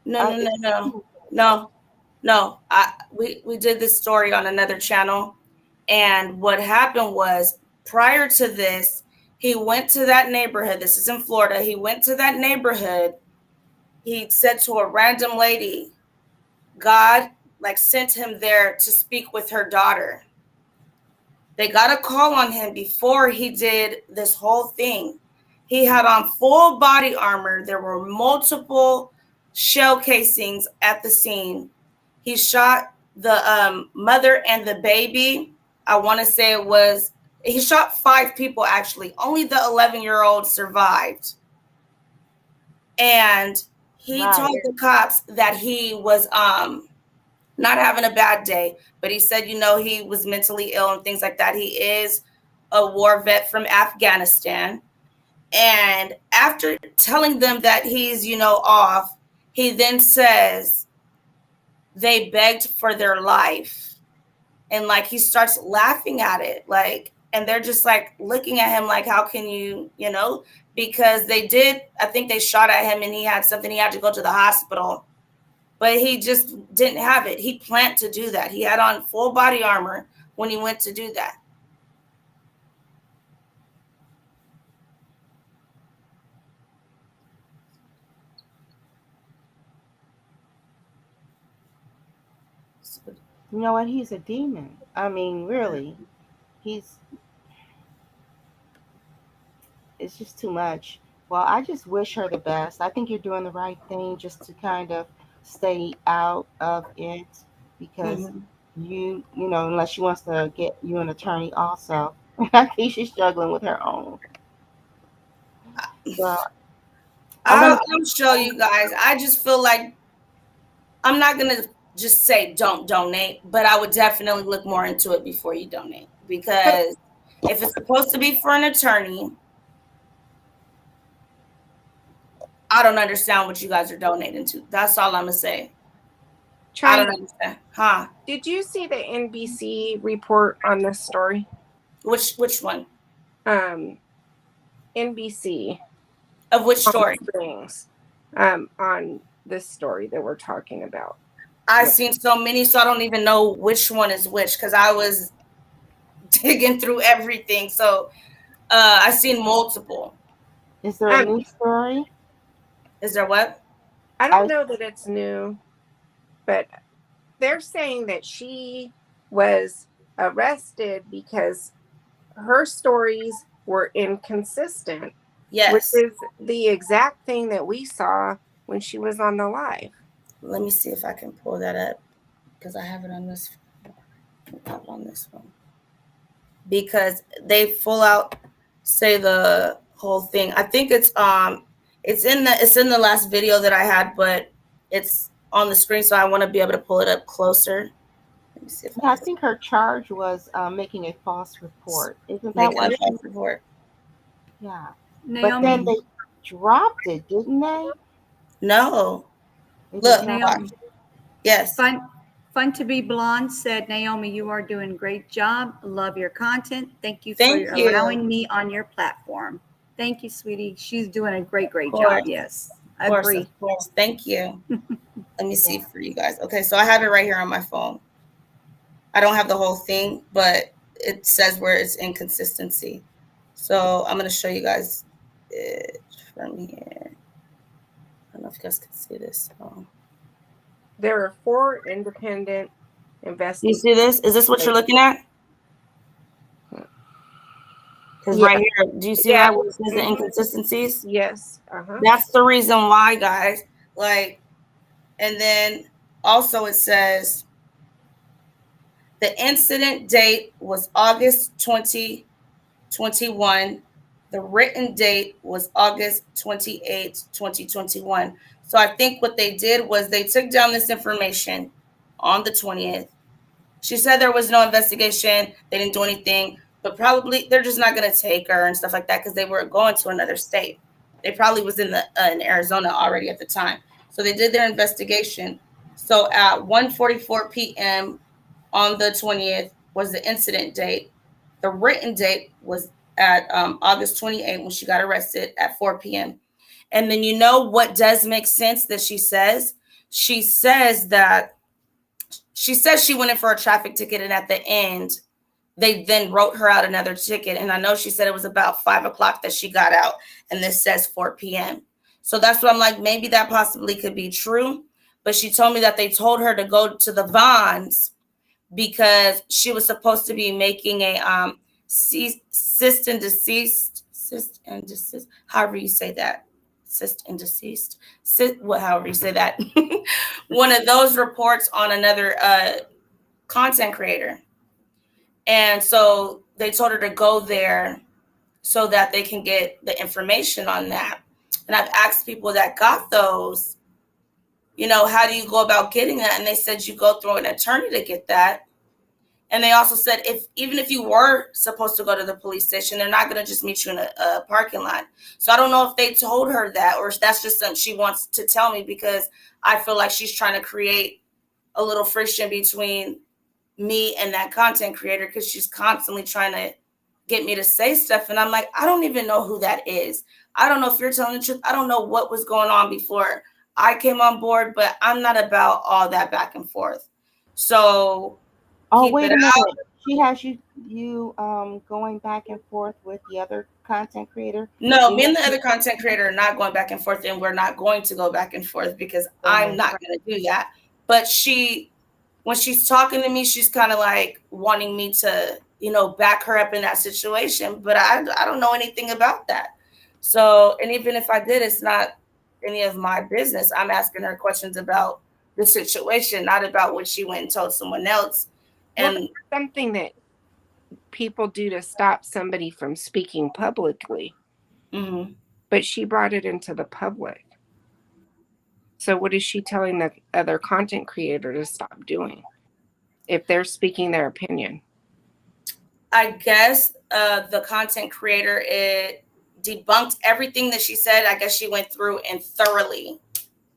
Speaker 1: No, no, no, no, no, no. We did this story on another channel, and what happened was prior to this, he went to that neighborhood. This is in Florida. He went to that neighborhood. He said to a random lady, God like sent him there to speak with her daughter. They got a call on him before he did this whole thing. He had on full body armor. There were multiple shell casings at the scene. He shot the mother and the baby. I want to say he shot 5 people actually. Only the 11-year-old survived. And he told the cops that he was not having a bad day, but he said, he was mentally ill and things like that. He is a war vet from Afghanistan. And after telling them that he's, off, he then says they begged for their life. And like he starts laughing at it, like, and they're just like looking at him like, how can you, because I think they shot at him and he had something, he had to go to the hospital. But he just didn't have it. He planned to do that. He had on full body armor when he went to do that.
Speaker 3: You know what? He's a demon. I mean, really. It's just too much. Well, I just wish her the best. I think you're doing the right thing just to kind of stay out of it because unless she wants to get you an attorney also. I think she's struggling with her own. Well,
Speaker 1: I'll show you guys. I just feel like I'm not going to just say don't donate, but I would definitely look more into it before you donate. Because if it's supposed to be for an attorney, I don't understand what you guys are donating to. That's all I'm going to say. I don't understand. Huh?
Speaker 4: Did you see the NBC report on this story?
Speaker 1: Which one?
Speaker 4: NBC.
Speaker 1: Of which story?
Speaker 4: On this story that we're talking about.
Speaker 1: I've seen so many, so I don't even know which one is which because I was digging through everything. So I've seen multiple.
Speaker 3: Is there a new story?
Speaker 1: Is there what?
Speaker 4: I don't know that it's new, but they're saying that she was arrested because her stories were inconsistent.
Speaker 1: Yes.
Speaker 4: Which is the exact thing that we saw when she was on the live.
Speaker 1: Let me see if I can pull that up because I have it on this. Not on this one. Because they full out say the whole thing. I think it's in the last video that I had, but it's on the screen, so I want to be able to pull it up closer. Let me see if
Speaker 3: I think her charge was making a false report. Isn't that
Speaker 1: making
Speaker 3: what
Speaker 1: a false report?
Speaker 3: Yeah.
Speaker 2: Naomi,
Speaker 3: but then they dropped it, didn't they?
Speaker 1: No. Look,
Speaker 2: Naomi.
Speaker 1: Yes.
Speaker 2: Fun to be blonde said, Naomi, you are doing a great job. Love your content. Thank you for allowing me on your platform. Thank you, sweetie. She's doing a great job. Yes. I agree.
Speaker 1: Of course. Thank you. Let me see for you guys. Okay, so I have it right here on my phone. I don't have the whole thing, but it says where it's inconsistency. So I'm going to show you guys it from here. I don't know if you guys can see this.
Speaker 4: There are 4 independent
Speaker 1: You
Speaker 4: investigators.
Speaker 1: see this? Is this what you're looking at? Because right here, do you see that where it says the inconsistencies?
Speaker 4: Yes.
Speaker 1: That's the reason why, guys. Like, and then also it says the incident date was August 2021. The written date was August 28th, 2021. So I think what they did was they took down this information on the 20th. She said there was no investigation. They didn't do anything, but probably they're just not going to take her and stuff like that because they were going to another state. They probably was in Arizona already at the time. So they did their investigation. So at 1:44 p.m. on the 20th was the incident date. The written date was at August 28th when she got arrested at 4 p.m. And then you know what does make sense that she says? She says she went in for a traffic ticket, and at the end, they then wrote her out another ticket. And I know she said it was about 5 o'clock that she got out, and this says 4 p.m. So that's what I'm like, maybe that possibly could be true. But she told me that they told her to go to the Vons because she was supposed to be making a cease and desist, however you say that. Cease and desist, however you say that. One of those reports on another content creator. And so they told her to go there so that they can get the information on that. And I've asked people that got those, how do you go about getting that? And they said you go through an attorney to get that. And they also said even if you were supposed to go to the police station, they're not going to just meet you in a parking lot. So I don't know if they told her that or if that's just something she wants to tell me, because I feel like she's trying to create a little friction between me and that content creator, because she's constantly trying to get me to say stuff. And I'm like, I don't even know who that is. I don't know if you're telling the truth. I don't know what was going on before I came on board, but I'm not about all that back and forth. So
Speaker 3: wait a minute. She has you going back and forth with the other content creator?
Speaker 1: No, me and the other content creator are not going back and forth, and we're not going to go back and forth because I'm not going to do that. But when she's talking to me, she's kind of like wanting me to, back her up in that situation. But I don't know anything about that. So, and even if I did, it's not any of my business. I'm asking her questions about the situation, not about what she went and told someone else. And
Speaker 4: something that people do to stop somebody from speaking publicly.
Speaker 1: Mm-hmm.
Speaker 4: But she brought it into the public. So what is she telling the other content creator to stop doing if they're speaking their opinion?
Speaker 1: I guess the content creator, it debunked everything that she said. I guess she went through and thoroughly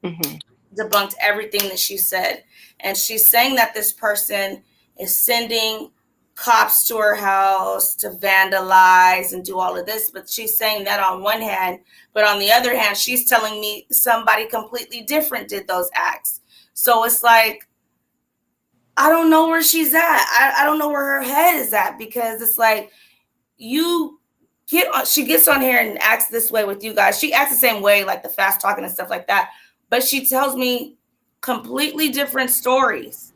Speaker 1: debunked everything that she said. And she's saying that this person is sending cops to her house to vandalize and do all of this. But she's saying that on one hand, but on the other hand, she's telling me somebody completely different did those acts. So it's like, I don't know where she's at. I don't know where her head is at, because it's like she gets on here and acts this way with you guys. She acts the same way, like the fast talking and stuff like that. But she tells me completely different stories.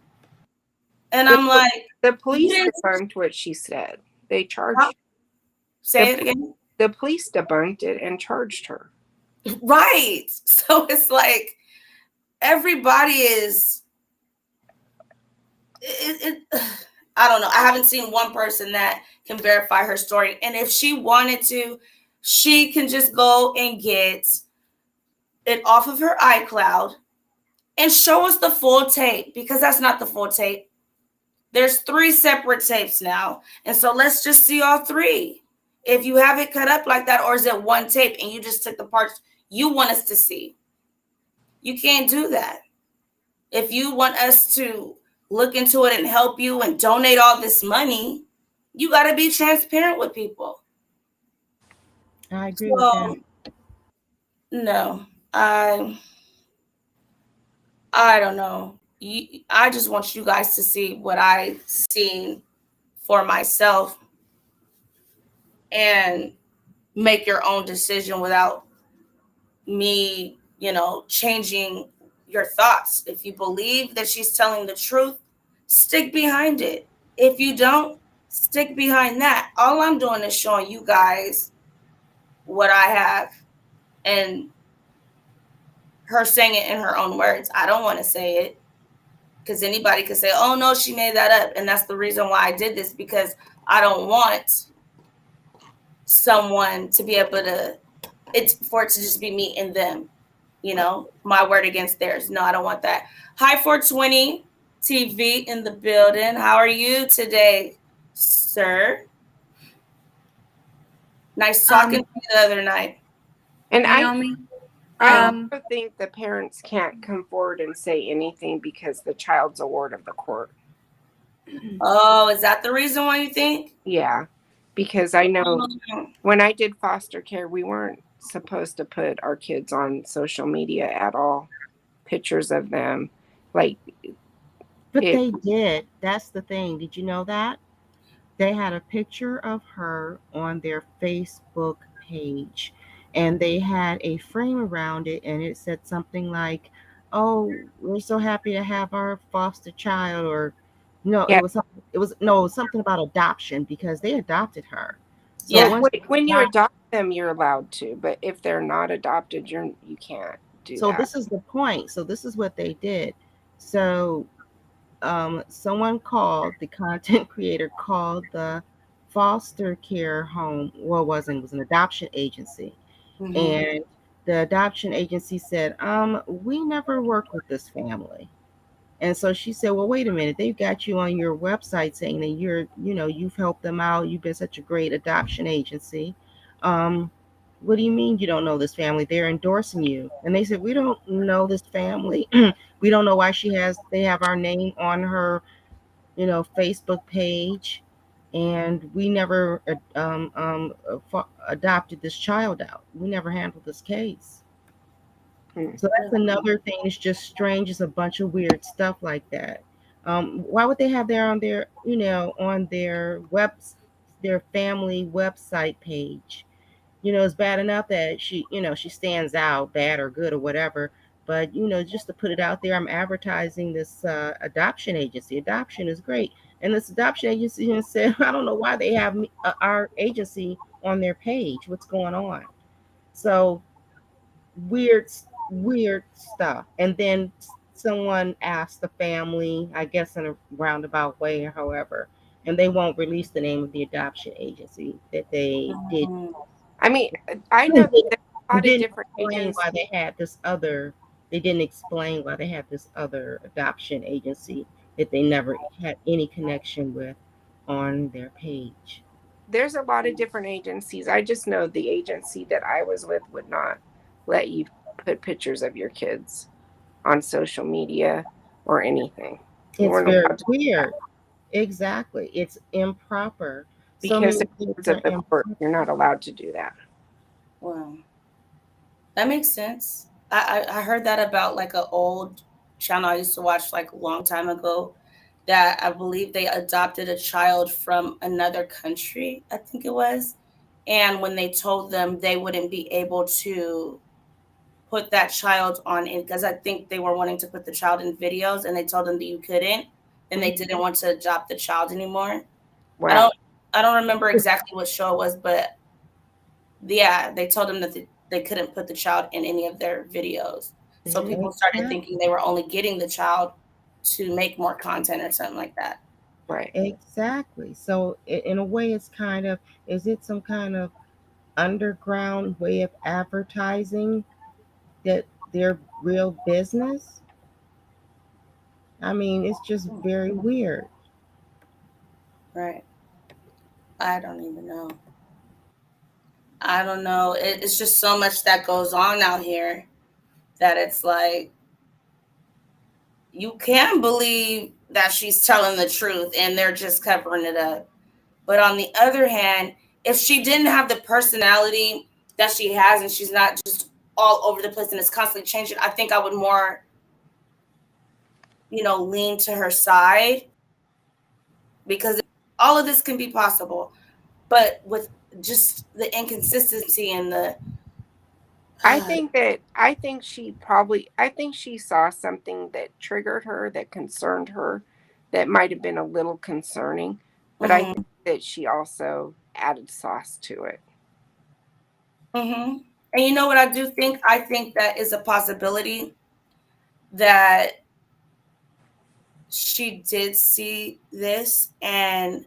Speaker 1: And I'm like,
Speaker 4: the police debunked what she said. They charged.
Speaker 1: Say it again.
Speaker 4: The police debunked it and charged her.
Speaker 1: Right. So it's like everybody is. I don't know. I haven't seen one person that can verify her story. And if she wanted to, she can just go and get it off of her iCloud and show us the full tape, because that's not the full tape. There's 3 separate tapes now. And so let's just see all 3. If you have it cut up like that, or is it one tape and you just took the parts you want us to see? You can't do that. If you want us to look into it and help you and donate all this money, you got to be transparent with people.
Speaker 3: I agree with that.
Speaker 1: No, I don't know. I just want you guys to see what I've seen for myself and make your own decision without me, changing your thoughts. If you believe that she's telling the truth, stick behind it. If you don't, stick behind that. All I'm doing is showing you guys what I have, and her saying it in her own words. I don't want to say it because anybody could say, oh no, she made that up. And that's the reason why I did this, because I don't want someone to be able to, for it to just be me and them, my word against theirs. No, I don't want that. Hi, 420 TV in the building. How are you today, sir? Nice talking to you the other night.
Speaker 4: And
Speaker 2: Naomi,
Speaker 4: I also think the parents can't come forward and say anything because the child's a ward of the court.
Speaker 1: Oh, is that the reason why you think?
Speaker 4: Yeah, because I know when I did foster care, we weren't supposed to put our kids on social media at all. Pictures of them. But
Speaker 3: they did. That's the thing. Did you know that? They had a picture of her on their Facebook page, and they had a frame around it, and it said something like, oh, we're so happy to have our foster child, or no,
Speaker 4: yeah.
Speaker 3: it was something about adoption, because they adopted her.
Speaker 4: So yeah, when you adopt them, you're allowed to, but if they're not adopted, you can't do that.
Speaker 3: So this is the point. So this is what they did. So someone called, the content creator called the foster care home. Well, it was an adoption agency. Mm-hmm. And the adoption agency said, we never work with this family. And so she said, well, wait a minute, they've got you on your website saying that you've helped them out. You've been such a great adoption agency. What do you mean you don't know this family? They're endorsing you. And they said, we don't know this family. We don't know why they have our name on her, Facebook page. And we never adopted this child out. We never handled this case. So that's another thing. It's just strange. It's a bunch of weird stuff like that. Why would they have there on their, on their family website page? It's bad enough that she stands out, bad or good or whatever. But, just to put it out there, I'm advertising this adoption agency. Adoption is great. And this adoption agency said, I don't know why they have our agency on their page. What's going on? So weird stuff. And then someone asked the family, I guess in a roundabout way or however, and they won't release the name of the adoption agency that they did.
Speaker 4: I mean, I know that a lot of different
Speaker 3: agencies. Why they had this other, they didn't explain why they had this other adoption agency that they never had any connection with on their page.
Speaker 4: There's a lot of different agencies. I just know the agency that I was with would not let you put pictures of your kids on social media or anything.
Speaker 3: It's very weird. Exactly. It's improper.
Speaker 4: Because it's of the court, you're not allowed to do that.
Speaker 1: Wow. That makes sense. I heard that about like an old channel I used to watch like a long time ago, that I believe they adopted a child from another country, I think it was. And when they told them they wouldn't be able to put that child on it, because I think they were wanting to put the child in videos, and they told them that you couldn't, and they didn't want to adopt the child anymore. Wow. I don't remember exactly what show it was, but yeah, they told them that they couldn't put the child in any of their videos. So people started thinking they were only getting the child to make more content or something like that.
Speaker 3: Right. Exactly. So in a way, it's is it some kind of underground way of advertising that their real business? I mean, it's just very weird.
Speaker 1: Right. I don't even know. I don't know. It's just so much that goes on out here that it's like, you can believe that she's telling the truth and they're just covering it up. But on the other hand, if she didn't have the personality that she has and she's not just all over the place and it's constantly changing, I think I would more, lean to her side, because all of this can be possible, but with just the inconsistency and the
Speaker 4: I think she saw something that triggered her, that concerned her, that might have been a little concerning, but I think that she also added sauce to it.
Speaker 1: And you know what I do think? I think that is a possibility that she did see this, and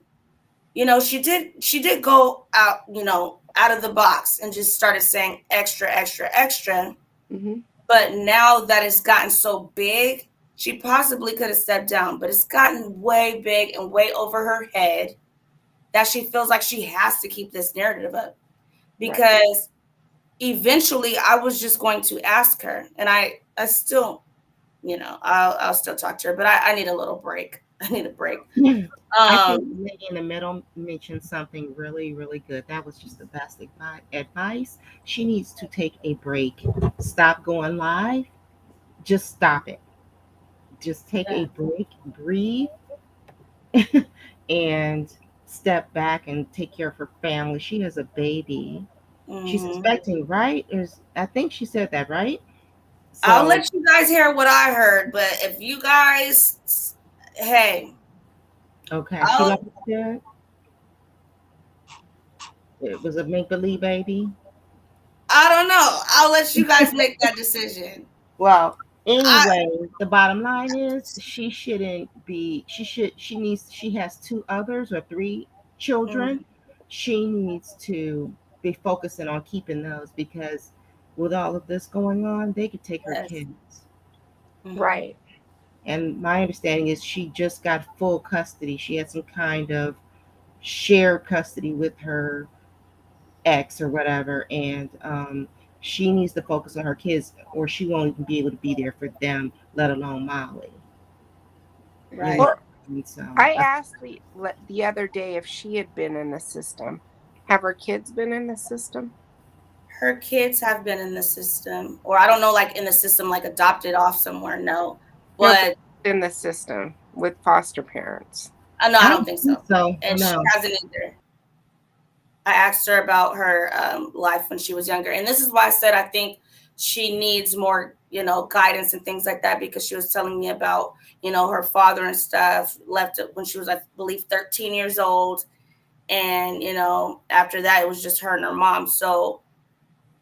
Speaker 1: you know, she did go out, you know, out of the box and just started saying extra, extra, extra. But now that it's gotten so big, she possibly could have stepped down, but it's gotten way big and way over her head that she feels like she has to keep this narrative up. Because eventually I was just going to ask her, and I still, you know, I'll still talk to her, but I need a little break. I need a break.
Speaker 3: I think the lady in the middle mentioned something really, really good. That was just the best advice. She needs to take a break. Stop going live. Just stop it. Just take a break, breathe, and step back and take care of her family. She has a baby. She's expecting, right? I think she said that, right?
Speaker 1: So, I'll let you guys hear what I heard, but if you guys, hey.
Speaker 3: Okay. She liked it. It was a make-believe baby.
Speaker 1: I don't know. I'll let you guys make that decision.
Speaker 3: Well, anyway, the bottom line is she shouldn't be. She has 2 others or 3 children. She needs to be focusing on keeping those, because with all of this going on, they could take her kids.
Speaker 4: Right.
Speaker 3: And my understanding is she just got full custody. She had some kind of shared custody with her ex or whatever, and she needs to focus on her kids, or she won't even be able to be there for them, let alone Molly.
Speaker 4: Right. So I asked the other day if she had been in the system. Have her kids been in the system?
Speaker 1: Her kids have been in the system, or I don't know, like in the system, like adopted off somewhere. No, but
Speaker 4: in the system with foster parents.
Speaker 1: No, I don't think so.
Speaker 3: And
Speaker 1: she hasn't either. I asked her about her life when she was younger, and this is why I said I think she needs more, you know, guidance and things like that, because she was telling me about, you know, her father and stuff left when she was, I believe, 13 years old, and you know, after that it was just her and her mom. So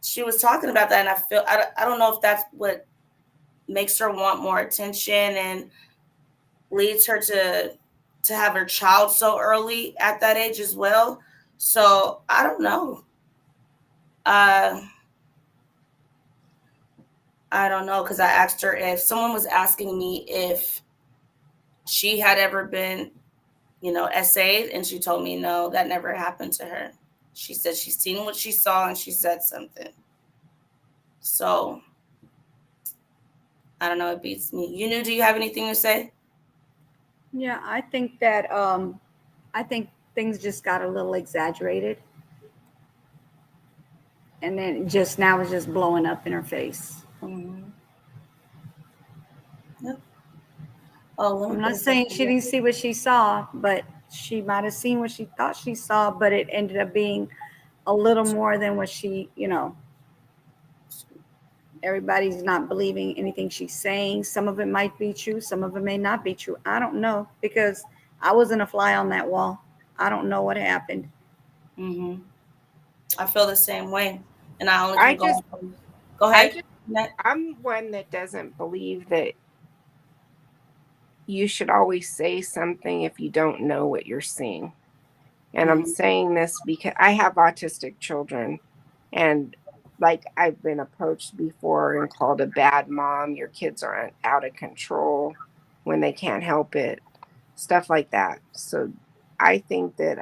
Speaker 1: she was talking about that, and I feel I don't know if that's what makes her want more attention and leads her to have her child so early at that age as well. So I don't know. I don't know, because I asked her if someone was asking me if she had ever been, you know, essayed, and she told me no, that never happened to her. She said she's seen what she saw and she said something. So I don't know, it beats me. Do you have anything to say?
Speaker 2: Yeah, I think that I think things just got a little exaggerated. And then just now it's just blowing up in her face.
Speaker 1: Yep.
Speaker 2: I'm not saying she didn't see what she saw, but she might have seen what she thought she saw, but it ended up being a little more than what she, you know. Everybody's not believing anything she's saying. Some of it might be true. Some of it may not be true. I don't know, because I wasn't a fly on that wall. I don't know what happened.
Speaker 1: I feel the same way. And I only can go ahead.
Speaker 4: I'm one that doesn't believe that you should always say something if you don't know what you're seeing. And I'm saying this because I have autistic children, and like I've been approached before and called a bad mom. Your kids are out of control when they can't help it, stuff like that. So I think that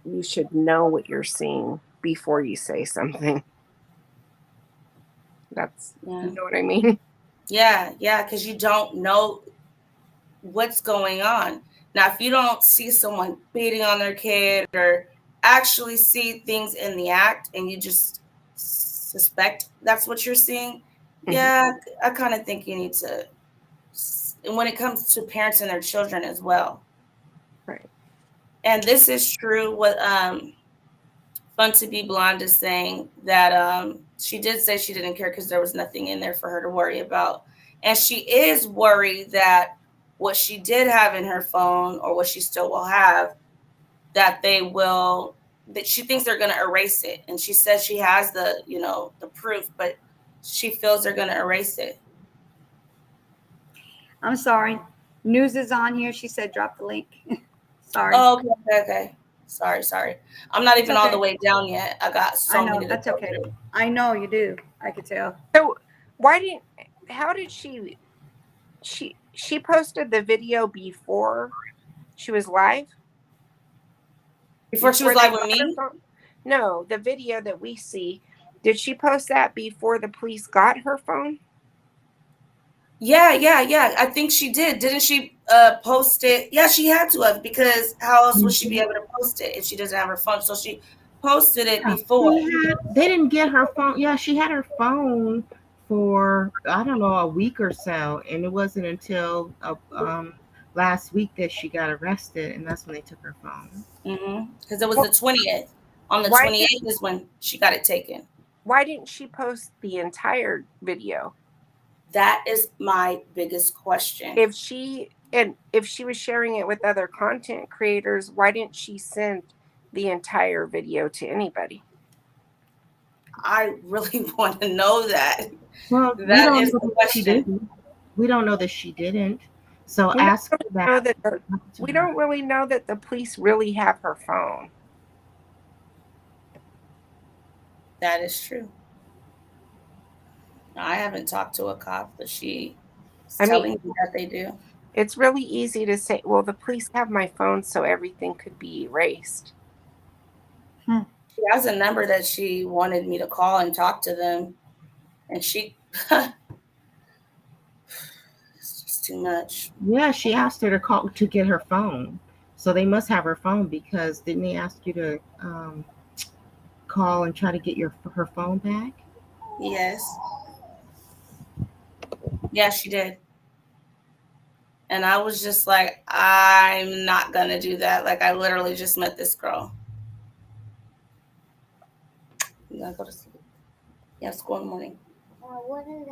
Speaker 4: you should know what you're seeing before you say something. That's, you know what I mean?
Speaker 1: Yeah, because you don't know what's going on. Now, if you don't see someone beating on their kid or actually see things in the act, and you just suspect that's what you're seeing, yeah, I kind of think you need to, and when it comes to parents and their children as well.
Speaker 4: Right.
Speaker 1: And this is true. What Fun to Be Blonde is saying, that she did say she didn't care because there was nothing in there for her to worry about. And she is worried that what she did have in her phone, or what she still will have, that she thinks they're going to erase it. And she says she has the proof, but she feels they're going to erase it.
Speaker 2: I'm sorry. News is on here. She said drop the link. Sorry.
Speaker 1: Oh, okay. Sorry. I'm not even all the way down yet. I got so many.
Speaker 2: That's okay. I know you do. I could tell.
Speaker 4: So how did she posted the video before she was live?
Speaker 1: Before she was live with me?
Speaker 4: No, the video that we see. Did she post that before the police got her phone?
Speaker 1: Yeah. I think she did. Didn't she post it? Yeah, she had to have, because how else would she be able to post it if she doesn't have her phone? So she posted it before.
Speaker 3: They didn't get her phone. Yeah, she had her phone for, I don't know, a week or so. And it wasn't until last week that she got arrested. And that's when they took her phone.
Speaker 1: Because it was the 20th. On the 28th is when she got it taken.
Speaker 4: Why didn't she post the entire video?
Speaker 1: That is my biggest question.
Speaker 4: If she was sharing it with other content creators, why didn't she send the entire video to anybody?
Speaker 1: I really want to know that.
Speaker 3: Well,
Speaker 1: that is the question.
Speaker 3: We don't know that she didn't. So ask her that.
Speaker 4: We don't really know that the police really have her phone.
Speaker 1: That is true. I haven't talked to a cop, but she's telling me that they do.
Speaker 4: It's really easy to say, well, the police have my phone, so everything could be erased.
Speaker 1: She has a number that she wanted me to call and talk to them. And she, it's just too much.
Speaker 3: Yeah, she asked her to call to get her phone. So they must have her phone, because didn't they ask you to call and try to get her phone back?
Speaker 1: Yes. Yeah, she did. And I was just like, I'm not going to do that. Like, I literally just met this girl. You gotta go to sleep. You have school in the morning.
Speaker 7: What is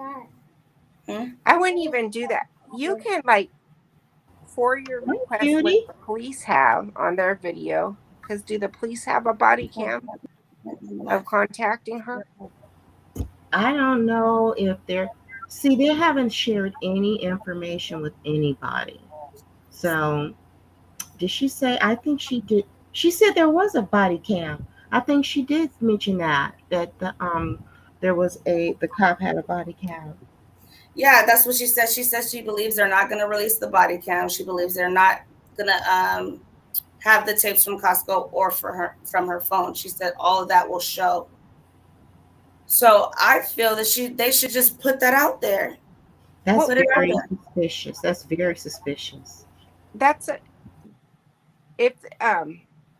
Speaker 7: that?
Speaker 4: I wouldn't even do that. You can, for your request, what the police have on their video, because do the police have a body cam of contacting her?
Speaker 3: I don't know if they haven't shared any information with anybody. So did she say? I think she did. She said there was a body cam. I think she did mention that there was the cop had a body cam.
Speaker 1: Yeah, that's what she said. She says she believes they're not going to release the body cam. She believes they're not going to have the tapes from Costco or from her phone. She said all of that will show. So I feel that they should just put that out there.
Speaker 3: That's very suspicious. That's very suspicious.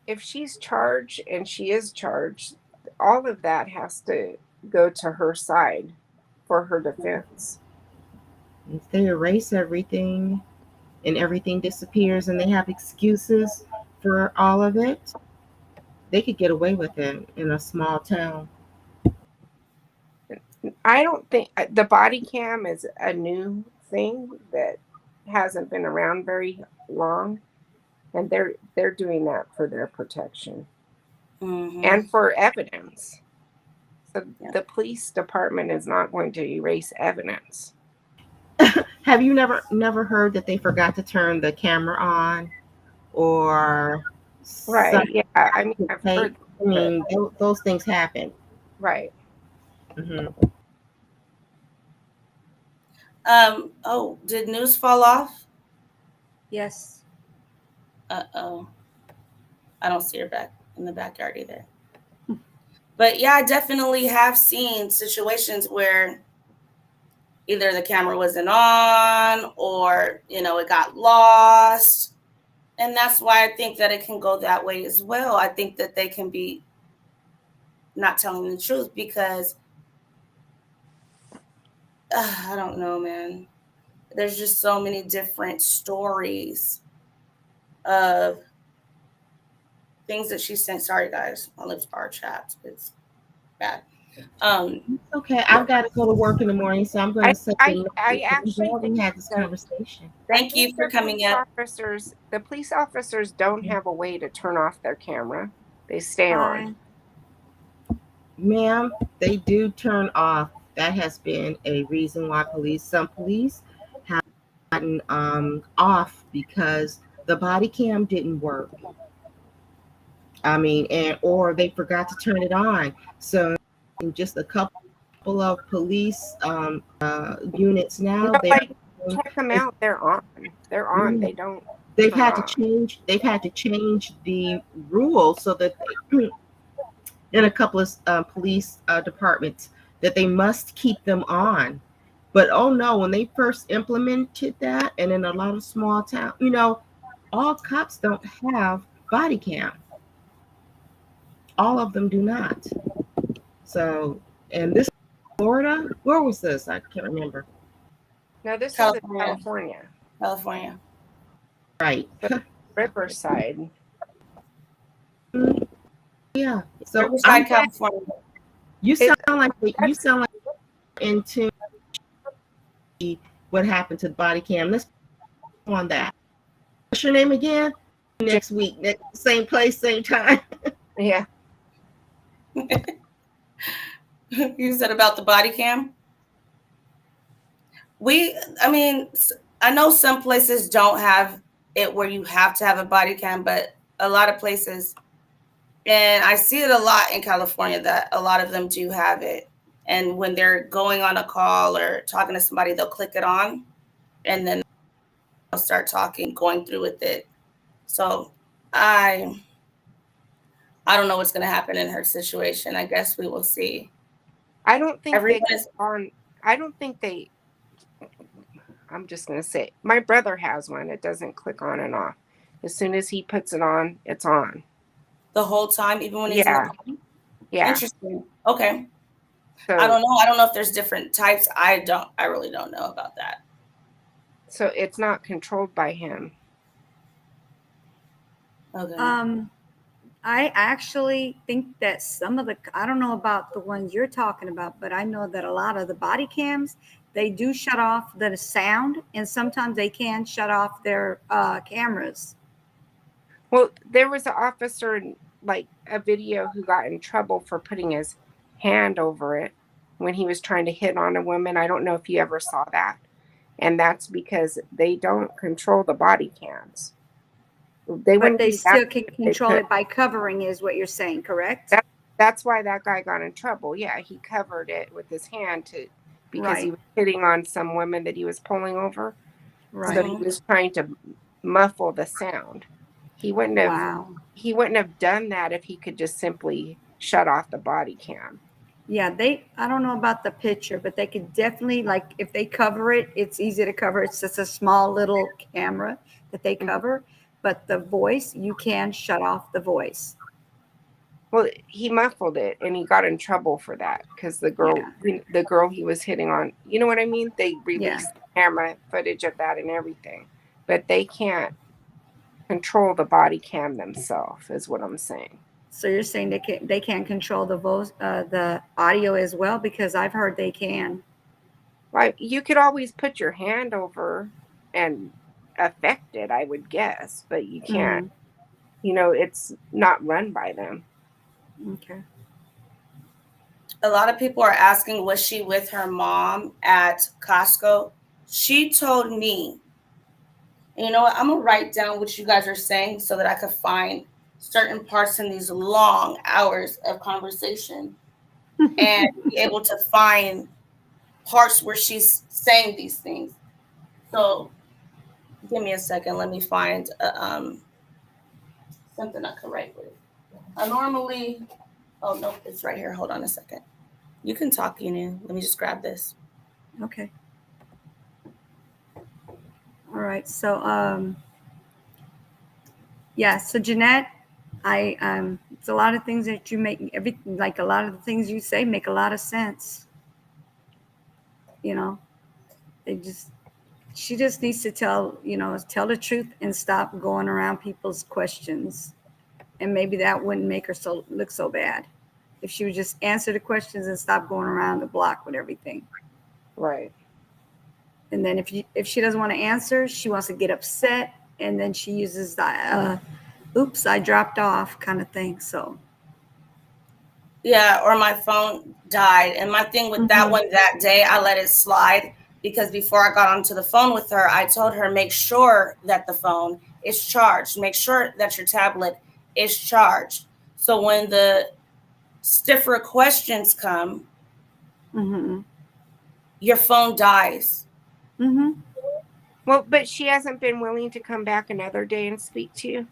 Speaker 4: If she's charged, and she is charged, all of that has to go to her side for her defense.
Speaker 3: If they erase everything and everything disappears and they have excuses for all of it, they could get away with it in a small town.
Speaker 4: I don't think the body cam is a new thing that hasn't been around very long, and they're doing that for their protection and for evidence. So the police department is not going to erase evidence.
Speaker 3: Have you never heard that they forgot to turn the camera on, or
Speaker 4: right? Yeah, I mean, I've heard.
Speaker 3: I mean, those things happen.
Speaker 4: Right.
Speaker 1: Oh, did news fall off?
Speaker 2: Yes.
Speaker 1: Uh-oh. I don't see her back in the backyard either. But yeah, I definitely have seen situations where either the camera wasn't on or, it got lost. And that's why I think that it can go that way as well. I think that they can be not telling the truth because I don't know, man. There's just so many different stories of things that she sent. Sorry, guys, my lips are chapped. It's bad.
Speaker 3: Okay, I've got to go to work in the morning, so I'm going to say
Speaker 4: I actually
Speaker 3: we had this conversation.
Speaker 1: Thank you for coming up.
Speaker 4: The police officers don't have a way to turn off their camera. They stay on.
Speaker 3: Ma'am, they do turn off. That has been a reason why some police have gotten off because the body cam didn't work. I mean, or they forgot to turn it on. So just a couple of police units now,
Speaker 4: check them out. They're on. They're on. They don't.
Speaker 3: They've had to change the rules so that in a couple of police departments that they must keep them on. But oh no, when they first implemented that, and in a lot of small towns, all cops don't have body cam. All of them do not. So, and this Florida, where was this? I can't remember.
Speaker 4: No, this is in California.
Speaker 1: California.
Speaker 3: Right.
Speaker 4: Riverside.
Speaker 3: Yeah. So
Speaker 1: Riverside, California.
Speaker 3: You sound like into what happened to the body cam. Let's on that. What's your name again? Next week, same place, same time.
Speaker 4: Yeah.
Speaker 1: You said about the body cam? I know some places don't have it where you have to have a body cam, but a lot of places, and I see it a lot in California, that a lot of them do have it. And when they're going on a call or talking to somebody, they'll click it on and then they'll start talking, going through with it. So I don't know what's going to happen in her situation. I guess we will see.
Speaker 4: I don't think I'm just going to say, my brother has one. It doesn't click on and off. As soon as he puts it on, it's on.
Speaker 1: The whole time, even when he's in the car?
Speaker 4: Yeah.
Speaker 1: Interesting. Okay.
Speaker 4: So,
Speaker 1: I don't know. I don't know if there's different types. I really don't know about that.
Speaker 4: So it's not controlled by him.
Speaker 1: Okay.
Speaker 2: I actually think that I don't know about the ones you're talking about, but I know that a lot of the body cams, they do shut off the sound, and sometimes they can shut off their cameras.
Speaker 4: Well, there was an officer in a video who got in trouble for putting his hand over it when he was trying to hit on a woman. I don't know if you ever saw that. And that's because they don't control the body cams.
Speaker 2: But they still can control it by covering, is what you're saying, correct?
Speaker 4: That's why that guy got in trouble. Yeah, he covered it with his hand because he was hitting on some women that he was pulling over. Right. So he was trying to muffle the sound. He wouldn't have done that if he could just simply shut off the body cam.
Speaker 2: Yeah, I don't know about the picture, but they could definitely, if they cover it, it's easy to cover. It's just a small little camera that they cover. But the voice, you can shut off the voice.
Speaker 4: Well, he muffled it, and he got in trouble for that because the girl he was hitting on, you know what I mean? They released camera footage of that and everything, but they can't control the body cam themselves, is what I'm saying.
Speaker 2: So you're saying they can't control the audio as well? Because I've heard they can.
Speaker 4: Right, you could always put your hand over and affect it, I would guess, but you can't. It's not run by them.
Speaker 2: Okay.
Speaker 1: A lot of people are asking, was she with her mom at Costco? She told me, and you know what, I'm gonna write down what you guys are saying so that I could find certain parts in these long hours of conversation and be able to find parts where she's saying these things. So give me a second. Let me find something I can write with. I normally, oh no, it's right here. Hold on a second. You can talk, Let me just grab this.
Speaker 2: Okay. All right. So, so Jeanette, it's a lot of things that you make, a lot of the things you say make a lot of sense. She just needs to tell the truth and stop going around people's questions And maybe that wouldn't make her look so bad if she would just answer the questions and stop going around the block with everything.
Speaker 4: Right.
Speaker 2: And then if she doesn't want to answer, she wants to get upset, and then she uses the oops, I dropped off kind of thing. So
Speaker 1: yeah, or my phone died. And my thing with that one that day, I let it slide because before I got onto the phone with her, I told her, make sure that the phone is charged. Make sure that your tablet is charged. So when the stiffer questions come, your phone dies.
Speaker 4: Well, but she hasn't been willing to come back another day and speak to you?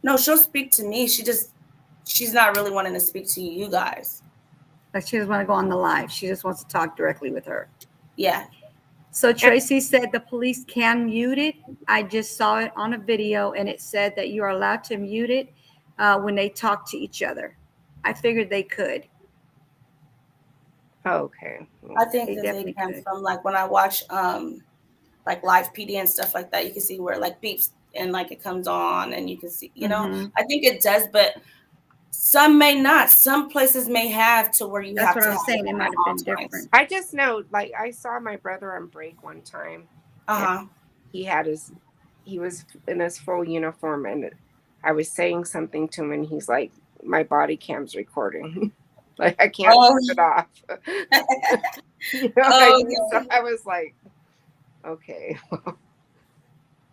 Speaker 1: No, she'll speak to me. She's not really wanting to speak to you guys.
Speaker 2: Like she doesn't want to go on the live. She just wants to talk directly with her.
Speaker 1: Yeah.
Speaker 2: So Tracy said the police can mute it. I just saw it on a video, and it said that you are allowed to mute it when they talk to each other. I figured they could.
Speaker 4: Okay.
Speaker 1: I think that they can from like when I watch like live PD and stuff like that, you can see where it like beeps and like it comes on and you can see, you know, I think it does, but some may not. Some places may have to where you
Speaker 2: That's
Speaker 1: have
Speaker 2: what
Speaker 1: to.
Speaker 2: I'm saying. It might have been different.
Speaker 4: I just know, like, I saw my brother on break one time. He was in his full uniform, and I was saying something to him, and he's like, my body cam's recording. Like, I can't turn it off. You know, so I was like, okay.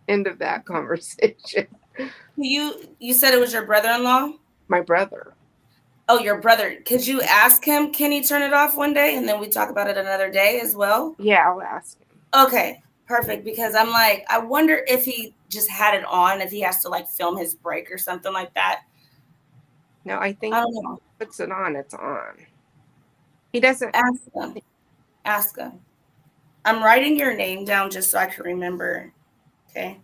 Speaker 4: End of that conversation.
Speaker 1: You said it was your brother-in-law?
Speaker 4: My brother.
Speaker 1: Oh, your brother. Could you ask him, can he turn it off one day? And then we talk about it another day as well?
Speaker 4: Yeah, I'll ask him.
Speaker 1: Okay, perfect. Because I'm like, I wonder if he just had it on, if he has to like film his break or something like that.
Speaker 4: No, I think
Speaker 1: I don't know.
Speaker 4: if he puts it on, it's on. He doesn't.
Speaker 1: Ask him. I'm writing your name down just so I can remember. Okay.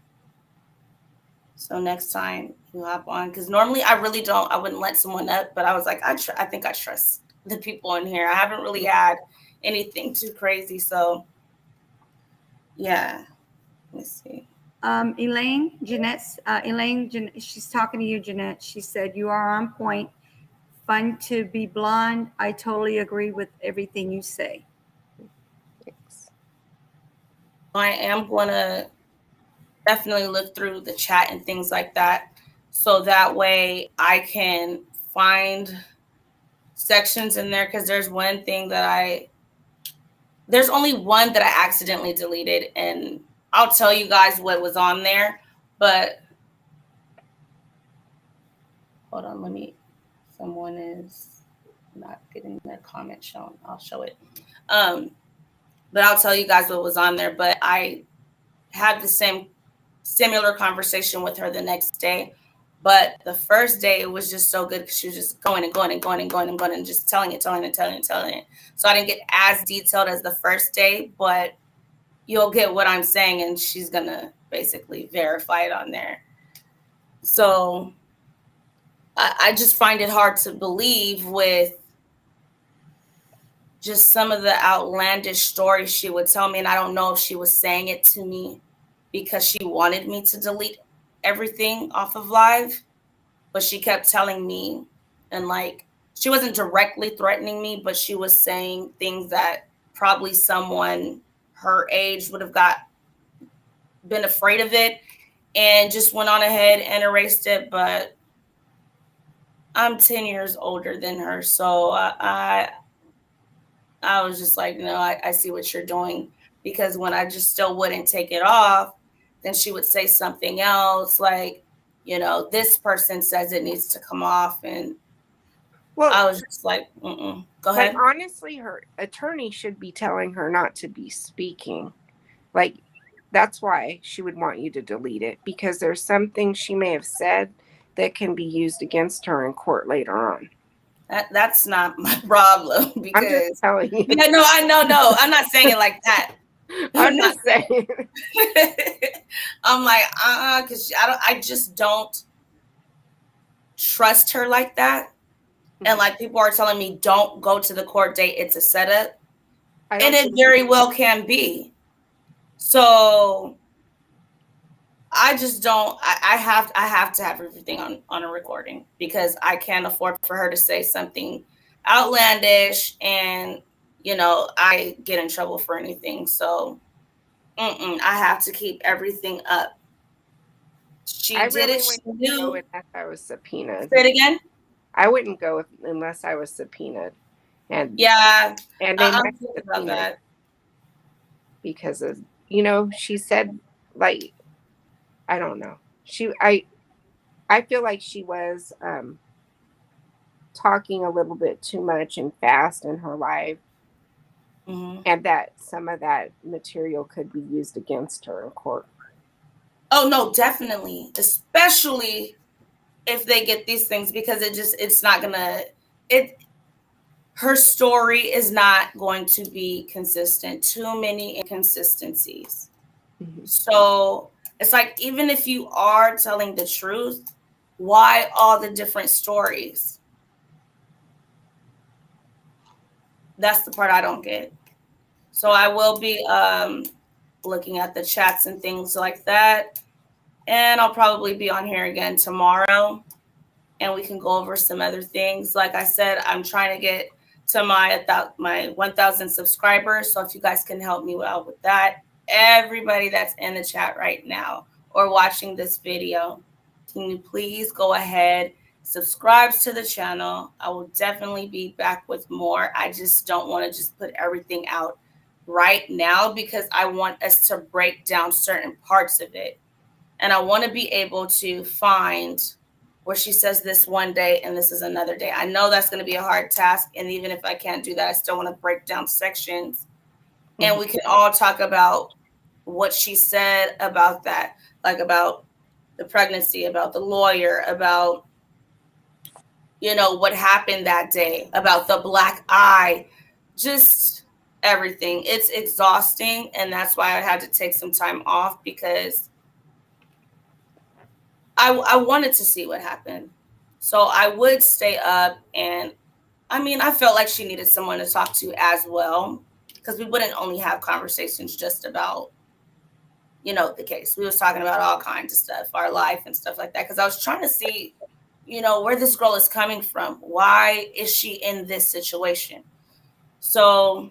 Speaker 1: So next time you hop on, because normally I wouldn't let someone up, but I was like, I think I trust the people in here. I haven't really had anything too crazy. So yeah, let's see.
Speaker 2: Elaine, she's talking to you, Jeanette. She said, you are on point. Fun to be blonde. I totally agree with everything you say.
Speaker 4: Thanks.
Speaker 1: I am going to definitely look through the chat and things like that. So that way I can find sections in there. Cause there's one thing that there's only one that I accidentally deleted, and I'll tell you guys what was on there, but hold on. Someone is not getting their comment shown. I'll show it. But I'll tell you guys what was on there, but I had the similar conversation with her the next day. But the first day, it was just so good because she was just going and going and going and going and going and just telling it. So I didn't get as detailed as the first day, but you'll get what I'm saying, and she's going to basically verify it on there. So I just find it hard to believe with just some of the outlandish stories she would tell me, and I don't know if she was saying it to me because she wanted me to delete everything off of live, but she kept telling me, and like, she wasn't directly threatening me, but she was saying things that probably someone her age would have been afraid of it and just went on ahead and erased it. But I'm 10 years older than her, so I was just like, no, I see what you're doing, because when I just still wouldn't take it off, then she would say something else like, you know, this person says it needs to come off. And I was just like, go ahead.
Speaker 4: But honestly, her attorney should be telling her not to be speaking. Like, that's why she would want you to delete it, because there's something she may have said that can be used against her in court later on.
Speaker 1: That's not my problem, because
Speaker 4: I'm just telling you.
Speaker 1: Yeah, no, I know. No, I'm not saying it like that.
Speaker 4: I'm not saying.
Speaker 1: I'm like, because I just don't trust her like that. Mm-hmm. And like, people are telling me, don't go to the court date. It's a setup. And it very well can be. So I just don't. I have to have everything on a recording because I can't afford for her to say something outlandish and I get in trouble for anything. So I have to keep everything up. She did it. She
Speaker 4: wouldn't go
Speaker 1: knew.
Speaker 4: unless I was subpoenaed.
Speaker 1: Say it again.
Speaker 4: I wouldn't go unless I was subpoenaed. And
Speaker 1: yeah,
Speaker 4: and they might
Speaker 1: about that
Speaker 4: because of she said, like, I don't know. I feel like she was talking a little bit too much and fast in her life.
Speaker 1: Mm-hmm.
Speaker 4: And that some of that material could be used against her in court.
Speaker 1: Oh no, definitely, especially if they get these things, because it's not gonna her story is not going to be consistent. Too many inconsistencies. Mm-hmm. So it's like, even if you are telling the truth, why all the different stories? That's the part I don't get. So I will be looking at the chats and things like that. And I'll probably be on here again tomorrow. And we can go over some other things. Like I said, I'm trying to get to my 1,000 subscribers. So if you guys can help me out with that, everybody that's in the chat right now or watching this video, can you please go ahead, subscribe to the channel? I will definitely be back with more. I just don't want to just put everything out right now because I want us to break down certain parts of it. And I want to be able to find where she says this one day and this is another day. I know that's going to be a hard task. And even if I can't do that, I still want to break down sections. Mm-hmm. And we can all talk about what she said about that, like about the pregnancy, about the lawyer, about, what happened that day, about the black eye, just everything. It's exhausting. And that's why I had to take some time off because I wanted to see what happened. So I would stay up, and I felt like she needed someone to talk to as well, because we wouldn't only have conversations just about, the case. We was talking about all kinds of stuff, our life and stuff like that, because I was trying to see, where this girl is coming from. Why is she in this situation? So,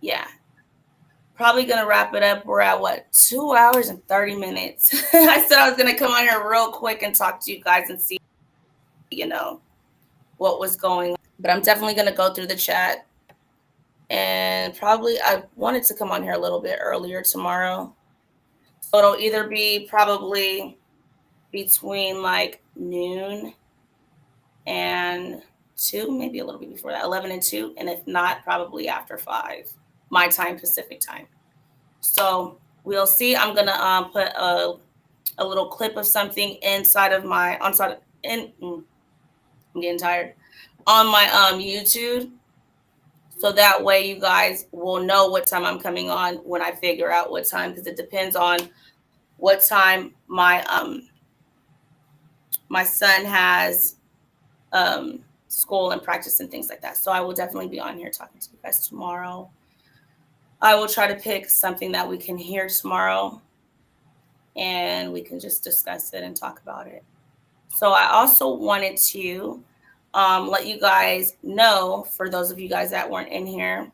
Speaker 1: yeah. Probably going to wrap it up. We're at 2 hours and 30 minutes. I said I was going to come on here real quick and talk to you guys and see, what was going on. But I'm definitely going to go through the chat. And probably I wanted to come on here a little bit earlier tomorrow. So it'll either be probably between like noon and 2, maybe a little bit before that, 11 and 2. And if not, probably after 5, my time, Pacific time. So we'll see. I'm going to put a little clip of something inside of my, I'm getting tired, on my YouTube. So that way you guys will know what time I'm coming on when I figure out what time, because it depends on what time my son has school and practice and things like that. So I will definitely be on here talking to you guys tomorrow. I will try to pick something that we can hear tomorrow and we can just discuss it and talk about it. So I also wanted to let you guys know, for those of you guys that weren't in here,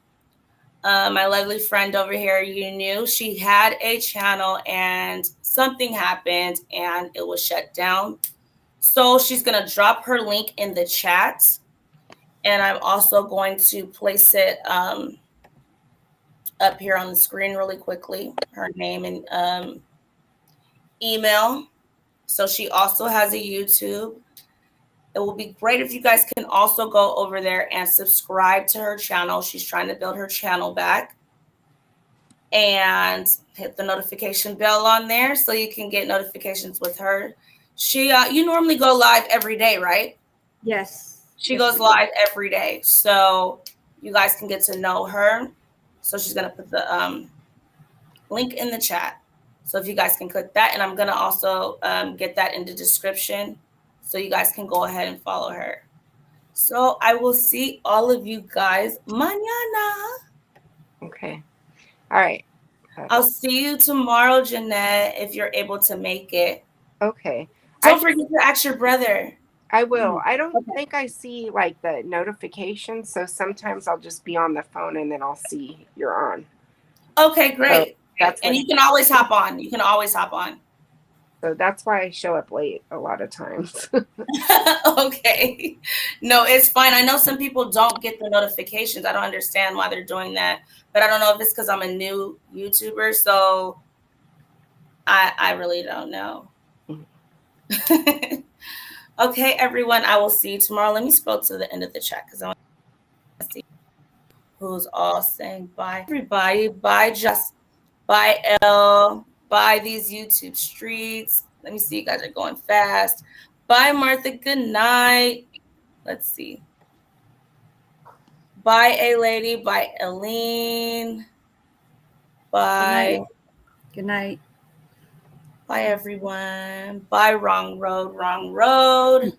Speaker 1: my lovely friend over here, you knew, she had a channel and something happened and it was shut down. So she's going to drop her link in the chat. And I'm also going to place it up here on the screen really quickly, her name and email. So she also has a YouTube. It will be great if you guys can also go over there and subscribe to her channel. She's trying to build her channel back. And hit the notification bell on there so you can get notifications with her. She, you normally go live every day, right?
Speaker 2: Yes.
Speaker 1: She goes live every day. So you guys can get to know her. So she's going to put the link in the chat. So if you guys can click that, and I'm going to also get that in the description so you guys can go ahead and follow her. So I will see all of you guys mañana.
Speaker 4: Okay. All right.
Speaker 1: I'll see you tomorrow, Jeanette, if you're able to make it.
Speaker 4: Okay.
Speaker 1: Don't forget to ask your brother.
Speaker 4: I will. I don't think I see like the notifications, so sometimes I'll just be on the phone and then I'll see you're on.
Speaker 1: Okay, great.
Speaker 4: So
Speaker 1: and you can always hop on. You can always hop on.
Speaker 4: So that's why I show up late a lot of times.
Speaker 1: Okay. No, it's fine. I know some people don't get the notifications. I don't understand why they're doing that. But I don't know if it's because I'm a new YouTuber. So I really don't know. Okay, everyone. I will see you tomorrow. Let me scroll to the end of the chat because I want to see who's all saying bye. Everybody. Bye, Just. Bye, Elle. Bye, these YouTube streets. Let me see. You guys are going fast. Bye, Martha. Good night. Let's see. Bye, A Lady. Bye, Eileen. Bye.
Speaker 2: Good night.
Speaker 1: Bye, everyone. Bye, Wrong Road. Wrong Road.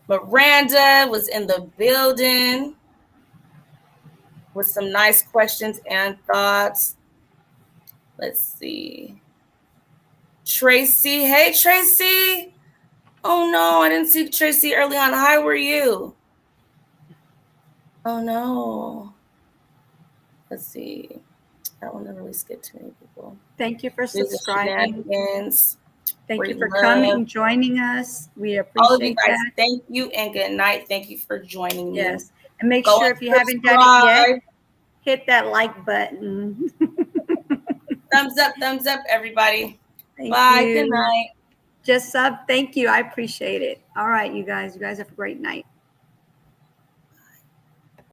Speaker 1: Miranda was in the building with some nice questions and thoughts. Let's see. Tracy. Hey, Tracy. Oh, no. I didn't see Tracy early on. Hi, were you? Oh, no. Let's see. I don't want to really skip too many people.
Speaker 2: Thank you for subscribing. Thank you for coming and joining us. We appreciate all of you guys. That.
Speaker 1: Thank you and good night. Thank you for joining me.
Speaker 2: Yes. And make sure if you haven't done it yet, hit that like button.
Speaker 1: Thumbs up, everybody. Bye. Good night.
Speaker 2: Just sub. Thank you. I appreciate it. All right, you guys. You guys have a great night.